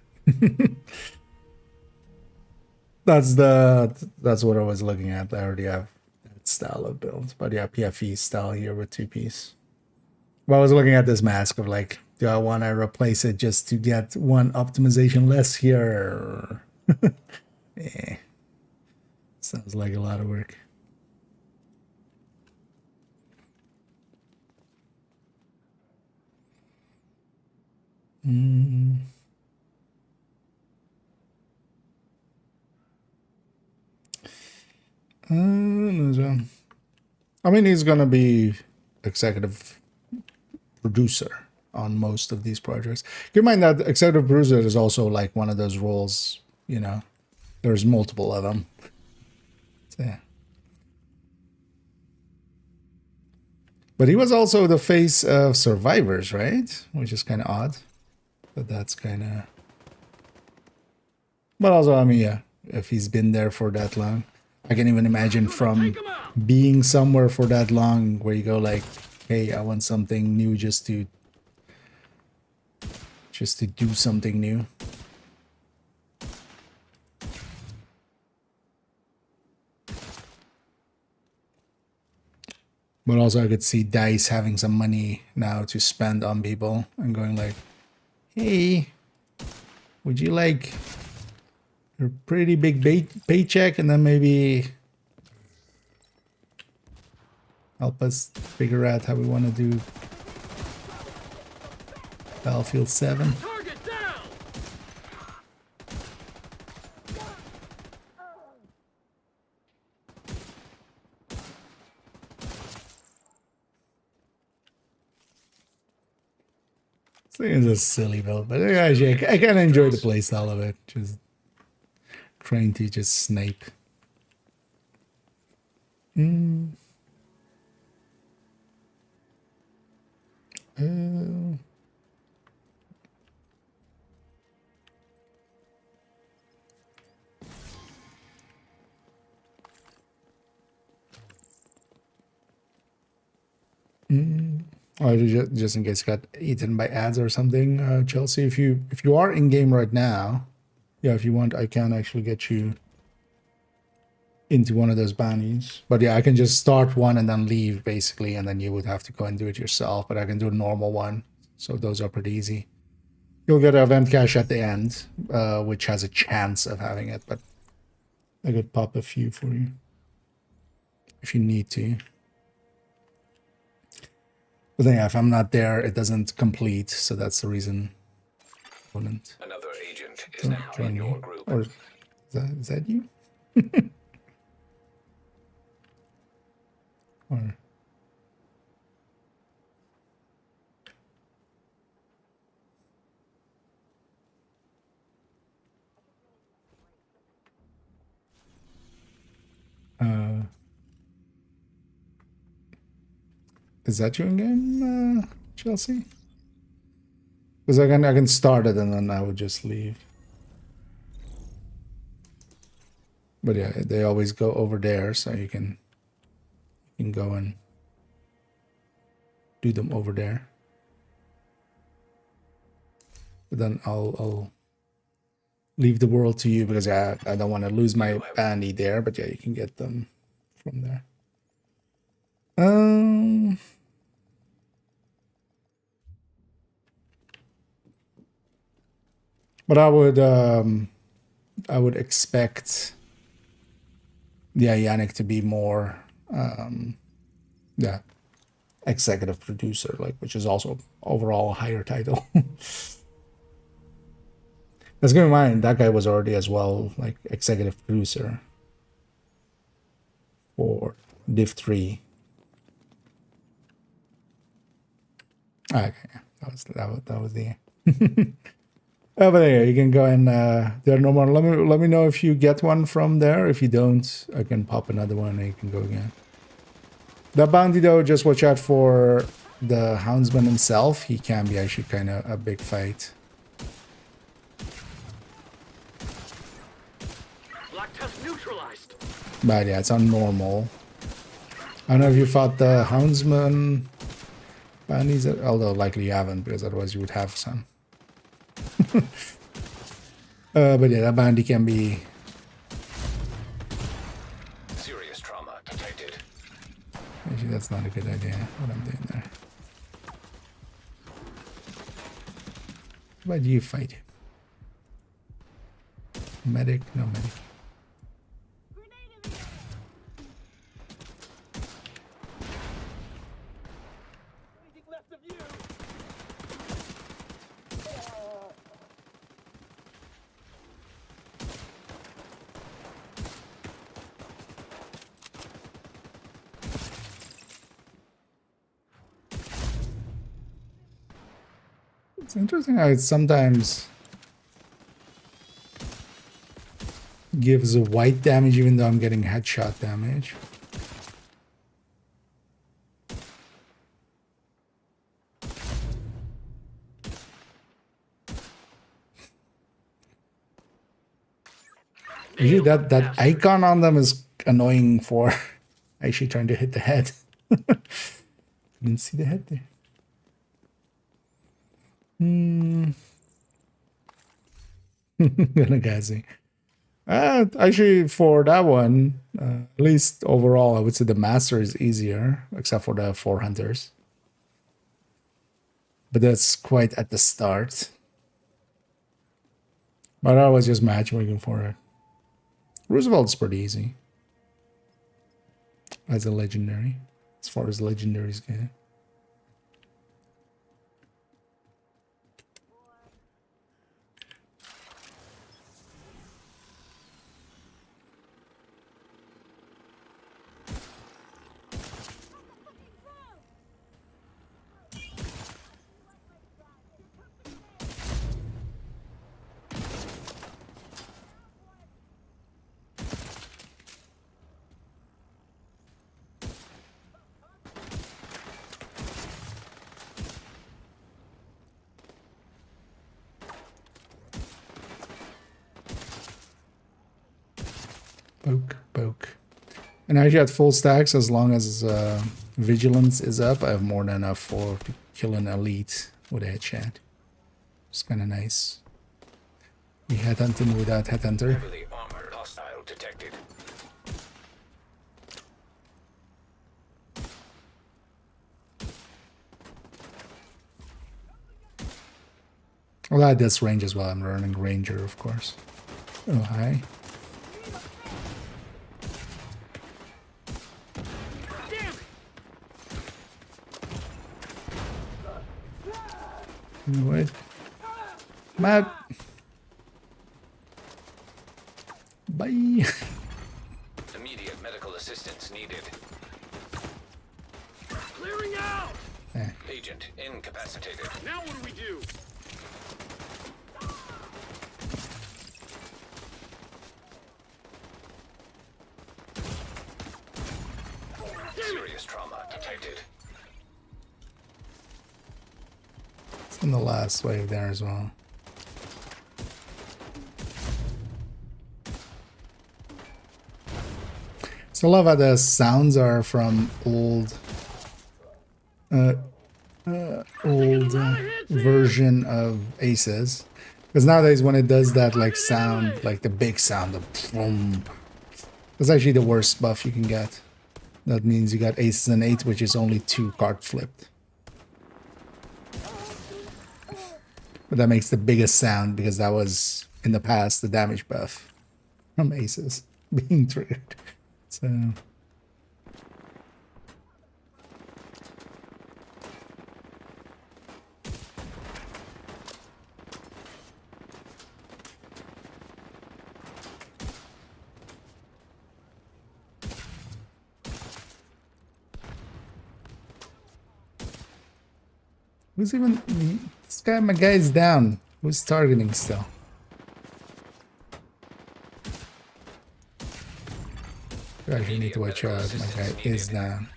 that's what I was looking at. I already have that style of build. But yeah, PFE style here with 2-piece. Well, I was looking at this mask of like, do I want to replace it just to get one optimization less here? Yeah. Sounds like a lot of work. I mean, he's gonna be executive producer on most of these projects. Keep in mind that executive producer is also like one of those roles, you know, there's multiple of them. So, yeah. But he was also the face of Survivors, right? Which is kind of odd. But that's kind of... But also, I mean, yeah, if he's been there for that long. I can even imagine from being somewhere for that long where you go like, hey, I want something new just to do something new. But also I could see DICE having some money now to spend on people and going like, hey, would you like a pretty big paycheck and then maybe help us figure out how we want to do Battlefield 7? Target down! This thing is a silly build, but actually I kind of enjoy the playstyle of it. Just trying to just snipe. Oh, just in case it got eaten by ads or something, Chelsea. If you are in game right now, yeah, if you want, I can actually get you into one of those bounties. But yeah, I can just start one and then leave basically, and then you would have to go and do it yourself. But I can do a normal one, so those are pretty easy. You'll get an event cache at the end, which has a chance of having it, but I could pop a few for you if you need to. But then, yeah, if I'm not there, it doesn't complete, so that's the reason. Another agent is now in your group. Or is that you? Or is that you in game, Chelsea? Because I can start it and then I would just leave. But yeah, they always go over there, so you can go and do them over there. But then I'll leave the world to you because I don't want to lose my bandy there. But yeah, you can get them from there. But I would expect, yeah, Yannick to be more, yeah, executive producer, like, which is also overall a higher title. Let's keep in mind that guy was already as well like executive producer for Div 3. Okay, yeah, that was the. Oh, but yeah, you can go and there are no more. Let me know if you get one from there. If you don't, I can pop another one and you can go again. The bounty though, just watch out for the houndsman himself. He can be actually kind of a big fight. Black test neutralized. But yeah, it's on normal. I don't know if you fought the houndsman bounties, although likely you haven't, because otherwise you would have some. But yeah, that bounty can be Serious trauma detected. actually, that's not a good idea what I'm doing there. How about you fight him? Medic? No medic. Anything left of you? It's interesting how it sometimes gives a white damage even though I'm getting headshot damage. Usually that icon on them is annoying for actually trying to hit the head. Didn't see the head there. Ganagazi. Actually, for that one, at least overall, I would say the master is easier, except for the 4 hunters. But that's quite at the start. But I was just matchmaking for it. Roosevelt's pretty easy. As a legendary. As far as legendaries go. Poke. And actually at full stacks, as long as vigilance is up, I have more than enough for to kill an elite with a headshot. It's kind of nice. We headhunting without headhunter. Heavily armored hostile detected. Well, at this range as well. I'm running Ranger, of course. Oh, hi. Wait. Matt. Bye. Immediate medical assistance needed. Clearing out! Agent incapacitated. Now what do we do? Serious trauma detected. It's in the last wave there as well. So I love how the sounds are from old version of Aces. Because nowadays when it does that like sound, like the big sound of boom, that's actually the worst buff you can get. That means you got Aces and 8, which is only 2 card flipped. But that makes the biggest sound because that was in the past the damage buff from Aces being triggered. So who's even this guy? My guy's down. Who's targeting still? I actually need to watch out. My guy is down.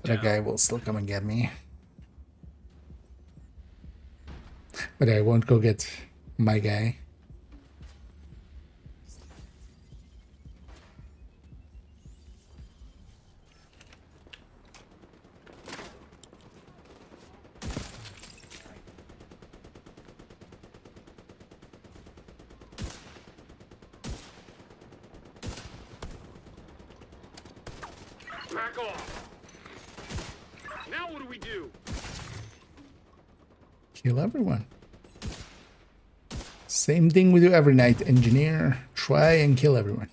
That guy will still come and get me. But I won't go get my guy. Back off. Now what do we do? Kill everyone. Same thing we do every night, engineer. Try and kill everyone.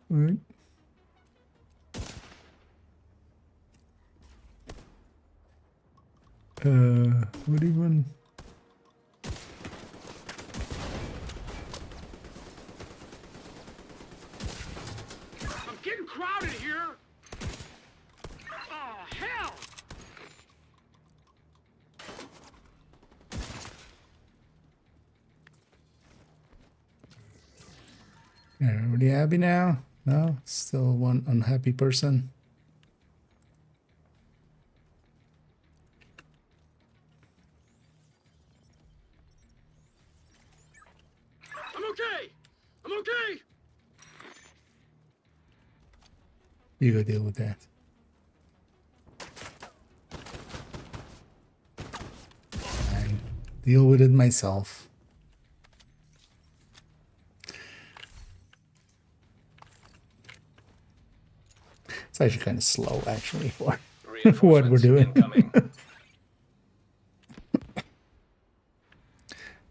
Alright. What even? I'm getting crowded here. Oh, hell! Everybody happy now? No? Still one unhappy person? I'm okay. I'm okay. You go deal with that. I deal with it myself. It's actually kind of slow, actually, for what we're doing.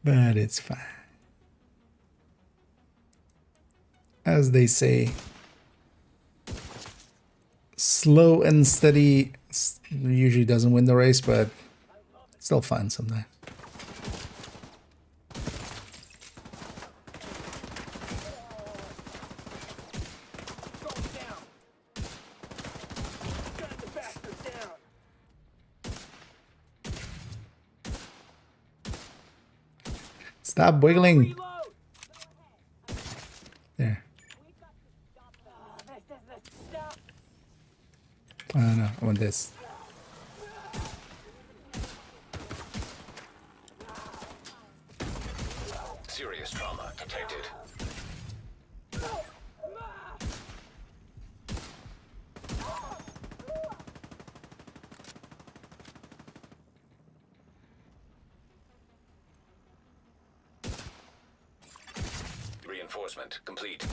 But it's fine. As they say, slow and steady usually doesn't win the race, but still fun sometimes. Stop wiggling. There. Oh no, I want this. Serious trauma detected. Reinforcement complete.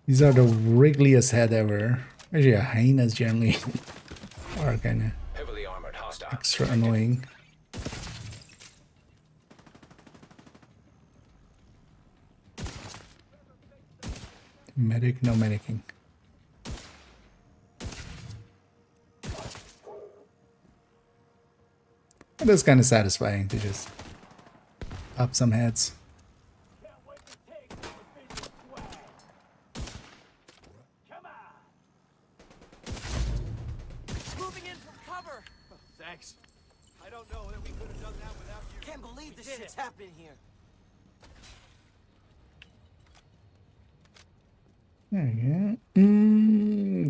These are the wriggliest head ever. Actually, hyenas generally are kind of Heavily armored hostile. extra annoying. Medic, no medicing. It is kind of satisfying to just pop some heads. Moving in from cover. Thanks. I don't know that we could have done that without you. Can't believe We this did shit's it. happening here. There you go.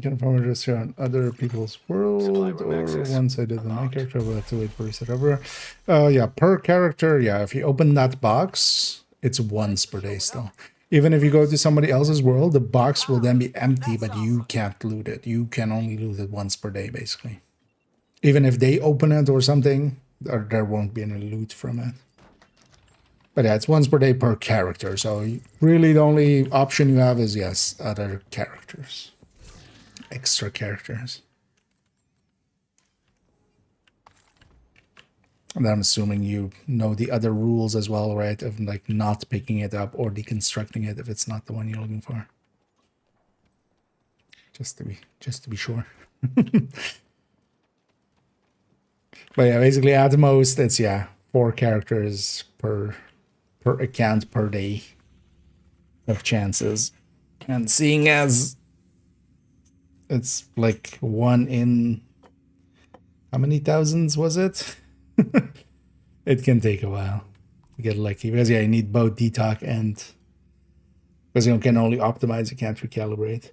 Confirm address here on other people's world, room or access once I did the my character, we'll have to wait for reset over. Yeah, per character, yeah, if you open that box, it's once per day still. Even if you go to somebody else's world, the box will then be empty, but you can't loot it. You can only loot it once per day, basically. Even if they open it or something, there won't be any loot from it. But yeah, it's once per day per character. So really the only option you have is, yes, other characters. Extra characters. And I'm assuming you know the other rules as well, right? Of like not picking it up or deconstructing it if it's not the one you're looking for. Just to be sure. But yeah, basically at most it's 4 characters per account per day of chances. And seeing as it's like 1 in how many thousands was it? It can take a while to get lucky because you need both detox and because you can only optimize, you can't recalibrate.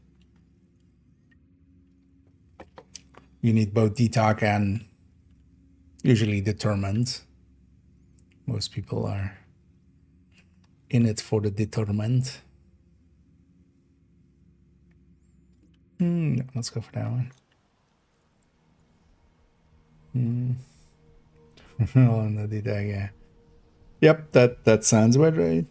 You need both detox and usually determined. Most people are in it for the determined. Let's go for that one. Oh, no, yeah. Yep, that sounds about right.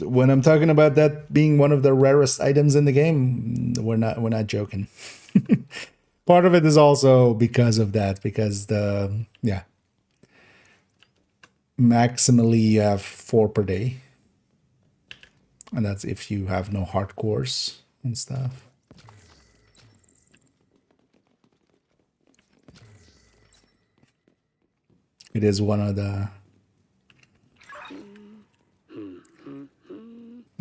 When I'm talking about that being one of the rarest items in the game, we're not joking. Part of it is also because of that, because maximally you have 4 per day, and that's if you have no hardcores and stuff. It is one of the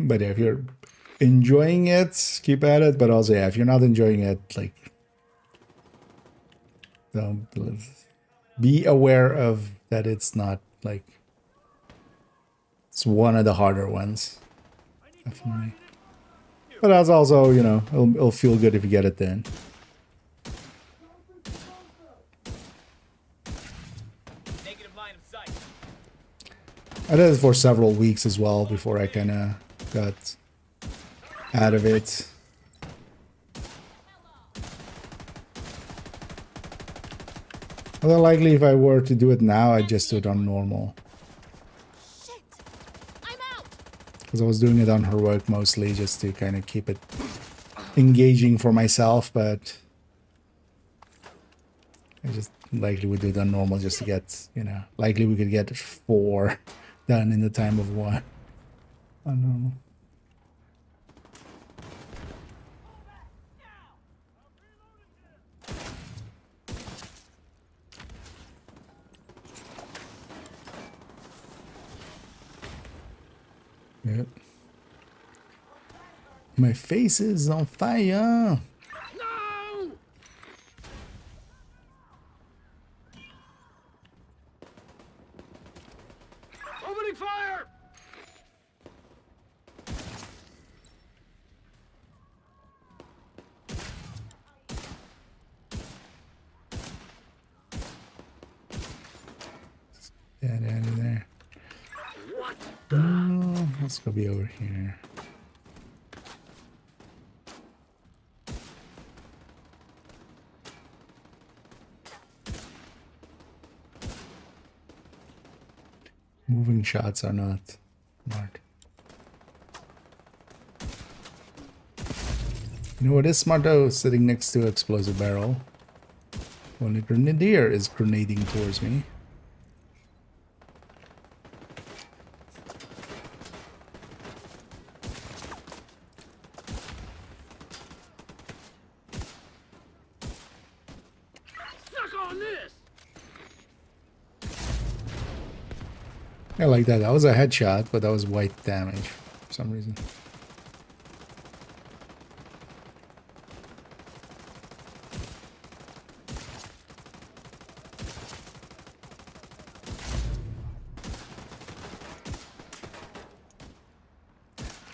But yeah, if you're enjoying it, keep at it. But also, yeah, if you're not enjoying it, like, don't be aware of that. It's not like it's one of the harder ones, definitely. But that's also, you know, it'll feel good if you get it then. Negative line of sight. I did it for several weeks as well before I kind of got out of it. Although likely if I were to do it now, I'd just do it on normal. Shit! I'm out! Because I was doing it on heroic mostly just to kind of keep it engaging for myself, but I just likely would do it on normal just to get, you know, likely we could get 4 done in the time of 1 on normal. Yep. My face is on fire. No! Opening fire! Yeah, down in there. What? Let's go be over here. Moving shots are not smart. You know what is smart though? Sitting next to an explosive barrel. When a grenadier is grenading towards me. Suck on this! I like that. That was a headshot, but that was white damage for some reason.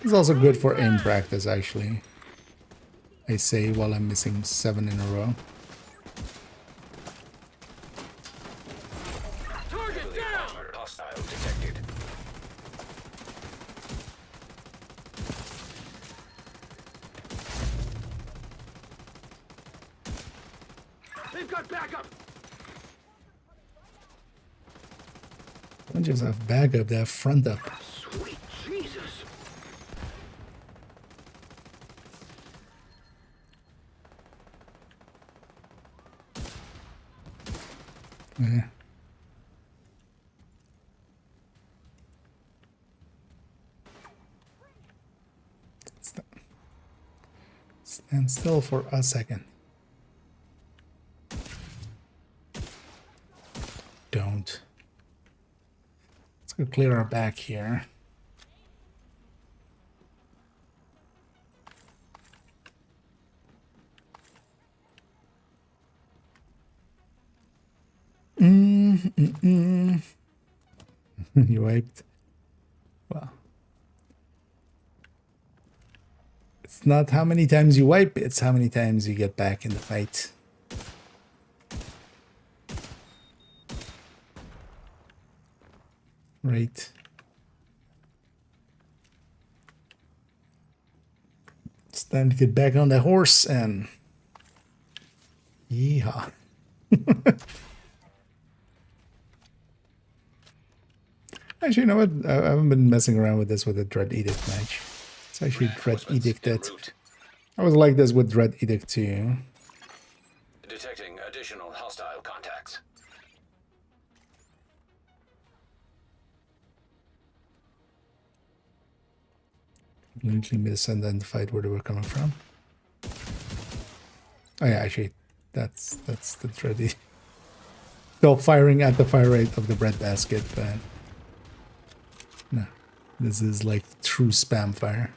It's also good for aim practice, actually. I say while I'm missing 7 in a row. Target down! Hostile detected. They've got backup! Don't just have backup, they have front up. Sweet Jesus! Yeah. Stand still for a second. Don't. Let's go clear our back here. You wiped. Well, it's not how many times you wipe, it's how many times you get back in the fight. Right. It's time to get back on the horse and yeehaw. Actually, you know what? I haven't been messing around with this with the Dread Edict match. It's actually Dread Edicted. I was like this with Dread Edict too. Detecting additional hostile contacts. Completely misidentified where they were coming from. Oh yeah, actually, that's the Dread Edict. Still firing at the fire rate of the breadbasket, but no. This is like true spam fire.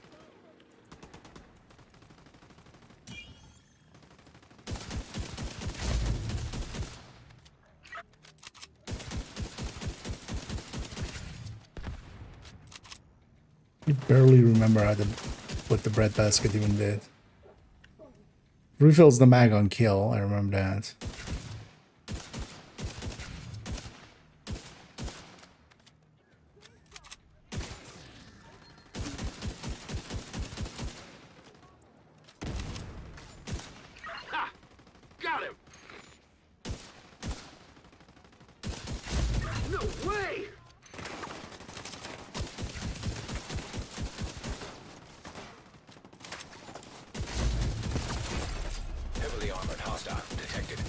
I barely remember what the breadbasket even did. Refills the mag on kill, I remember that. Ha! Got him! No way! Heavily armored hostile detected.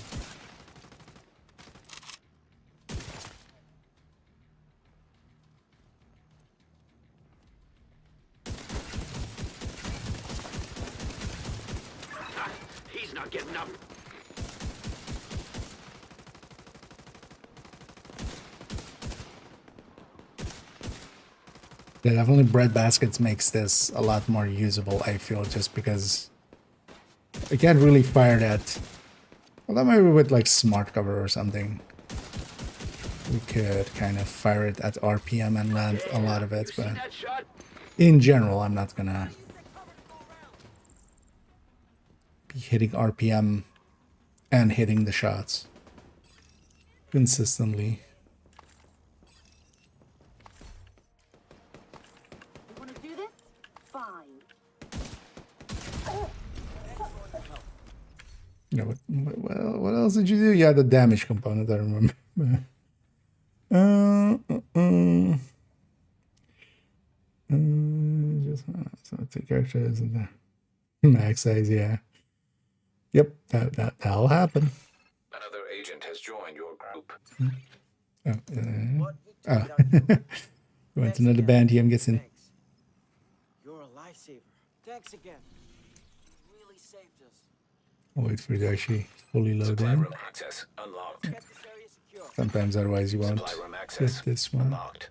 Ha! He's not getting up. Yeah, definitely breadbaskets makes this a lot more usable, I feel, just because I can't really fire that. Well, that might be with like smart cover or something. We could kind of fire it at RPM and land a lot of it, See but that shot? in general, I'm not gonna be hitting RPM and hitting the shots consistently. You wanna do this? Fine. Yeah, what else did you do? Yeah, the damage component, I remember. So two characters and the max size, yeah. Yep, that'll happen. Another agent has joined your group. Went to another band here, I'm guessing. Thanks. You're a lifesaver. Thanks again. You really saved us. Wait for it to actually fully load Supply in. room access unlocked. Get this area secure. Sometimes otherwise you won't Supply room get access this one. unlocked.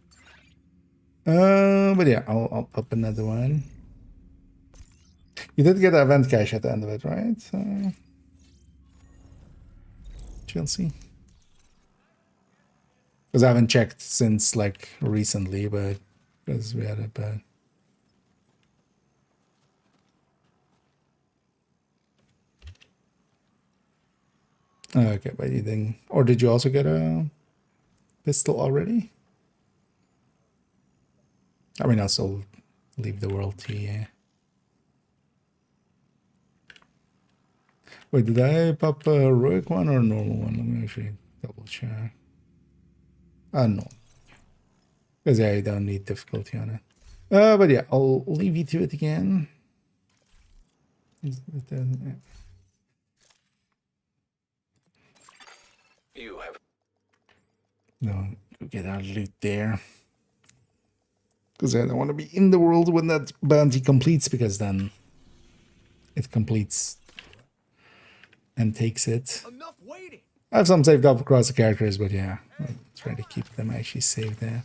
But yeah, I'll pop another one. You did get an event cache at the end of it, right? Chelsea? Because I haven't checked since like recently, but because we had it, but okay, but you didn't, or did you also get a pistol already? I mean, I'll still leave the world to you. Wait, did I pop a heroic one or a normal one? Let me actually double check. No. Because yeah, I don't need difficulty on it. But yeah, I'll leave you to it again. You have No, go get our loot there. Because I don't want to be in the world when that bounty completes, because then it completes and takes it. Enough waiting. I have some saved up across the characters, but yeah, I'll try to keep them actually saved there.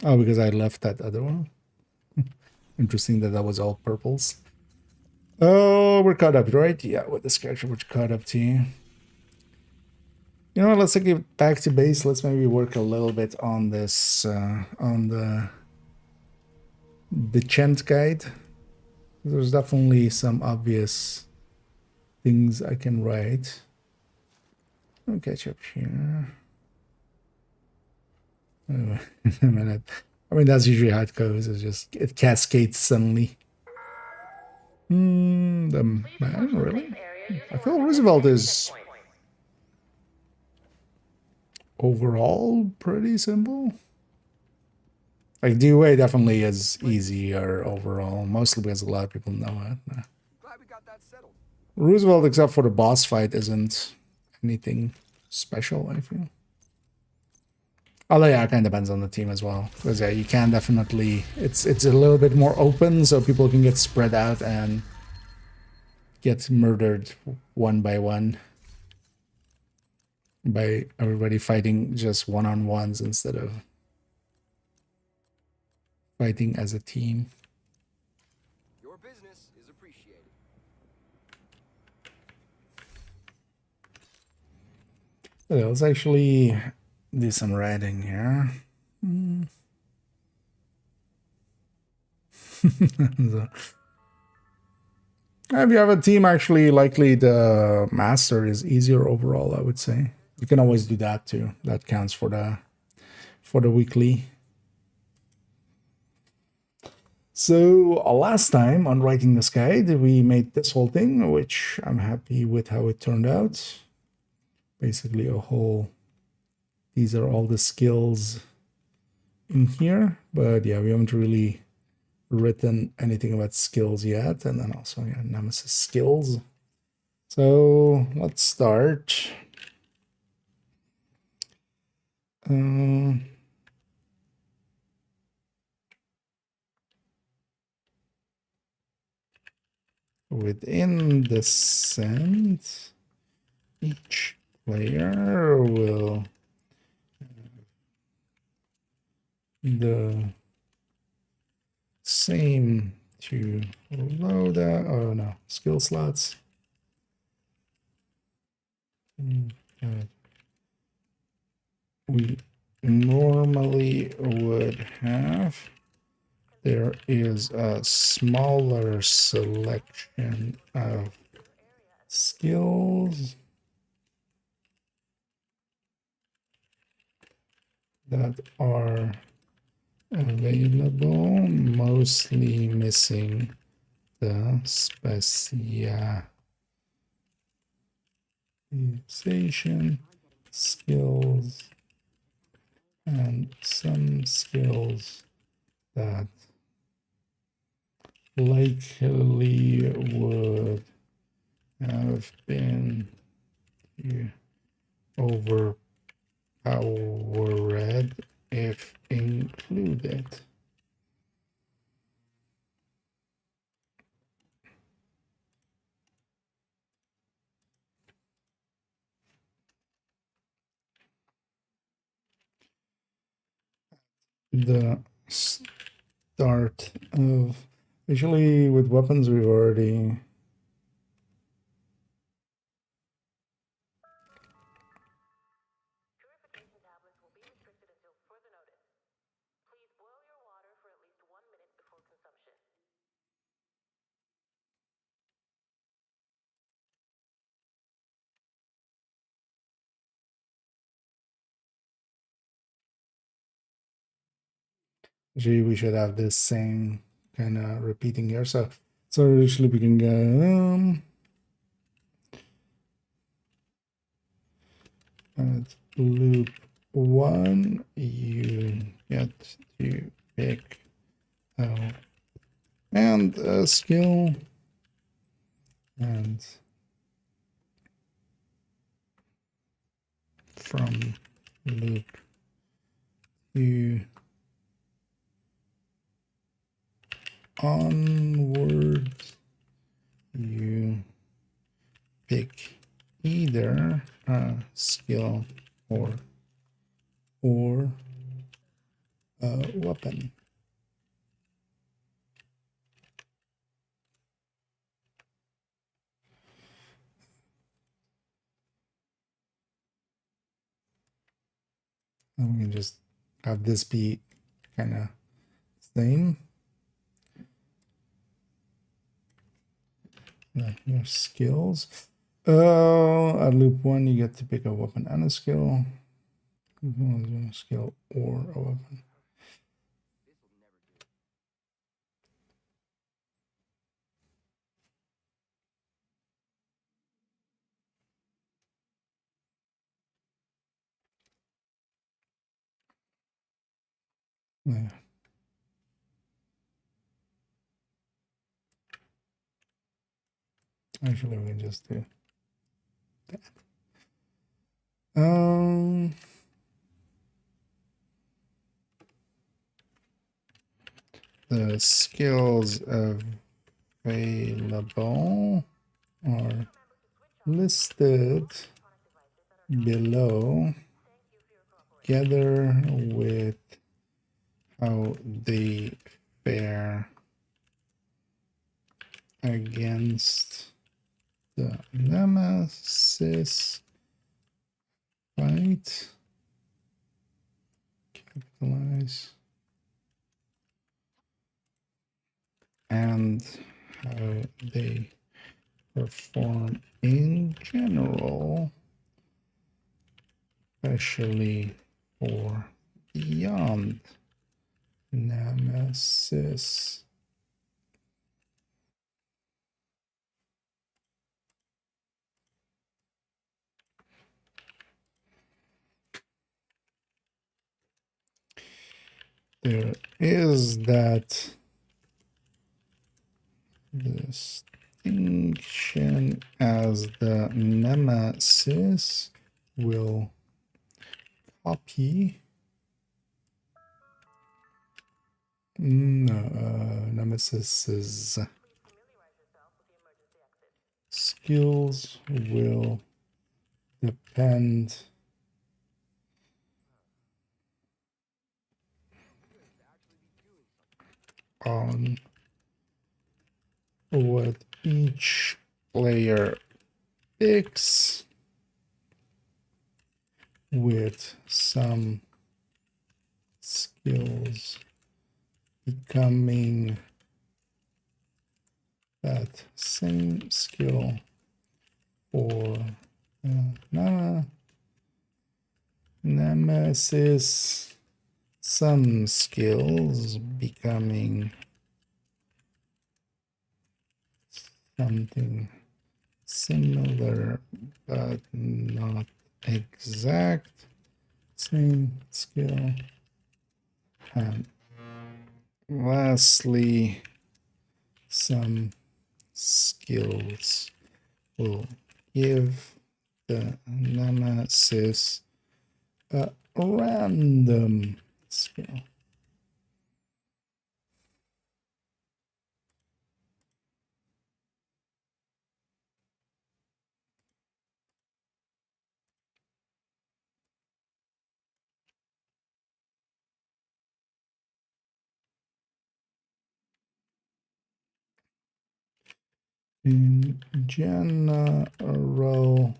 Oh, because I left that other one. Interesting that that was all purples. Oh, we're caught up, right? Yeah, with this character, we're caught up to. You know what, let's take it back to base. Let's maybe work a little bit on this, on the chant guide. There's definitely some obvious things I can write. I'll catch up here. Oh, a minute. I mean, that's usually how it goes. It's just, it cascades suddenly. The man, really? I feel Roosevelt is overall pretty simple. Like DOA definitely is easier overall, mostly because a lot of people know it. Glad we got that settled. Roosevelt, except for the boss fight, isn't anything special, I feel. Although yeah, it kind of depends on the team as well, because yeah, you can definitely, it's a little bit more open, so people can get spread out and get murdered one by one by everybody fighting just one-on-ones instead of fighting as a team. Your business is appreciated. So let's actually do some writing here. So, if you have a team, actually, likely the master is easier overall, I would say. You can always do that too. That counts for the weekly. So last time on writing this guide, we made this whole thing, which I'm happy with how it turned out. Basically a whole, these are all the skills in here, but yeah, we haven't really written anything about skills yet. And then also, yeah, Nemesis skills. So let's start. Within the sense, each player will the same to load that. Oh no, skill slots. We normally would have. There is a smaller selection of skills that are available, mostly missing the specialization skills and some skills that likely would have been overpowered if included. The start of, actually with weapons we've already Purification tablets will be restricted until further notice. Please boil your water for at least 1 minute before consumption. actually we should have this same kind of repeating here. So usually we can go at loop 1, you get to pick and a skill, and from loop 2 onwards, you pick either a skill or a weapon. And we can just have this be kind of same. Your skills. At loop 1, you get to pick a weapon and a skill. A skill or a weapon. Yeah. Actually, we can just do that. The skills available are listed below together with how they fare against the nemesis fight. Capitalize. And how they perform in general, especially for beyond nemesis. There is that distinction as the nemesis will copy nemesis's skills will depend on what each player picks, with some skills becoming that same skill for nemesis, some skills becoming something similar but not exact same skill. And lastly, some skills will give the nemesis a random skill. In general,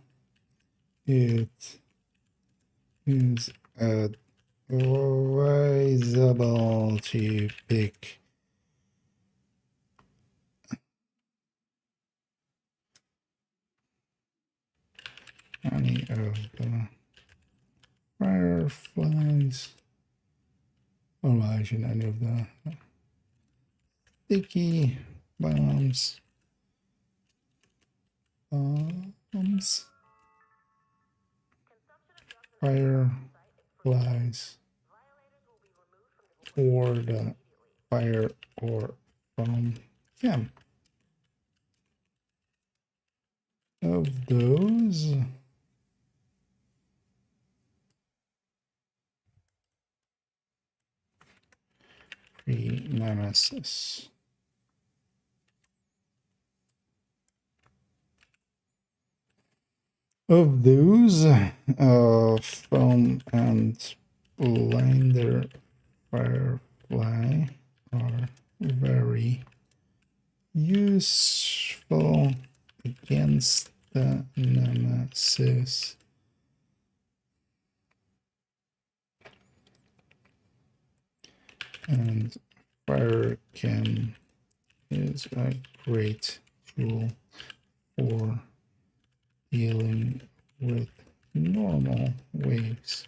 it is advisable to pick any of the fireflies, or actually any of the sticky bombs, fireflies, or the fire or from camp. Of those, pre-nemesis. Of those, foam and blinder firefly are very useful against the nemesis. And fire cam is a great tool for dealing with normal waves.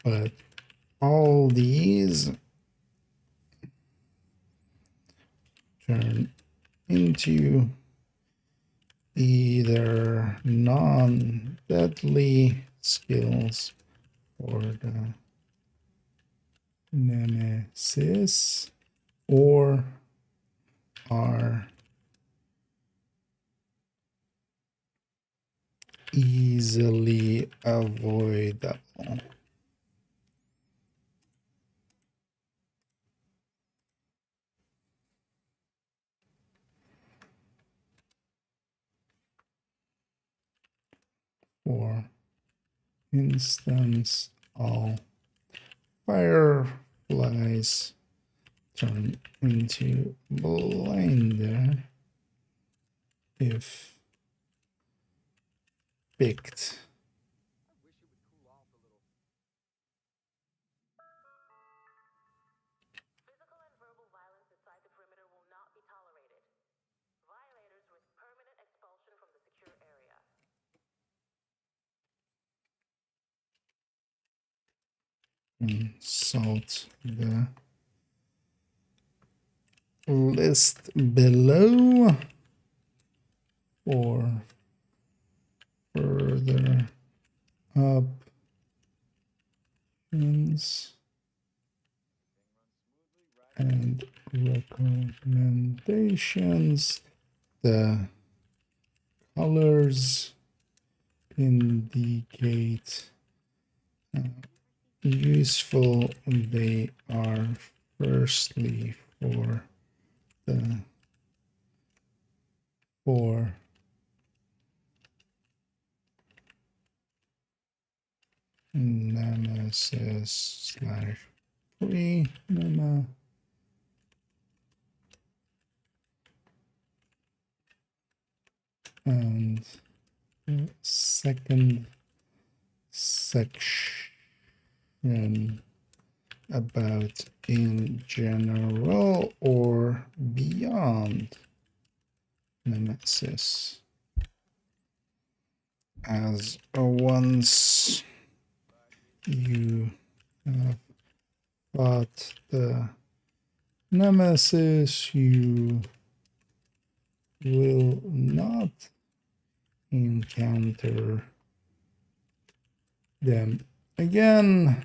But all these turn into either non-deadly skills for the nemesis or are easily avoidable. For instance, all fireflies turn into blinder if picked. Physical and verbal violence inside the perimeter will not be tolerated. Violators risk permanent expulsion from the secure area. Consult the list below for further options and recommendations. The colors indicate how useful they are, firstly for nemesis / pre-nema, and the second section about in general or beyond nemesis. As once you have fought the nemesis, you will not encounter them again,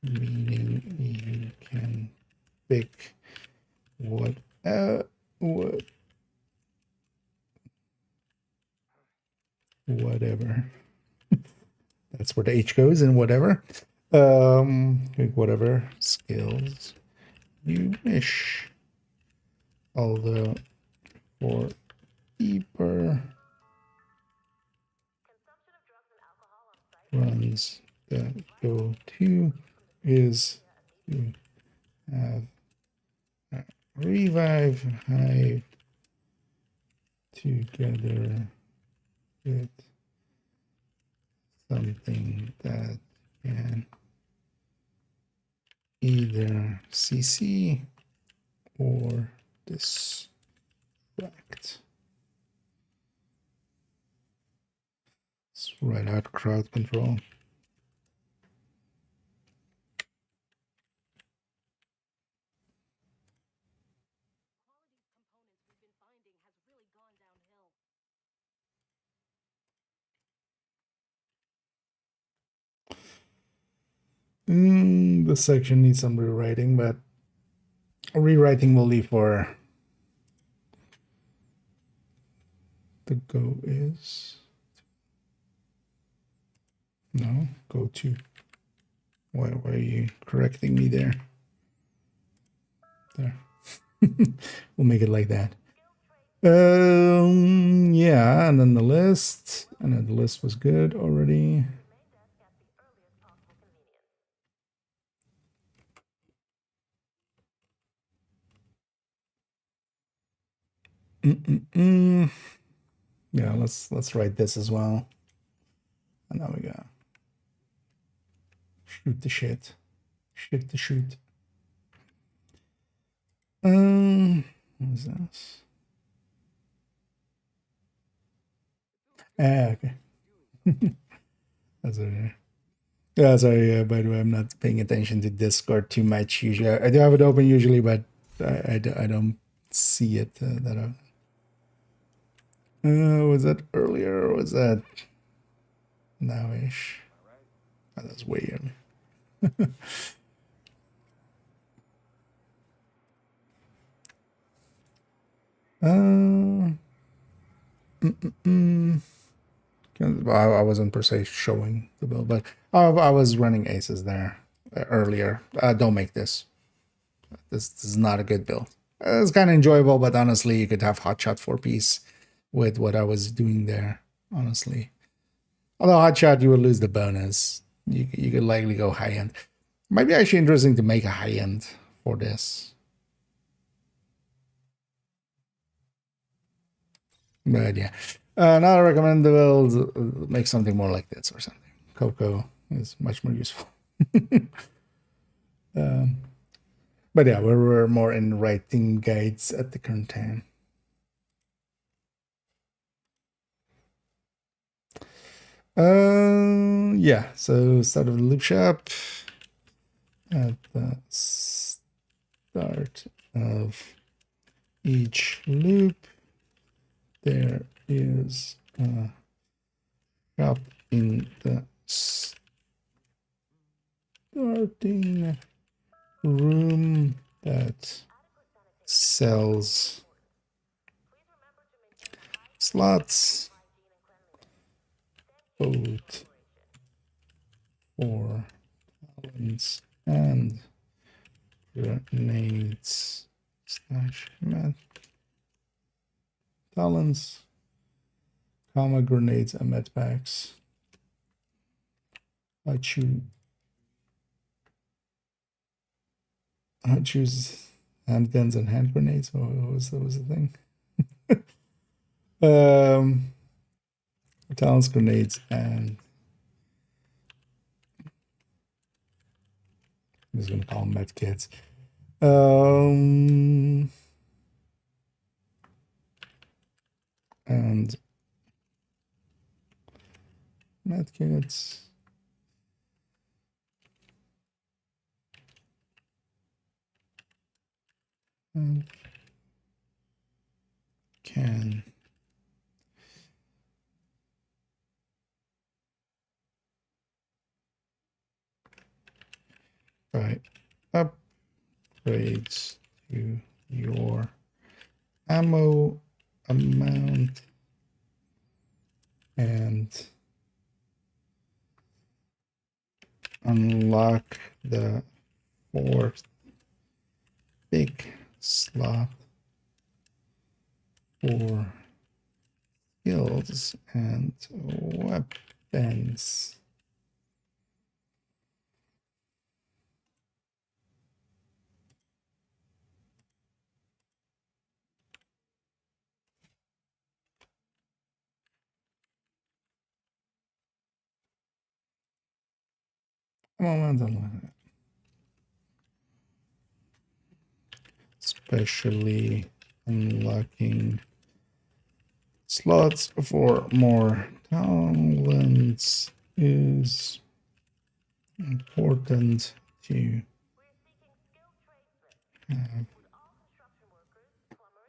meaning you can pick whatever. That's where the H goes in whatever. Pick whatever skills you wish. Although for deeper runs, the go-to is to have a revive hive together with something that can either CC or distract. Let's write out crowd control. The section needs some rewriting, but rewriting will leave for the go is no go to. Why are you correcting me there? There. We'll make it like that. Yeah, and then the list. And then the list was good already. Yeah, let's write this as well. And now we go. Shoot the shit. Shit the shoot. What is this? Okay. That's okay. Yeah, sorry. By the way, I'm not paying attention to Discord too much usually. I do have it open usually, but I don't see it that often. Was that earlier or was that nowish? Oh, that's way early. I wasn't per se showing the build, but I was running aces there earlier. Don't make this. This is not a good build. It's kind of enjoyable, but honestly, you could have hotshot 4-piece with what I was doing there, honestly. Although hotshot, you would lose the bonus. You could likely go high end. Might be actually interesting to make a high end for this. But yeah, now I recommend the world make something more like this or something. Coco is much more useful. But yeah, we're more in writing guides at the current time. Yeah, so start of the loop shop. At the start of each loop, there is a shop in the starting room that sells slots, both for talents and grenades slash talents, comma grenades and med packs. I choose handguns and hand grenades. What was the thing? Talents, grenades, and I'm just gonna call them med kits. And med kits. And can buy upgrades to your ammo amount and unlock the fourth big slot for skills and weapons. Especially unlocking slots for more talents is important to have.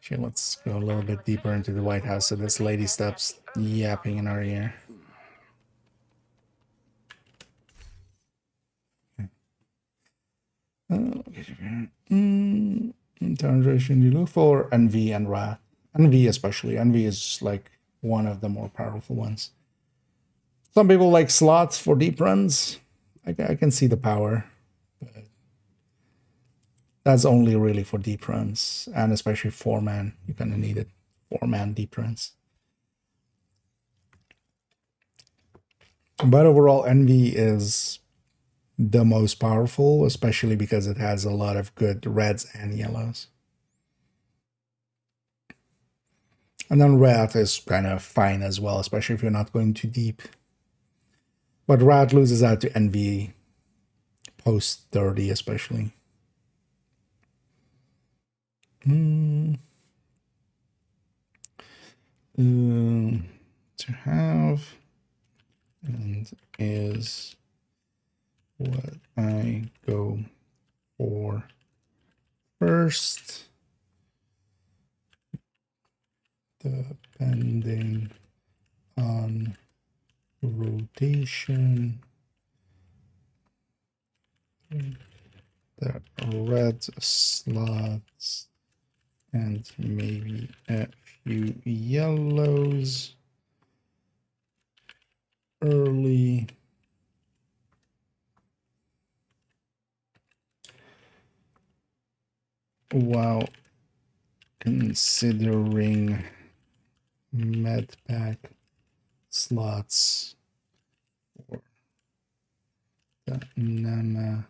Okay, let's go a little bit deeper into the White House so this lady stops yapping in our ear. Translation, you look for envy and wrath. Envy especially. Envy is like one of the more powerful ones. Some people like slots for deep runs. I can see the power, but that's only really for deep runs, and especially 4-man. You kind of need it. 4-man deep runs. But overall, envy is the most powerful, especially because it has a lot of good reds and yellows. And then wrath is kind of fine as well, especially if you're not going too deep. But wrath loses out to envy post 30 especially. To have and is what I go for first, depending on rotation. The red slots and maybe a few yellows early. While considering med pack slots for the Nemesis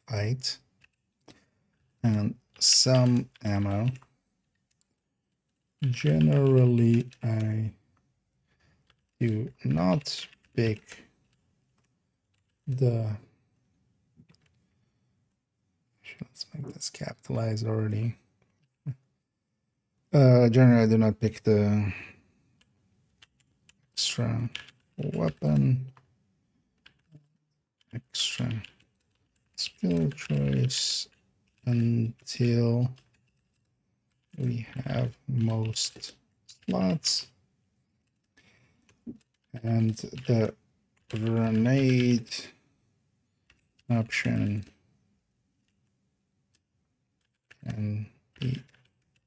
fight and some ammo. Generally, I do not pick the. Let's make this capitalized already. Generally, I do not pick the extra weapon, extra skill choice until we have most slots, and the grenade option can be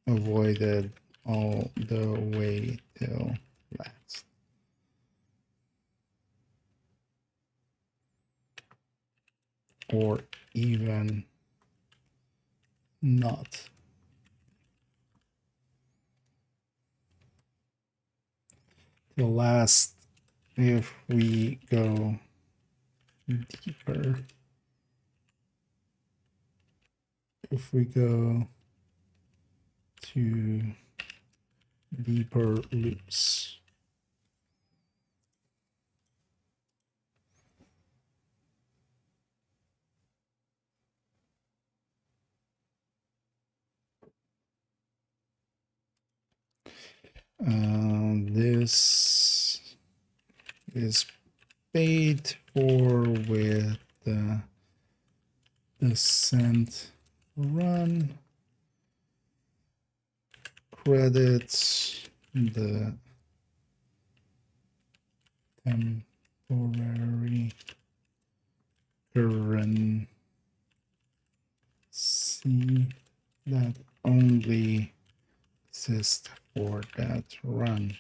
avoided all the way till last. Or even not. The last, if we go deeper, if we go to deeper loops. This is paid for with the descent run credits, the temporary currency that only exists for that run.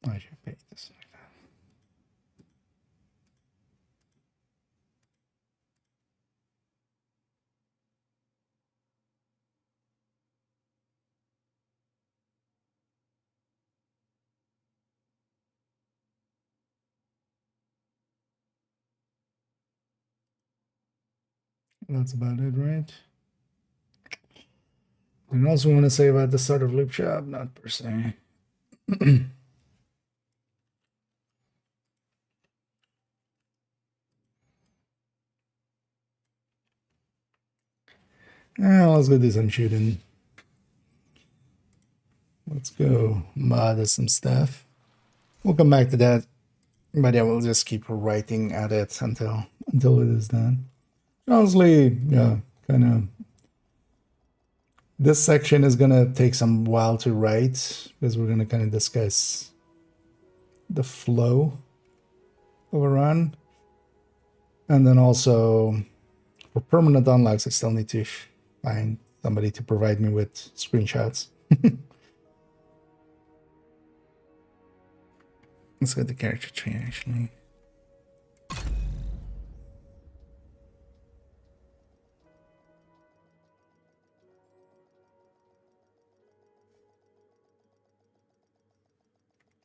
I should pay this like that. That's about it, right? And also want to say about the start of loop shop, not per se. Let's go do some shooting. Let's go mod some stuff. We'll come back to that, but yeah, we'll just keep writing at it until it is done. Honestly, yeah, kind of. This section is gonna take some while to write because we're gonna kind of discuss the flow of a run, and then also for permanent unlocks, I still need to find somebody to provide me with screenshots. Let's get the character tree actually.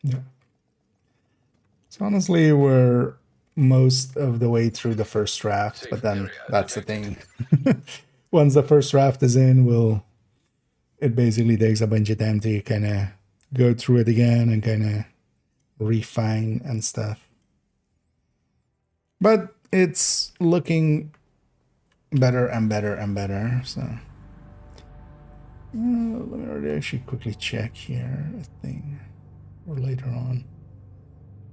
Yeah. So honestly, we're most of the way through the first draft, but then that's the thing. Once the first draft is in, it basically takes a bunch of time to kind of go through it again and kind of refine and stuff. But it's looking better and better and better. So let me already actually quickly check here a thing, or later on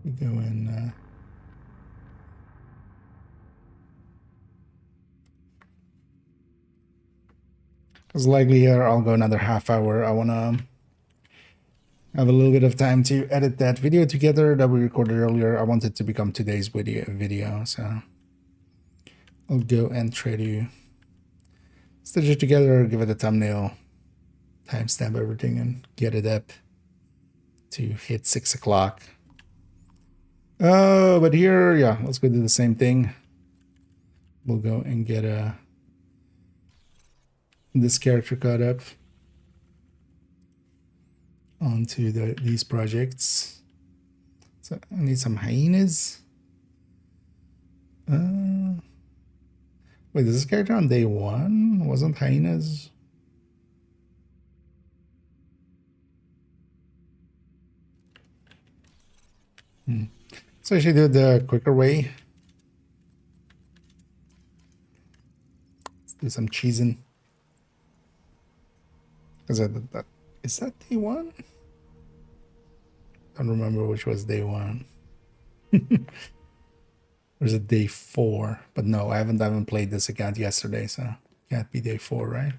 we go in. Because likely here I'll go another half hour. I want to have a little bit of time to edit that video together that we recorded earlier. I want it to become today's video, so I'll go and try to stitch it together, give it a thumbnail, timestamp everything, and get it up to hit 6 o'clock. But here, yeah, let's go do the same thing. We'll go and get a this character caught up onto these projects. So I need some hyenas. Wait, is this character on day 1? Wasn't hyenas? So I should do it the quicker way. Let's do some cheesing. Is that day 1? I don't remember which was day 1. Or is it day 4? But no, I haven't played this account yesterday, so can't be day 4, right?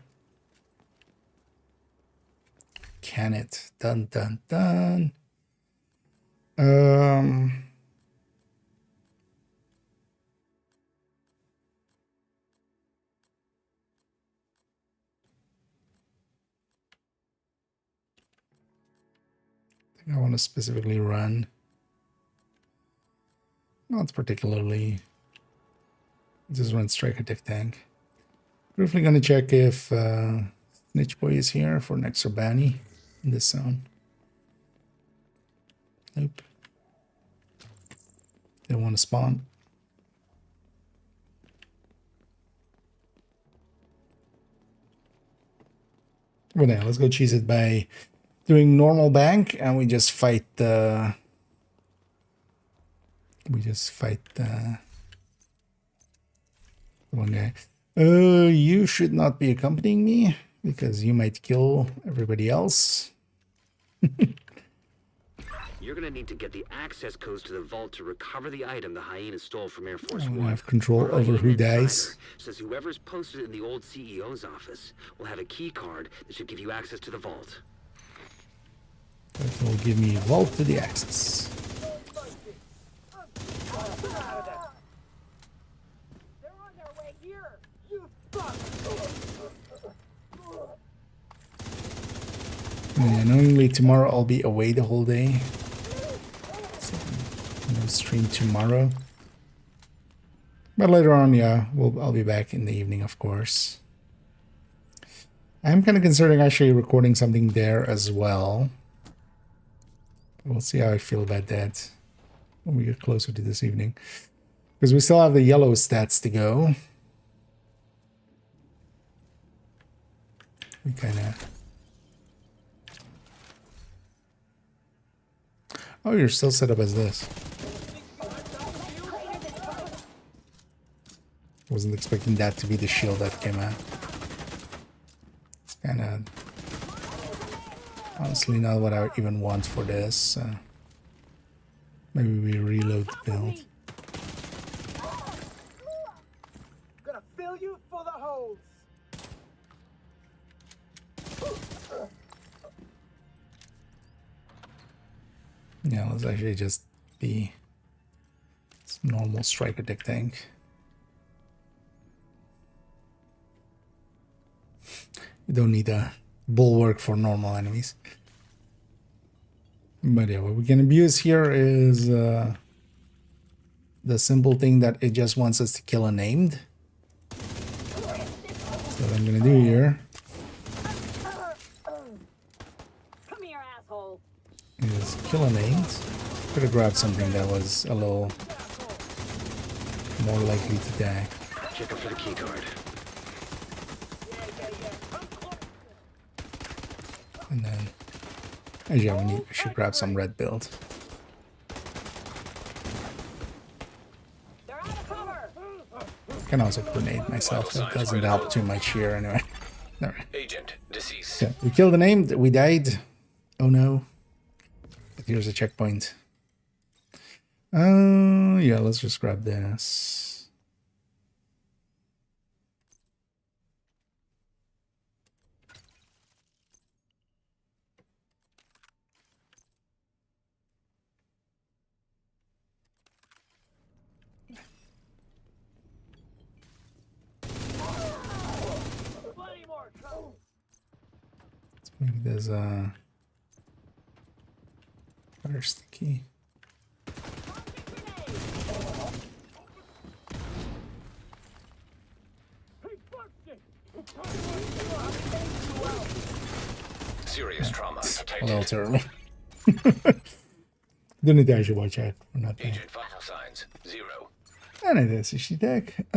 Can it? Dun dun dun. I think I want to specifically run. Not particularly. Just run Striker Dick Tank. Briefly gonna check if Snitch Boy is here for next Urbani in this zone. Nope. They don't want to spawn. Well, now let's go cheese it by doing normal bank, and we just fight the. One guy. You should not be accompanying me because you might kill everybody else. You're gonna need to get the access codes to the vault to recover the item the hyena stole from Air Force I One. want to have control Our over who insider dies. says whoever's posted in the old CEO's office will have a key card that should give you access to the vault. That will give me vault to the access. They're on their way here. You fuck. And only tomorrow I'll be away the whole day. So no stream tomorrow. But later on, yeah, I'll be back in the evening, of course. I'm kind of considering actually recording something there as well. We'll see how I feel about that when we get closer to this evening. Because we still have the yellow stats to go. We kind of... Oh, you're still set up as this. Wasn't expecting that to be the shield that came out. It's kind of... honestly not what I even want for this. Maybe we reload the build. Gonna fill you full of holes. Yeah, let's actually just be normal Striker Dick Tank. You don't need a bulwark for normal enemies. But yeah, what we can abuse here is the simple thing that it just wants us to kill a named. So what I'm gonna do here Come here, asshole. is kill a named. Could have grabbed something that was a little more likely to die. Check out for the key card. And then, yeah, we should grab some red build. They're out of cover. Can also grenade myself. That doesn't help too much here anyway. Alright. Agent deceased. Yeah, we killed the name. We died. Oh no. But here's a checkpoint. Yeah, let's just grab this. Maybe there's a fire sticky. Serious trauma A little detected. too early. Don't need to actually watch out. We're not there. Agent vital signs 0. And it is issue deck. I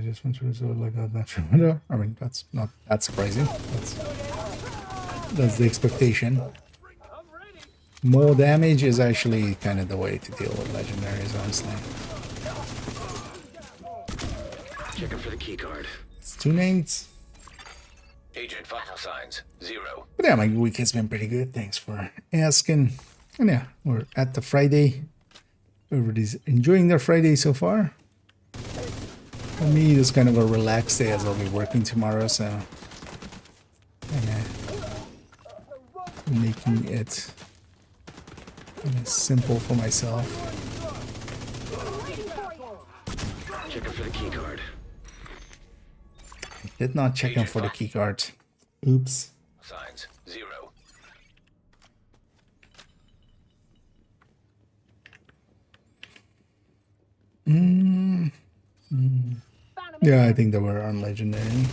just went through so like that. I mean, that's surprising. That's the expectation. More damage is actually kind of the way to deal with legendaries, honestly. Checking for the key card. It's 2 names. Agent vital signs 0. But yeah, my week has been pretty good. Thanks for asking. And yeah, we're at the Friday. Everybody's enjoying their Friday so far. For me, it's kind of a relaxed day as I'll be working tomorrow, so yeah, making it simple for myself. Checking for the key card. Did not check in for the key card. Oops. Signs 0. Yeah, I think they were on legendary.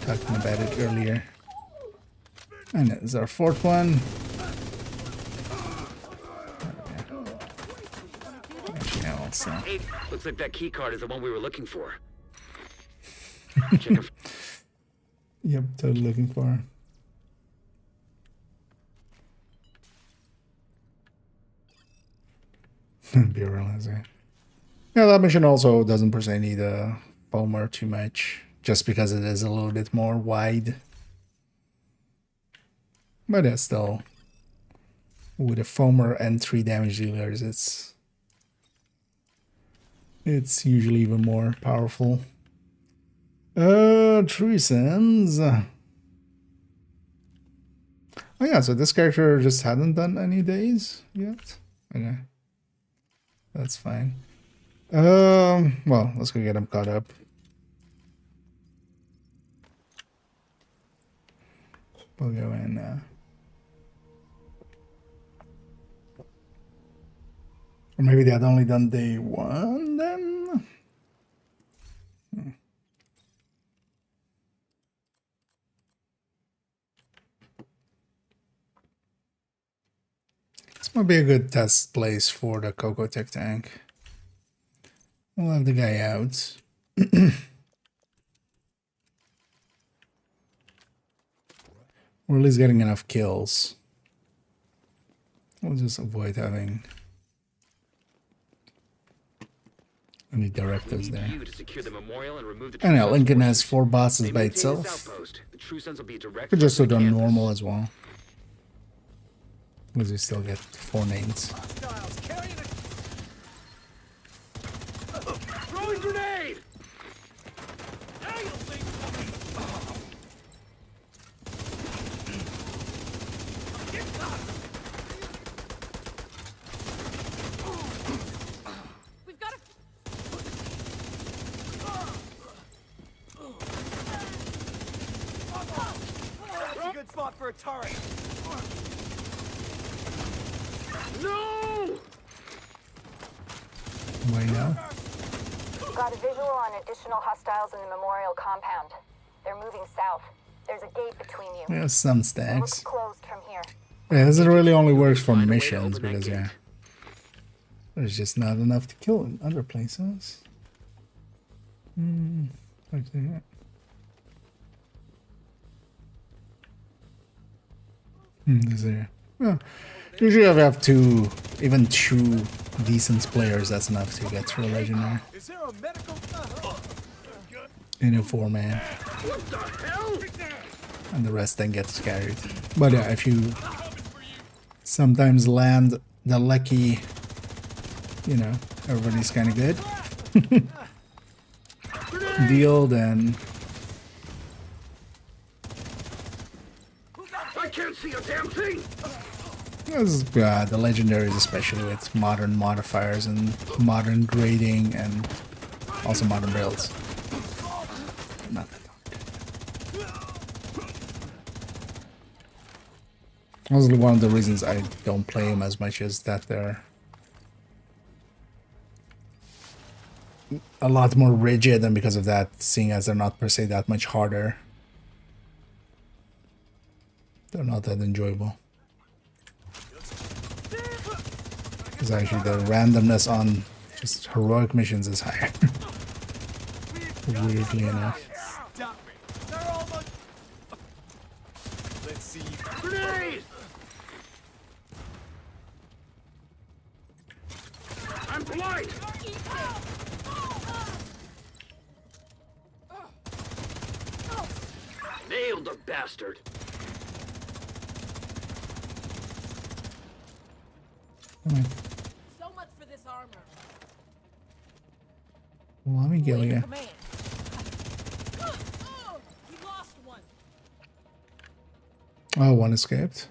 Talking about it earlier. And it's our 4th one. Actually, also. Hey, looks like that key card is the one we were looking for. Checking for Yep, totally looking for her. Be realizing. Yeah, that mission also doesn't per se need a foamer too much, just because it is a little bit more wide. But yeah, still, with a foamer and 3 damage dealers, it's usually even more powerful. Treasons. Oh yeah, so this character just hadn't done any days yet. Okay, that's fine. Well, let's go get him caught up. We'll go in. Or maybe they had only done day 1 then. This might be a good test place for the Coco Tech tank. We'll have the guy out. Or at least getting enough kills. We'll just avoid having any directives there. you to secure the memorial and remove the And yeah, True Sons Lincoln has forces. 4 bosses They by maintain this itself. outpost. The True Sons will be a direct Could just threat have to the done campus. normal as well. Because we still get 4 names. Throwing grenade! We've got to. That's a good spot for a turret. No! Why now? Got a visual on additional hostiles in the memorial compound. They're moving south. There's a gate between you. We have some Looks stacks. closed from here. Yeah, this really only works for Find a way to missions open that because, yeah, gate. there's just not enough to kill in other places. Okay. This here. Well, usually if I have 2, even 2 decent players, that's enough to get through a legendary. Is there a medical? In a 4-man. What the hell? And the rest then gets carried. But yeah, if you sometimes land the lucky, you know, everybody's kind of good deal, then I can't see a damn thing! the legendaries, especially with modern modifiers and modern grading and also modern builds. Not that hard. Mostly one of the reasons I don't play them as much is that they're a lot more rigid, and because of that, seeing as they're not per se that much harder, they're not that enjoyable. Because actually the randomness on just heroic missions is higher. Weirdly enough. Stop me. They're almost. Let's see. Grenade! I'm blind! Nailed the bastard! So much for this armor. Well, let me kill you. Command. We lost one. Oh, one escaped.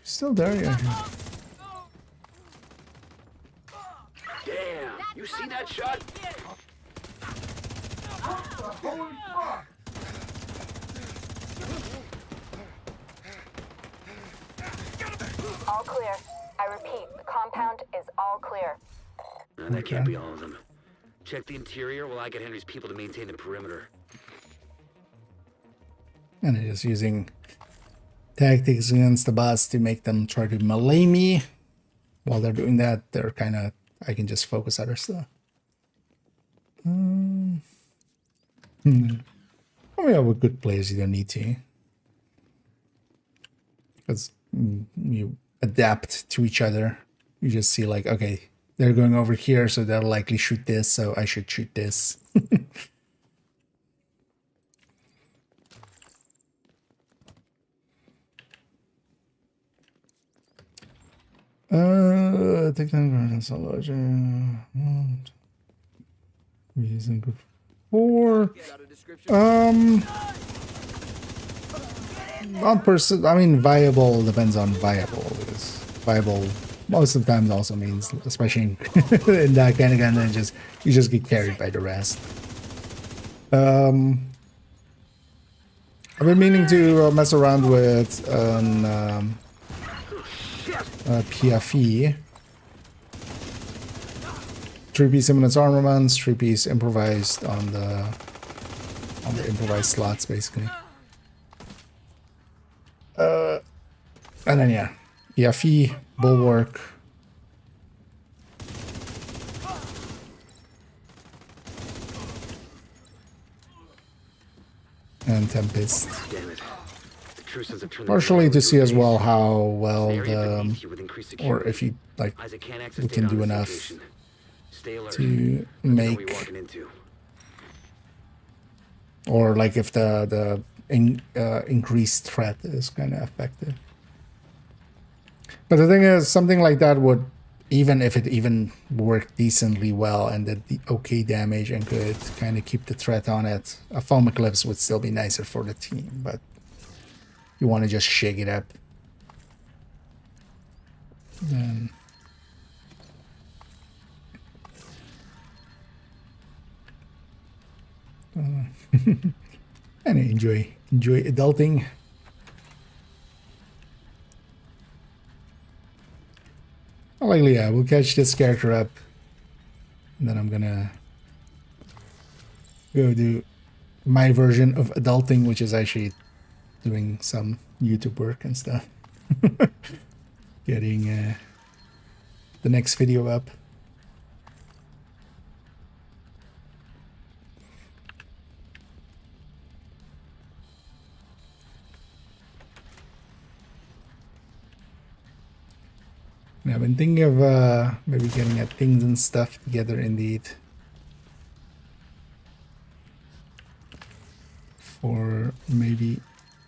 She's still there, yeah. Damn! You see that shot? All clear. I repeat, the compound is all clear. No, that can't be all of them. Check the interior while I get Henry's people to maintain the perimeter. And I'm just using tactics against the boss to make them try to melee me. While they're doing that, they're kind of... I can just focus other stuff. I mean, with good players, you don't need to. Because you adapt to each other. You just see like, okay, they're going over here, so they'll likely shoot this, so I should shoot this. Take them so large. Using good 4. Not person. I mean, viable depends on viable. Because viable most of the time also means, especially in that kind of gun, then you just get carried by the rest. I've been meaning to mess around with PFE. 3-piece imminence armaments, 3-piece improvised on the improvised slots, basically. And then yeah, PFE, bulwark, and Tempest. Damn it. The Cruisers have turned Partially the to see as well location. how well An area the, beneath you with increased or security. if you like, Isaac can't access we can data do on this enough location. Stay alert. to Let me know what you're make, walking into. or like if the increased threat is kind of effective. But the thing is, something like that would, even if it even worked decently well and did the okay damage and could kind of keep the threat on it, a foam eclipse would still be nicer for the team, but you want to just shake it up. Then and enjoy adulting. Likely, yeah, we'll catch this character up, and then I'm gonna go do my version of adulting, which is actually doing some YouTube work and stuff. Getting the next video up. And I've been thinking of maybe getting things and stuff together indeed. For maybe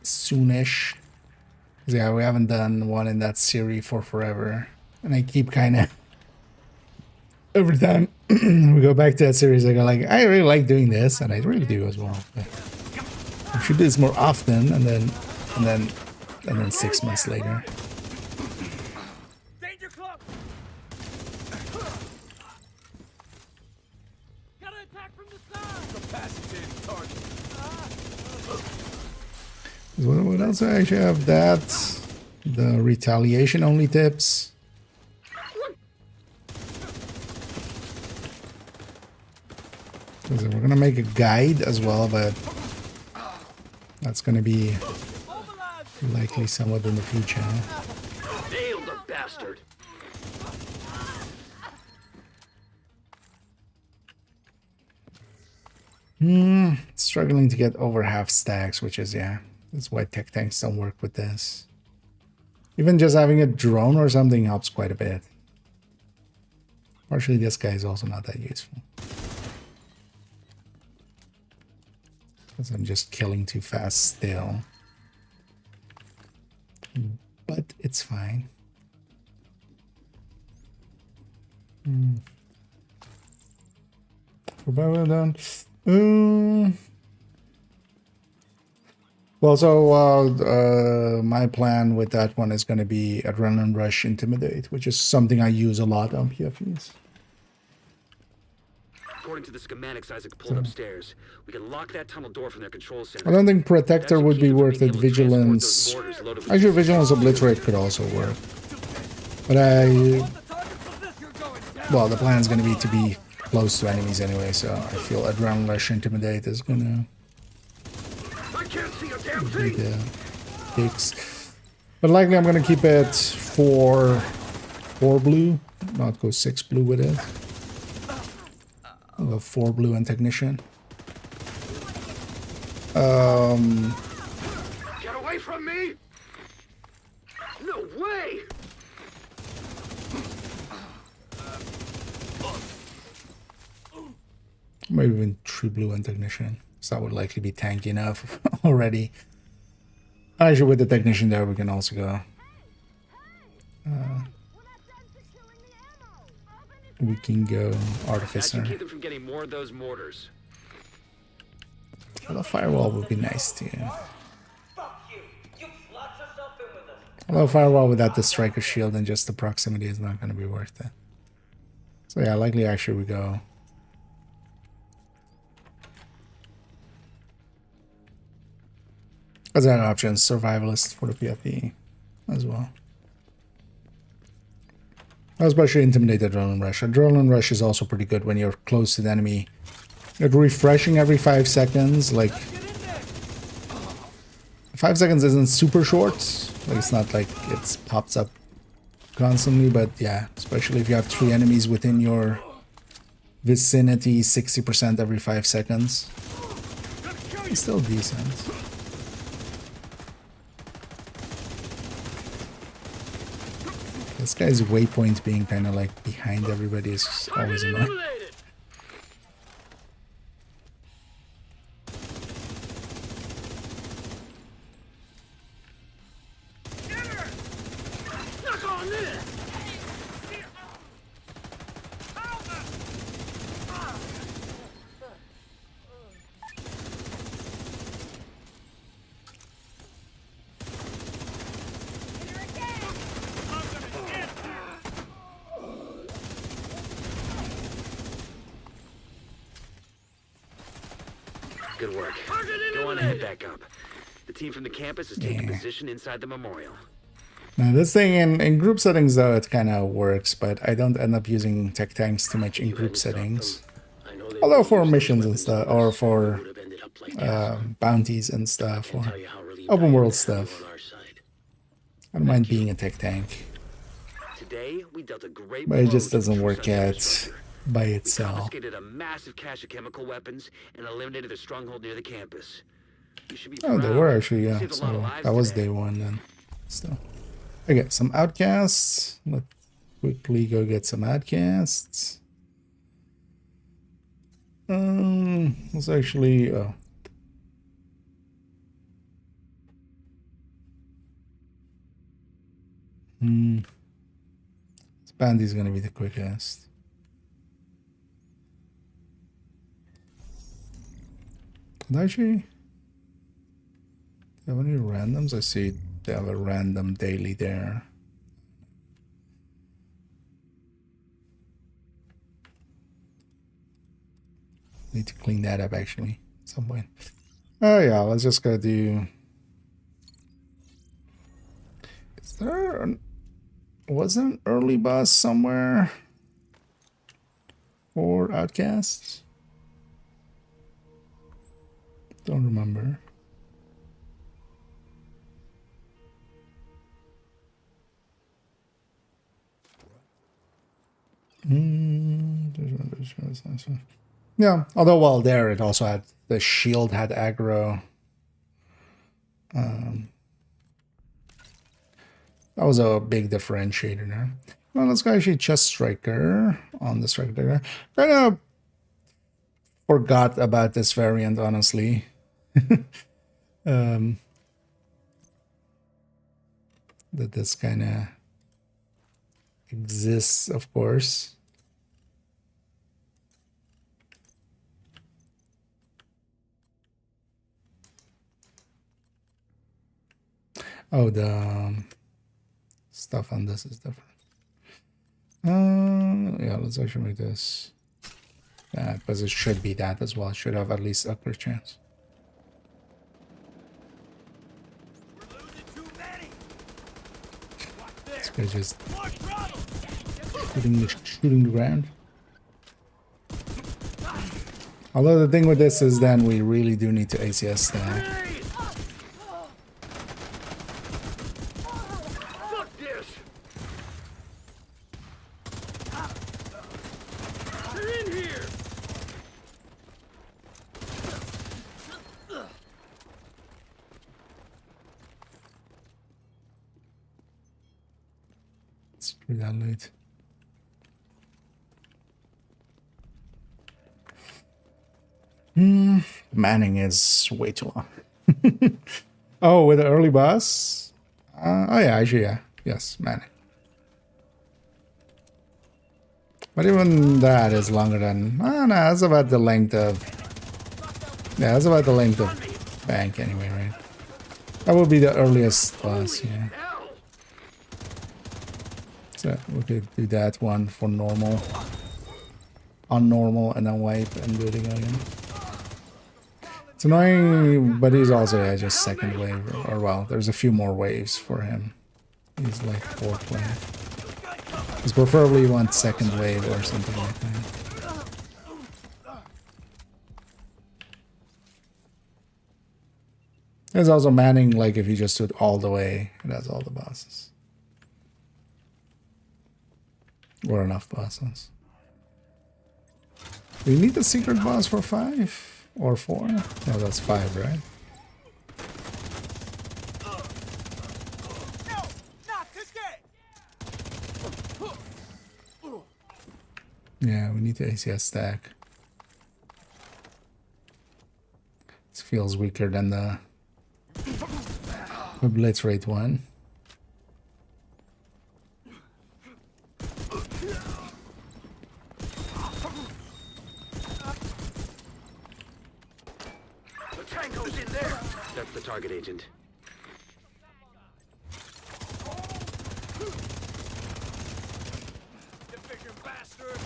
soonish. Yeah, we haven't done one in that series for forever. And I keep kind of... Every time we go back to that series, I go like, I really like doing this, and I really do as well. But I should do this more often, and then 6 months later. Danger club. Got an attack from the side. Capacitated target. What else? I actually have that. The retaliation only tips. Listen, we're gonna make a guide as well, but that's gonna be likely somewhat in the future. Nailed the bastard. Struggling to get over half stacks, which is, yeah, that's why tech tanks don't work with this. Even just having a drone or something helps quite a bit. Partially, this guy is also not that useful. Because I'm just killing too fast still. But it's fine. We're done. Well, so my plan with that one is going to be Adrenaline Rush Intimidate, which is something I use a lot on PFEs. According to the schematics Isaac pulled upstairs, we can lock that tunnel door from their control center. I don't think Protector would be worth it. Vigilance. Actually, Vigilance Obliterate could also work. But well, the plan is going to be close to enemies anyway, so I feel Adrenaline Rush Intimidate is going to be the fix. But likely I'm going to keep it 4 blue, not go 6 blue with it. I'll go 4 blue and Technician. Get away from me! No way! Maybe even 3 blue and Technician. So that would likely be tanky enough already. Actually, with the Technician there, we can also go. We can go Artificer. Keep them from getting more of those mortars. Although Firewall would be nice too. Although Firewall without the Striker Shield and just the proximity is not going to be worth it. So yeah, likely actually we go. As an option, Survivalist for the PFE as well. Especially Intimidate Adrenaline Rush. Adrenaline Rush is also pretty good when you're close to the enemy. Like refreshing every 5 seconds, like 5 seconds isn't super short. Like it's not like it pops up constantly, but yeah, especially if you have 3 enemies within your vicinity, 60% every 5 seconds. It's still decent. This guy's waypoint being kind of like behind everybody is always annoying. Good work. Go on ahead back up. The team from the campus is taking position inside the memorial. Now this thing in group settings though, it kind of works, but I don't end up using tech tanks too much in group settings. Although for missions and stuff, or for bounties and stuff, or open world stuff, I don't mind being a tech tank. Today, we dealt a great But it just doesn't work out by itself. confiscated a massive cache of chemical weapons and eliminated the stronghold near the campus. You should be Oh, they proud. were actually, yeah. Saved a lot of So lives that was today. day 1 then. Still. Okay, some outcasts. Let's quickly go get some outcasts. Let's actually. Oh. This bandy's gonna be the quickest. And actually, do you have any randoms? I see they have a random daily there. Need to clean that up actually at some point. Oh yeah, let's just go do. Is there an, was there an early boss somewhere for outcasts? Don't remember. Yeah, although while there, it also had the shield had aggro. That was a big differentiator there. Well, let's go actually chest striker on the striker. Kind of forgot about this variant, honestly. That this kind of exists, of course. Oh, the stuff on this is different. Yeah, let's actually make this that, because it should be that as well. It should have at least a upper chance. This guy's just shooting the ground. Although the thing with this is then we really do need to ACS stack. Fuck this! They're in here! Let's do that late. Manning is way too long. Oh, with the early boss? Oh yeah, actually yeah. Yes, Manning. But even that is longer than... Oh no, that's about the length of... Yeah, that's about the length of Bank anyway, right? That would be the earliest boss, yeah. Hell! So we could do that one for normal. On normal and then wipe and do it again. It's annoying, but he's also yeah, just second wave, or well, there's a few more waves for him. He's like fourth wave. Because preferably you want second wave or something like that. There's also Manning, like if you just do it all the way, it has all the bosses. Or enough bosses. Do you need the secret boss for 5? Or 4? No, that's 5, right? No, not today. Yeah, we need the ACS stack. This feels weaker than the Blitz rate one. That's the target, Agent. Efficient bastard.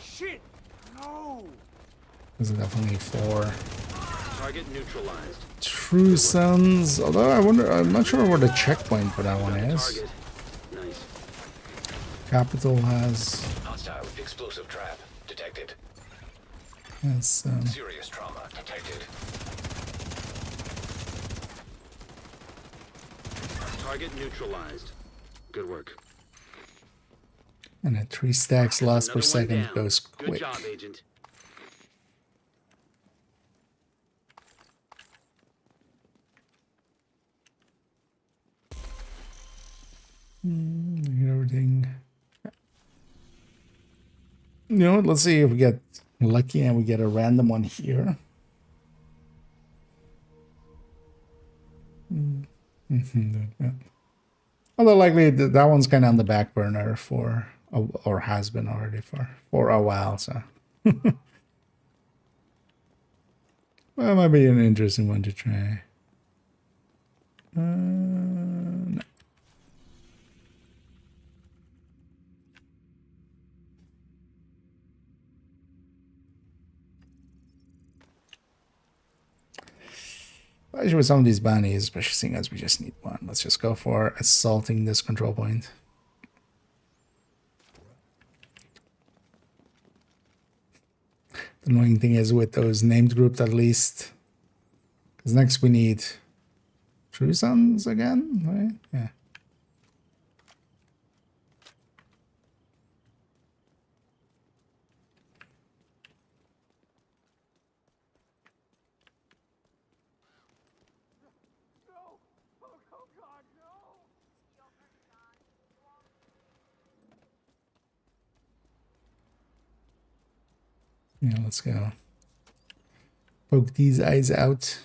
Shit. No. This is definitely 4. Target neutralized. True Sons. Although I wonder, I'm not sure where the checkpoint for that one is. Target. Nice. Capital has. Hostile explosive trap detected. Has Serious trauma detected. Target neutralized. Good work. and at 3 stacks lost per Another one second down. goes Good quick. job, Agent. Get everything. You know what? Let's see if we get lucky and we get a random one here. Yeah. Although likely that one's kind of on the back burner for, or has been already for a while, so. Well, it might be an interesting one to try. No. Actually, with some of these bounties, especially seeing as we just need one, let's just go for assaulting this control point. The annoying thing is with those named groups at least. Because next we need True Sons again, right? Yeah. Yeah, let's go. Poke these eyes out.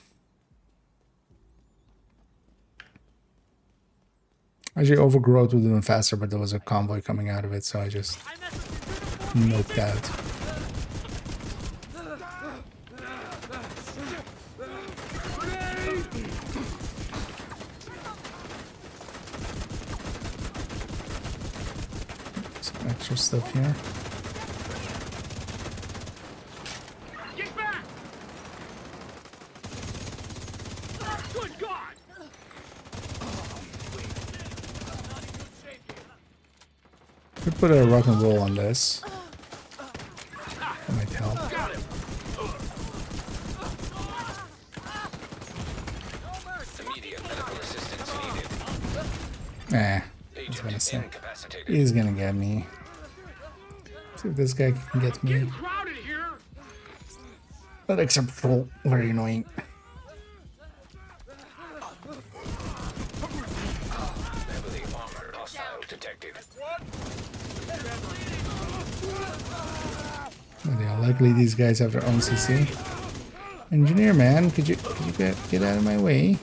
Actually, Overgrowth would have been faster, but there was a convoy coming out of it, so I just noped out. Some extra stuff here. Get back! Good God! Could put a rock and roll on this. That might help. Immediate medical assistance needed. I was gonna say. He's gonna get me. See if this guy can get me. Crowded here! Not acceptable. Very annoying. Heavily armored hostile detected. Well, yeah, luckily these guys have their own CC. Engineer man, could you get out of my way?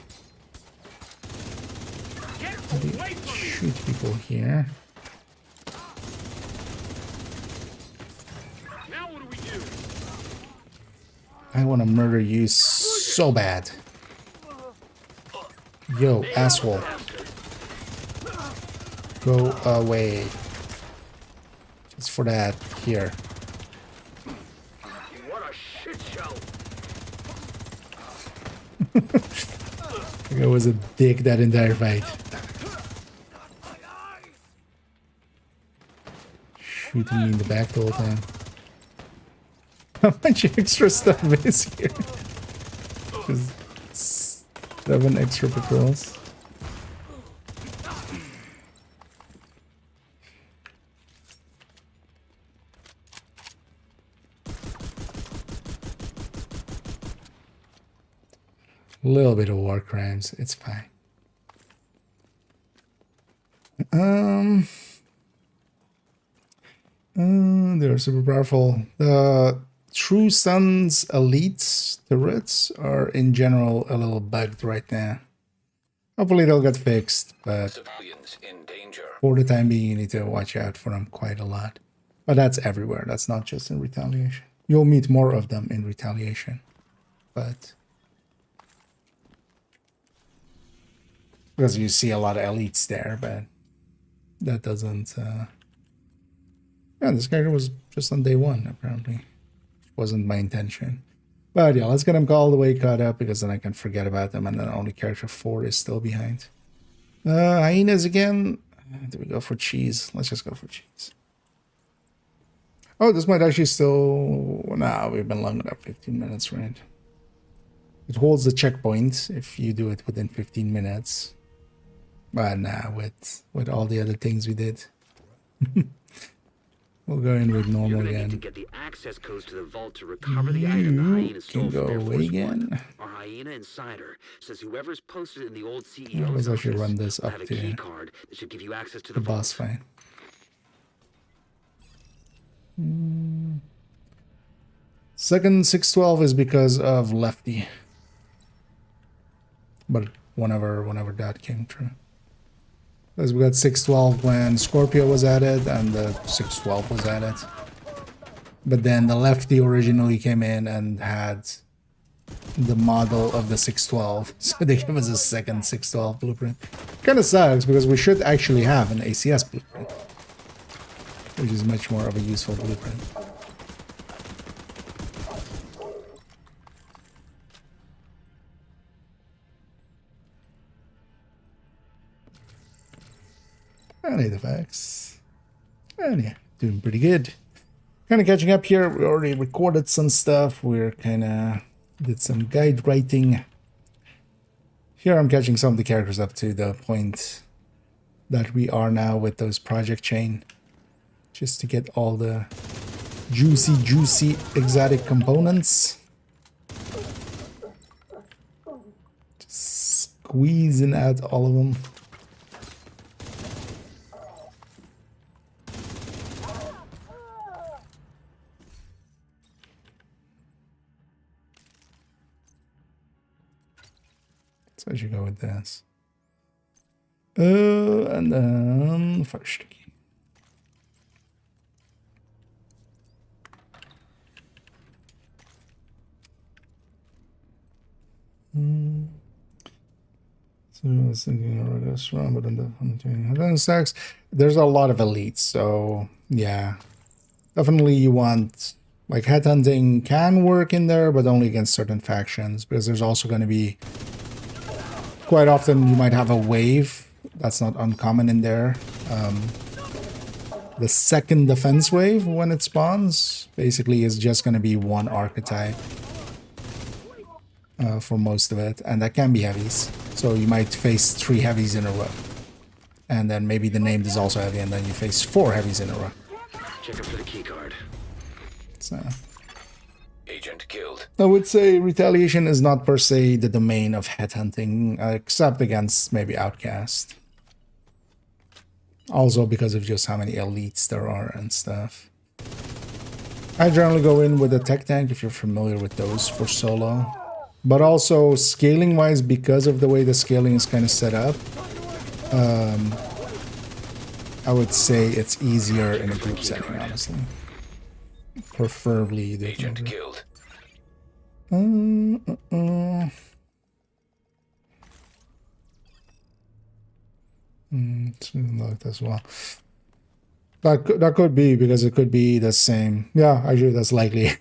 How do you shoot people here? Now what do we do? I want to murder you so bad. Yo, asshole. Go away. Just for that. Here. What a shit show. I was a dick that entire fight. Shooting me in the back the whole time. How much extra stuff is here? Just 7 extra patrols. A little bit of war crimes, it's fine. They're super powerful. The True Sons Elite turrets are in general a little bugged right now. Hopefully they'll get fixed, but Civilians in danger. for the time being you need to watch out for them quite a lot. But that's everywhere, that's not just in Retaliation. You'll meet more of them in Retaliation. But because you see a lot of elites there, but that doesn't yeah, this character was just on day 1 apparently. Wasn't my intention. But yeah, let's get them all the way caught up because then I can forget about them and then only character 4 is still behind. Hyenas again. Do we go for cheese? Let's just go for cheese. Oh, this might actually still... Nah, we've been long enough. 15 minutes, right? It holds the checkpoint if you do it within 15 minutes. But nah, with all the other things we did. We'll go in with You're normal gonna need to again. get the access codes to the vault to recover the item the hyena stole Can go from Air away Force again. One. Our hyena insider says whoever's posted in the old Let's CEO's actually office run this will up have a to key card that should give you access to the the boss vault. fight. Second 612 is because of Lefty. But whenever that came true. Because we got 612 when Scorpio was added and the 612 was added. But then the Lefty originally came in and had the model of the 612. So they gave us a second 612 blueprint. Kind of sucks because we should actually have an ACS blueprint. Which is much more of a useful blueprint. I need the facts. And yeah, doing pretty good. Kind of catching up here. We already recorded some stuff. We're kind of did some guide writing. Here I'm catching some of the characters up to the point that we are now with those project chain. Just to get all the juicy exotic components. Just squeezing out all of them. So I should go with this. And then first again. So I was thinking of a restaurant, but then stacks. There's a lot of elites, so yeah. Definitely you want like headhunting can work in there, but only against certain factions, because there's also going to be quite often you might have a wave. That's not uncommon in there. The second defense wave when it spawns basically is just going to be one archetype. For most of it, and that can be heavies. So you might face 3 heavies in a row, and then maybe the named is also heavy, and then you face 4 heavies in a row. Check up for the key card. So Agent killed. I would say retaliation is not per se the domain of headhunting, except against maybe Outcast. Also because of just how many elites there are and stuff. I generally go in with a tech tank if you're familiar with those for solo. But also scaling wise, because of the way the scaling is kind of set up, I would say it's easier in a group setting, honestly. Preferably the Agent killed. Looked as well. That could be, because it could be the same. Yeah, actually that's likely.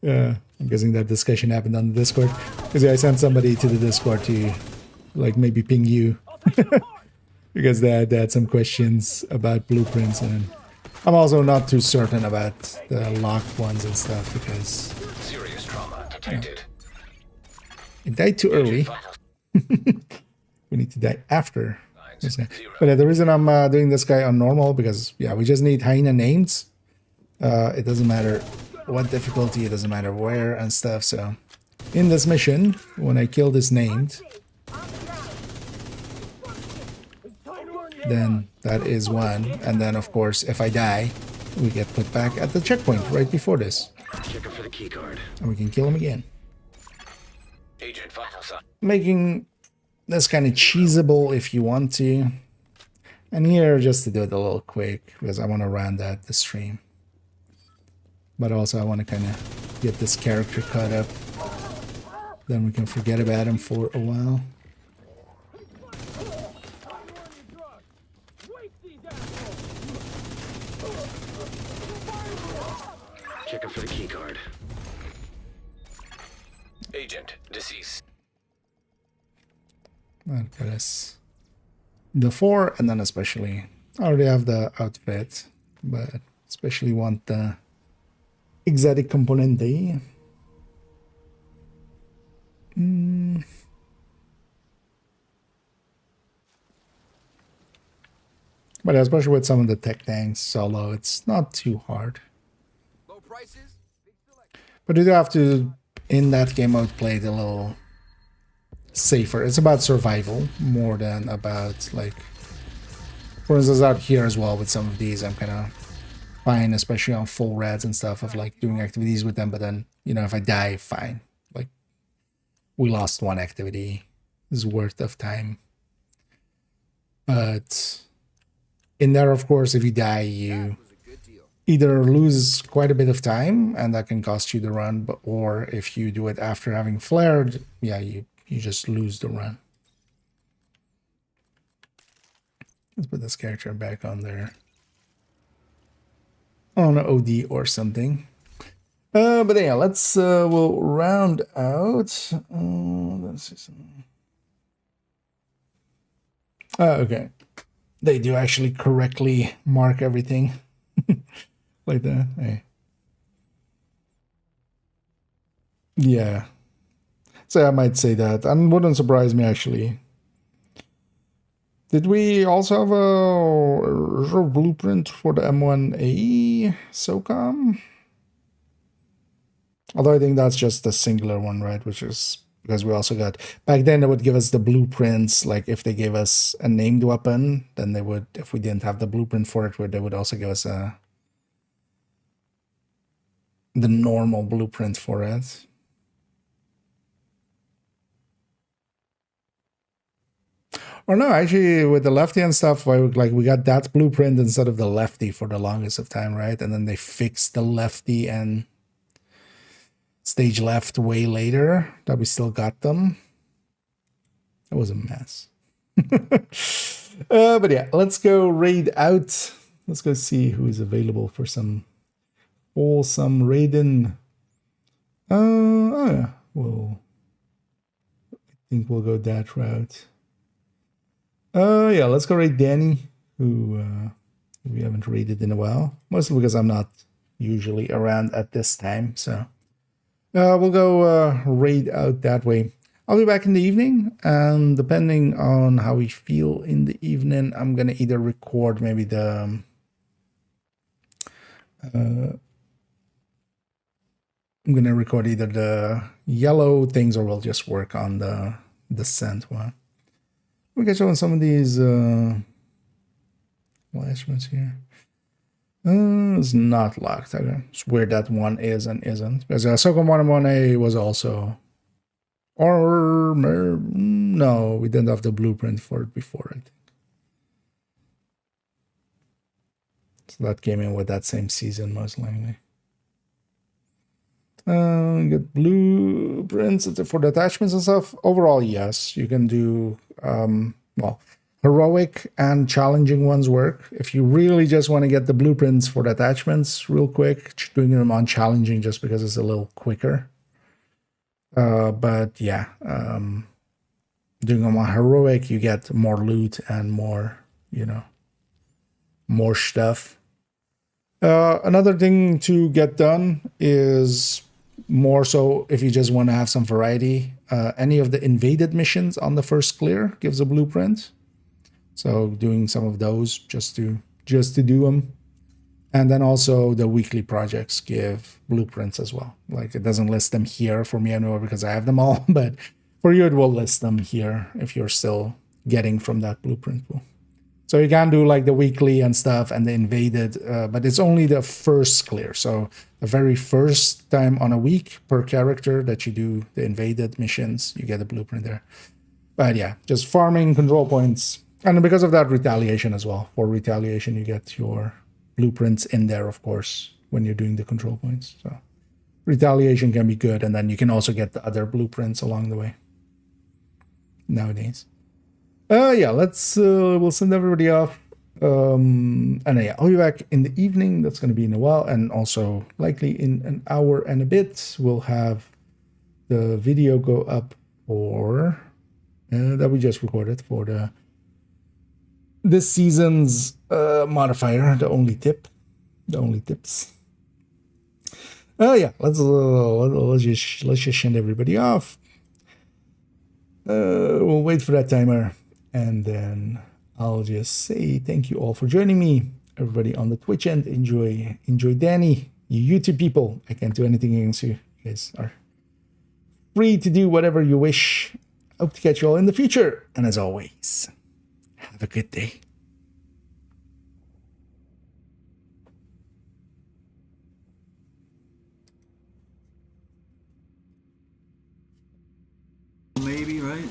Yeah, I'm guessing that discussion happened on the Discord. Because yeah, I sent somebody to the Discord to like maybe ping you. Because they had some questions about blueprints, and I'm also not too certain about the locked ones and stuff because Serious trauma detected. it died too early. We need to die after. But yeah, the reason I'm doing this guy on normal, because yeah, we just need hyena names. It doesn't matter what difficulty, it doesn't matter where and stuff. So in this mission, when I kill this named, then that is one. And then of course, if I die, we get put back at the checkpoint right before this. Check up for the key card. And we can kill him again. Agent vital sign. Making this kind of cheesable if you want to. And here, just to do it a little quick, because I want to round out the stream. But also I want to kind of get this character caught up. Then we can forget about him for a while. Check up for the key card. Agent deceased. That got us the 4, and then especially I already have the outfit, but especially want the exotic componente. But especially with some of the tech tanks solo, it's not too hard. Low prices, big selection. But you do have to, in that game mode, play it a little safer. It's about survival more than about, like, for instance, out here as well with some of these, I'm kind of fine, especially on full reds and stuff, of like doing activities with them. But then, you know, if I die, fine. Like, we lost one activity is worth of time. But in there, of course, if you die, you either lose quite a bit of time, and that can cost you the run, but or if you do it after having flared, yeah, you just lose the run. Let's put this character back on there. On an OD or something. But yeah, let's we'll round out. Let's see something. Okay. They do actually correctly mark everything. Like that. Hey. Yeah. So I might say that. And wouldn't surprise me, actually. Did we also have a blueprint for the M1A SOCOM? Although I think that's just the singular one, right? Which is because we also got... Back then, they would give us the blueprints. Like, if they gave us a named weapon, then they would... If we didn't have the blueprint for it, they would also give us the normal blueprint for it. Or no, actually, with the lefty and stuff, like we got that blueprint instead of the lefty for the longest of time, right? And then they fixed the lefty and stage left way later, that we still got them. It was a mess. But yeah, let's go raid out. Let's go see who is available for some awesome raiding. Oh yeah, well, I think we'll go that route. Yeah, let's go raid Danny, who we haven't raided in a while. Mostly because I'm not usually around at this time, so we'll go raid out that way. I'll be back in the evening, and depending on how we feel in the evening, I'm gonna either record maybe the I'm gonna record either the yellow things, or we'll just work on the scent one. We can show on some of these flashbacks here. It's not locked. Okay. It's weird that one is and isn't. Because SOCOM 1A was also... Or... No, we didn't have the blueprint for it before, I think. So that came in with that same season, most likely. Get blueprints for the attachments and stuff. Overall, yes, you can do well, heroic and challenging ones work. If you really just want to get the blueprints for the attachments real quick, doing them on challenging just because it's a little quicker. But yeah, doing them on heroic, you get more loot and more, you know, more stuff. Another thing to get done is more so if you just want to have some variety. Any of the invaded missions on the first clear gives a blueprint. So doing some of those just to do them. And then also the weekly projects give blueprints as well. Like it doesn't list them here for me anymore because I have them all, but for you it will list them here if you're still getting from that blueprint pool. So you can do like the weekly and stuff and the invaded, but it's only the first clear. So the very first time on a week per character that you do the invaded missions, you get a blueprint there. But yeah, just farming control points. And because of that, retaliation as well. For retaliation, you get your blueprints in there, of course, when you're doing the control points. So retaliation can be good. And then you can also get the other blueprints along the way nowadays. Yeah, we'll send everybody off. And yeah, I'll be back in the evening. That's going to be in a while. And also likely in an hour and a bit, we'll have the video go up for that we just recorded for this season's modifier, the only tips. Yeah, let's just send everybody off. We'll wait for that timer. And then I'll just say thank you all for joining me. Everybody on the Twitch end, enjoy Danny. You YouTube people, I can't do anything against you. You guys are free to do whatever you wish. Hope to catch you all in the future. And as always, have a good day. Maybe, right?